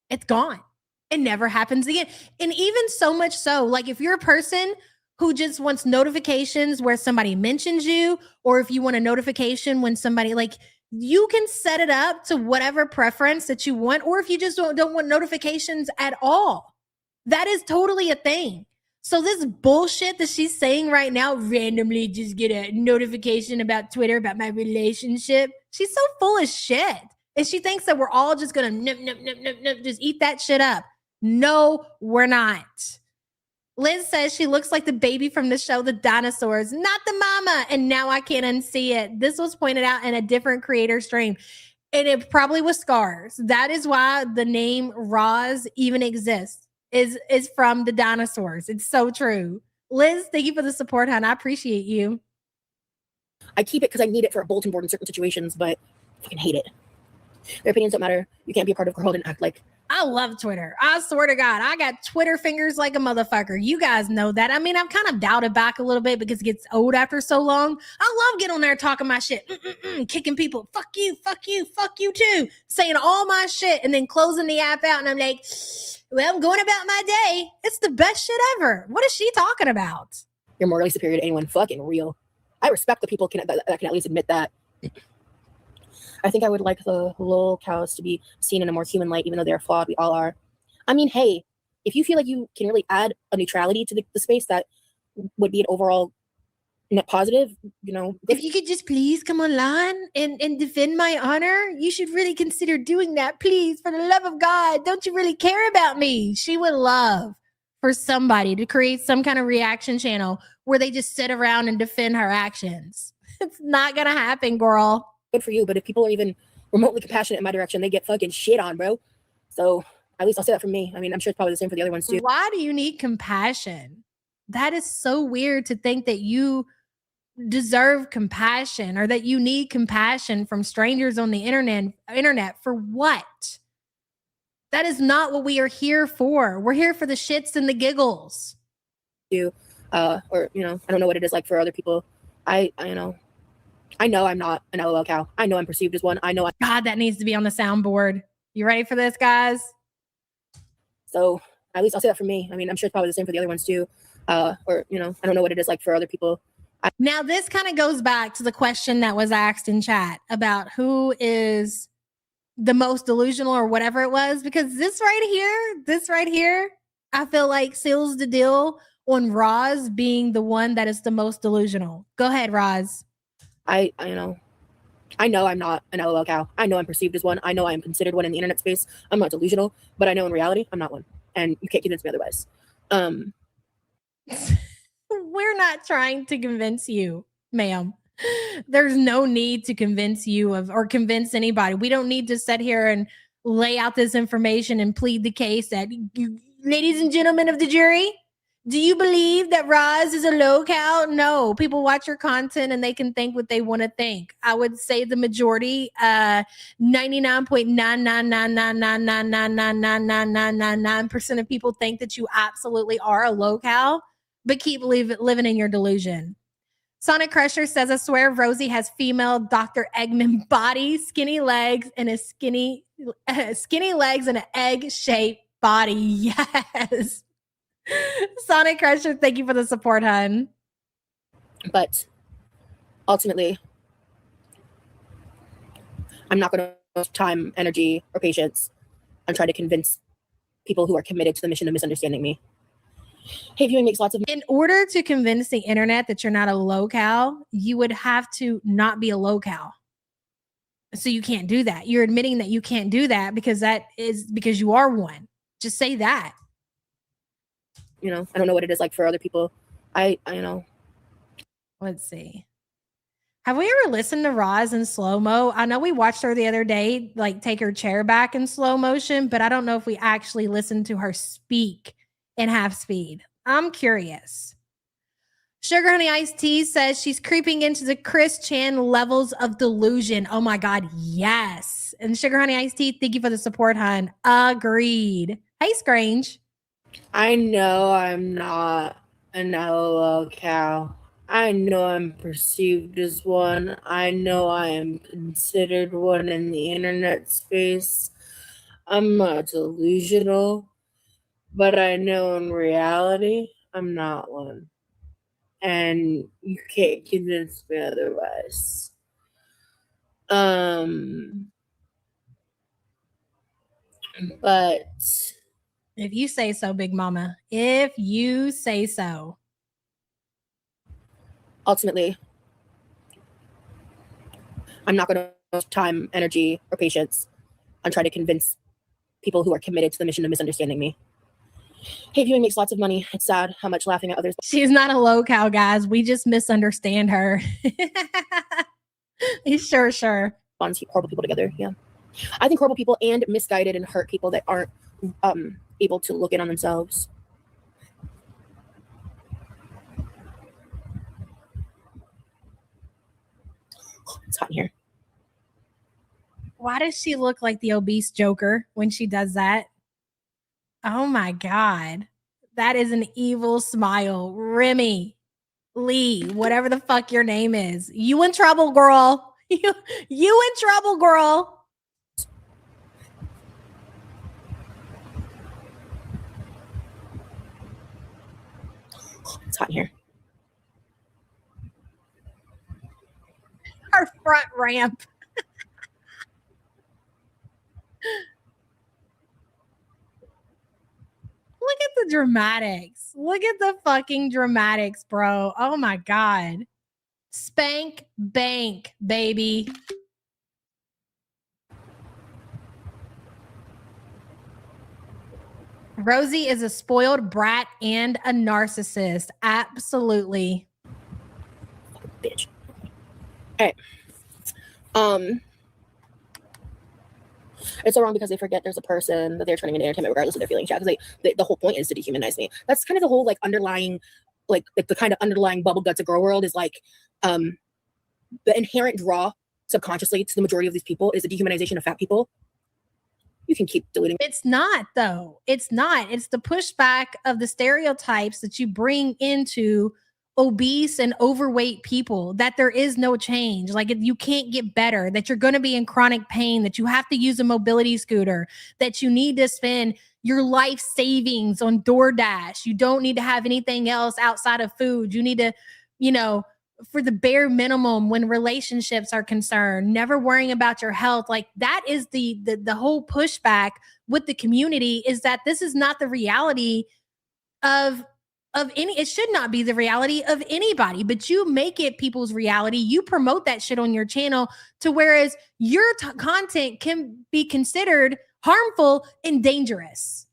It's gone. It never happens again. And even so much so, like if you're a person who just wants notifications where somebody mentions you, or if you want a notification when somebody, like, you can set it up to whatever preference that you want, or if you just don't want notifications at all. That is totally a thing. So this bullshit that she's saying right now, randomly just get a notification about Twitter, about my relationship. She's so full of shit. And she thinks that we're all just going to just eat that shit up. No, we're not. Liz says she looks like the baby from the show The Dinosaurs, not the mama. And now I can't unsee it. This was pointed out in a different creator stream. And it probably was scars. That is why the name Roz even exists, is from The Dinosaurs. It's so true. Liz, thank you for the support, hon. I appreciate you. I keep it because I need it for a bulletin board in certain situations, but I fucking hate it. Their opinions don't matter. You can't be a part of the world and act like. I love Twitter. I swear to God, I got Twitter fingers like a motherfucker. You guys know that. I mean, I've kind of dialed it back a little bit because it gets old after so long. I love getting on there talking my shit, kicking people. Fuck you too. Saying all my shit and then closing the app out. And I'm like, well, I'm going about my day. It's the best shit ever. What is she talking about? You're morally superior to anyone. Fucking real. I respect the people that can at least admit that. I think I would like the lol cows to be seen in a more human light, even though they're flawed. We all are. I mean, hey, if you feel like you can really add a neutrality to the space that would be an overall net positive, you know. If you could just please come online and defend my honor, you should really consider doing that. Please, for the love of God, don't you really care about me? She would love for somebody to create some kind of reaction channel where they just sit around and defend her actions. It's not going to happen, girl. Good for you, but if people are even remotely compassionate in my direction, they get fucking shit on, bro. So at least I'll say that from me. I mean, I'm sure it's probably the same for the other ones too. Why do you need compassion? That is so weird to think that you deserve compassion or that you need compassion from strangers on the internet for what? That is not what we are here for. We're here for the shits and the giggles. Or, you know, I don't know what it is like for other people. I know I'm not an LOL cow. I know I'm perceived as one. God, that needs to be on the soundboard. You ready for this, guys? So at least I'll say that for me. I mean, I'm sure it's probably the same for the other ones too. Or, you know, I don't know what it is like for other people. Now, this kind of goes back to the question that was asked in chat about who is the most delusional or whatever it was, because this right here, I feel like seals the deal on Roz being the one that is the most delusional. Go ahead, Roz. I know I'm not an LOL cow. I know I'm perceived as one. I know I'm considered one in the internet space. I'm not delusional, but I know in reality I'm not one. And you can't convince me otherwise. We're not trying to convince you, ma'am. There's no need to convince you or convince anybody. We don't need to sit here and lay out this information and plead the case that you, ladies and gentlemen of the jury, do you believe that Roz is a low cow? No, people watch your content and they can think what they want to think. I would say the majority, 99.99999999999% of people think that you absolutely are a low cow, but keep living in your delusion. Sonic Crusher says, I swear Rosie has female Dr. Eggman body, skinny legs, and a skinny legs and an egg-shaped body. Yes. Sonic Crusher, thank you for the support, hun. But ultimately, I'm not going to waste time, energy, or patience I'm trying to convince people who are committed to the mission of misunderstanding me. Hey Viewing makes lots of In order to convince the internet that you're not a locale, you would have to not be a locale. So you can't do that. You're admitting that you can't do that because you are one. Just say that. I don't know what it is like for other people. I know. Let's see. Have we ever listened to Roz in slow-mo? I know we watched her the other day, like take her chair back in slow motion, but I don't know if we actually listened to her speak in half speed. I'm curious. Sugar Honey Iced Tea says she's creeping into the Chris Chan levels of delusion. Oh my God, yes. And Sugar Honey Iced Tea, thank you for the support, hon. Agreed. Hey, Scrange. I know I'm not an locale. I know I'm perceived as one. I know I am considered one in the internet space. I'm not delusional, but I know in reality I'm not one. And you can't convince me otherwise. But If you say so, Big Mama. If you say so. ultimately, I'm not going to waste time, energy, or patience on trying to convince people who are committed to the mission of misunderstanding me. Hey Viewing makes lots of money. It's sad how much laughing at others. She's not a locale, guys. We just misunderstand her. Sure. Bonds horrible people together. Yeah. I think horrible people and misguided and hurt people that aren't able to look in on themselves. It's hot in here. Why does she look like the obese Joker when she does that? Oh my God. That is an evil smile. Remy Lee, whatever the fuck your name is. You in trouble, girl. You in trouble, girl. It's hot in here. Her front ramp. Look at the dramatics. Look at the fucking dramatics, bro. Oh my God. Spank bank, baby. Rosie is a spoiled brat and a narcissist. Absolutely. Bitch. All right. It's so wrong because they forget there's a person that they're turning into entertainment regardless of their feelings. Yeah, because the whole point is to dehumanize me. That's kind of the whole underlying, the kind of underlying bubble guts of girl world is the inherent draw subconsciously to the majority of these people is the dehumanization of fat people. You can keep deleting. It's not, though. It's not. It's the pushback of the stereotypes that you bring into obese and overweight people, that there is no change, like you can't get better, that you're going to be in chronic pain, that you have to use a mobility scooter, that you need to spend your life savings on DoorDash. You don't need to have anything else outside of food. You need to, for the bare minimum when relationships are concerned, never worrying about your health. Like that is the whole pushback with the community, is that this is not the reality of any, it should not be the reality of anybody, but you make it people's reality. You promote that shit on your channel to whereas your content can be considered harmful and dangerous.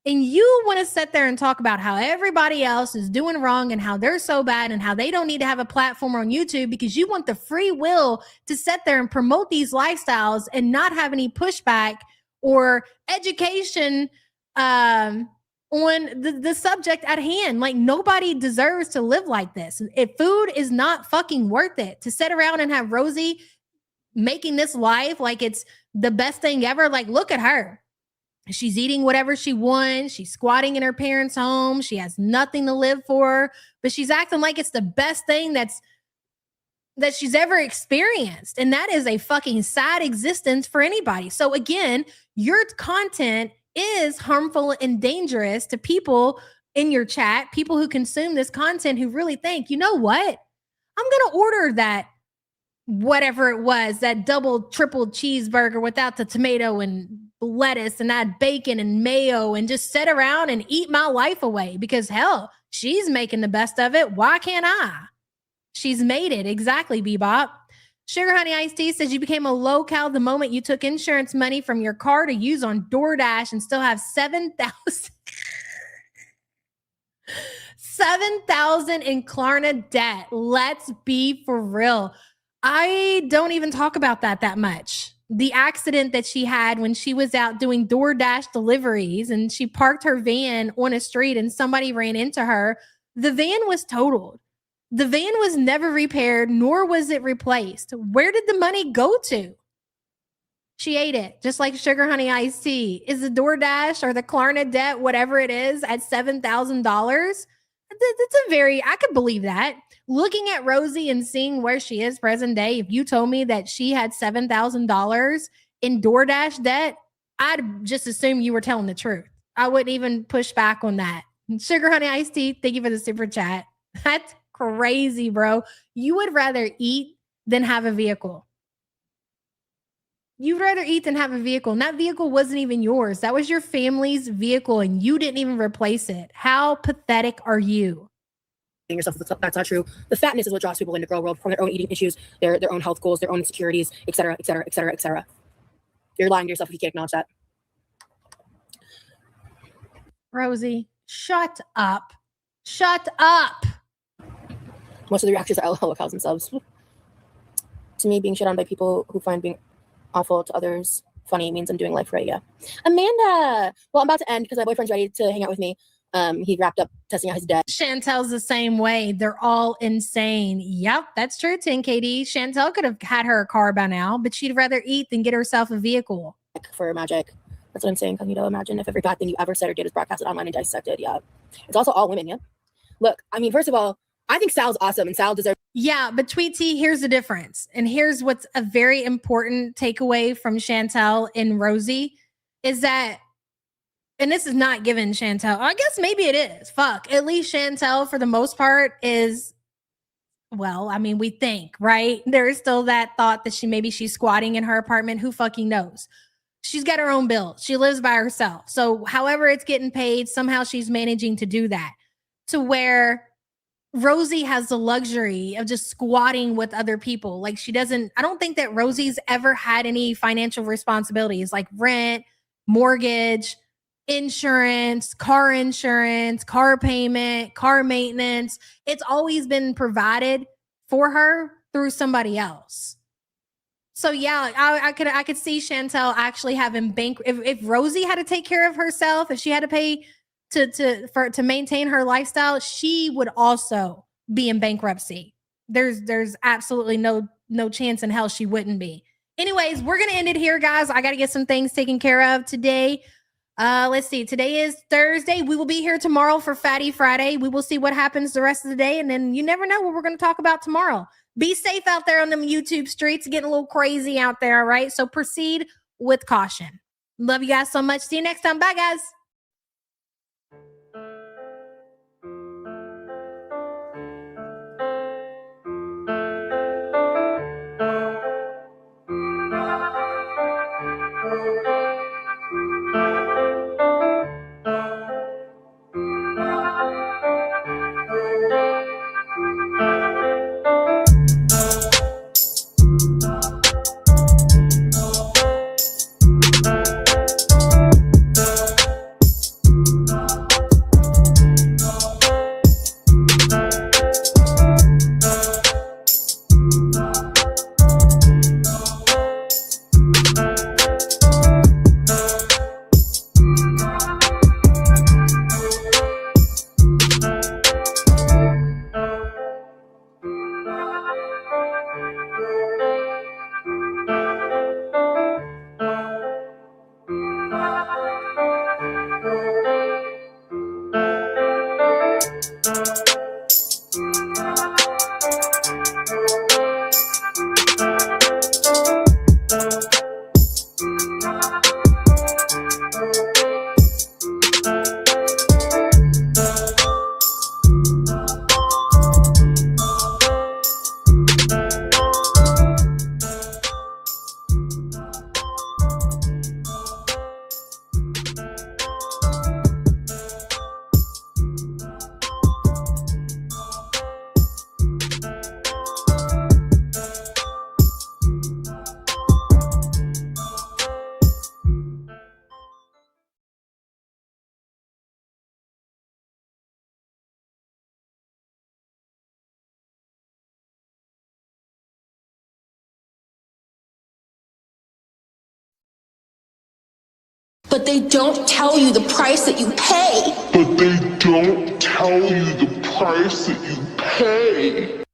And you want to sit there and talk about how everybody else is doing wrong and how they're so bad and how they don't need to have a platform on YouTube because you want the free will to sit there and promote these lifestyles and not have any pushback or education on the subject at hand. Like nobody deserves to live like this. If food is not fucking worth it, to sit around and have Rosie making this life like it's the best thing ever. Like look at her. She's eating whatever she wants. She's squatting in her parents' home. She has nothing to live for, but she's acting like it's the best thing that she's ever experienced. And that is a fucking sad existence for anybody. So again, your content is harmful and dangerous to people in your chat, people who consume this content who really think, you know what? I'm going to order that, whatever it was, that double, triple cheeseburger without the tomato and lettuce and add bacon and mayo and just sit around and eat my life away because hell, she's making the best of it. Why can't I? She's made it. Exactly, Bebop. Sugar Honey Iced Tea says you became a low-cal the moment you took insurance money from your car to use on DoorDash and still have 7,000 in Klarna debt. Let's be for real. I don't even talk about that much. The accident that she had when she was out doing DoorDash deliveries and she parked her van on a street and somebody ran into her. The van was totaled. The van was never repaired, nor was it replaced. Where did the money go to? She ate it, just like Sugar Honey Iced Tea. Is the DoorDash or the Klarna debt, whatever it is, at $7,000? That's a very, I could believe that. Looking at Rosie and seeing where she is present day, if you told me that she had $7,000 in DoorDash debt, I'd just assume you were telling the truth. I wouldn't even push back on that. Sugar Honey Iced Tea, thank you for the super chat. That's crazy, bro. You would rather eat than have a vehicle. You'd rather eat than have a vehicle. And that vehicle wasn't even yours. That was your family's vehicle and you didn't even replace it. How pathetic are you? Yourself, that's not true. The fatness is what draws people into girl world from their own eating issues, their own health goals, their own insecurities, etc., etc., etc., etc. You're lying to yourself if you can't acknowledge that. Rosie, shut up. Shut up. Most of the reactors are LOL cows themselves. To me, being shit on by people who find being awful to others funny means I'm doing life right. Yeah. Amanda. Well, I'm about to end because my boyfriend's ready to hang out with me. He wrapped up testing out his debt. Chantel's the same way. They're all insane. Yep, that's true, 10KD. Chantel could have had her a car by now, but she'd rather eat than get herself a vehicle. For magic. That's what I'm saying, Cognito. Imagine if every bad thing you ever said or did is broadcasted online and dissected. Yeah. It's also all women. Yeah. Look, I mean, first of all, I think Sal's awesome and Sal deserves. Yeah, but Tweet T, here's the difference. And here's what's a very important takeaway from Chantel and Rosie is that, and this is not given Chantel, I guess maybe it is. Fuck. At least Chantel, for the most part, is, well, I mean, we think, right? There is still that thought that she's squatting in her apartment. Who fucking knows? She's got her own bills. She lives by herself. So however it's getting paid, somehow she's managing to do that. To where Rosie has the luxury of just squatting with other people. Like I don't think that Rosie's ever had any financial responsibilities like rent, mortgage, insurance, car payment, car maintenance. It's always been provided for her through somebody else. So yeah, I could see Chantel actually having if Rosie had to take care of herself, if she had to pay to maintain her lifestyle, she would also be in bankruptcy. There's absolutely no chance in hell she wouldn't be. Anyways, we're gonna end it here, guys. I gotta get some things taken care of today. Let's see. Today is Thursday. We will be here tomorrow for Fatty Friday. We will see what happens the rest of the day, and then you never know what we're gonna talk about tomorrow. Be safe out there on them YouTube streets. Getting a little crazy out there, right? So proceed with caution. Love you guys so much. See you next time. Bye, guys. But they don't tell you the price that you pay. But they don't tell you the price that you pay.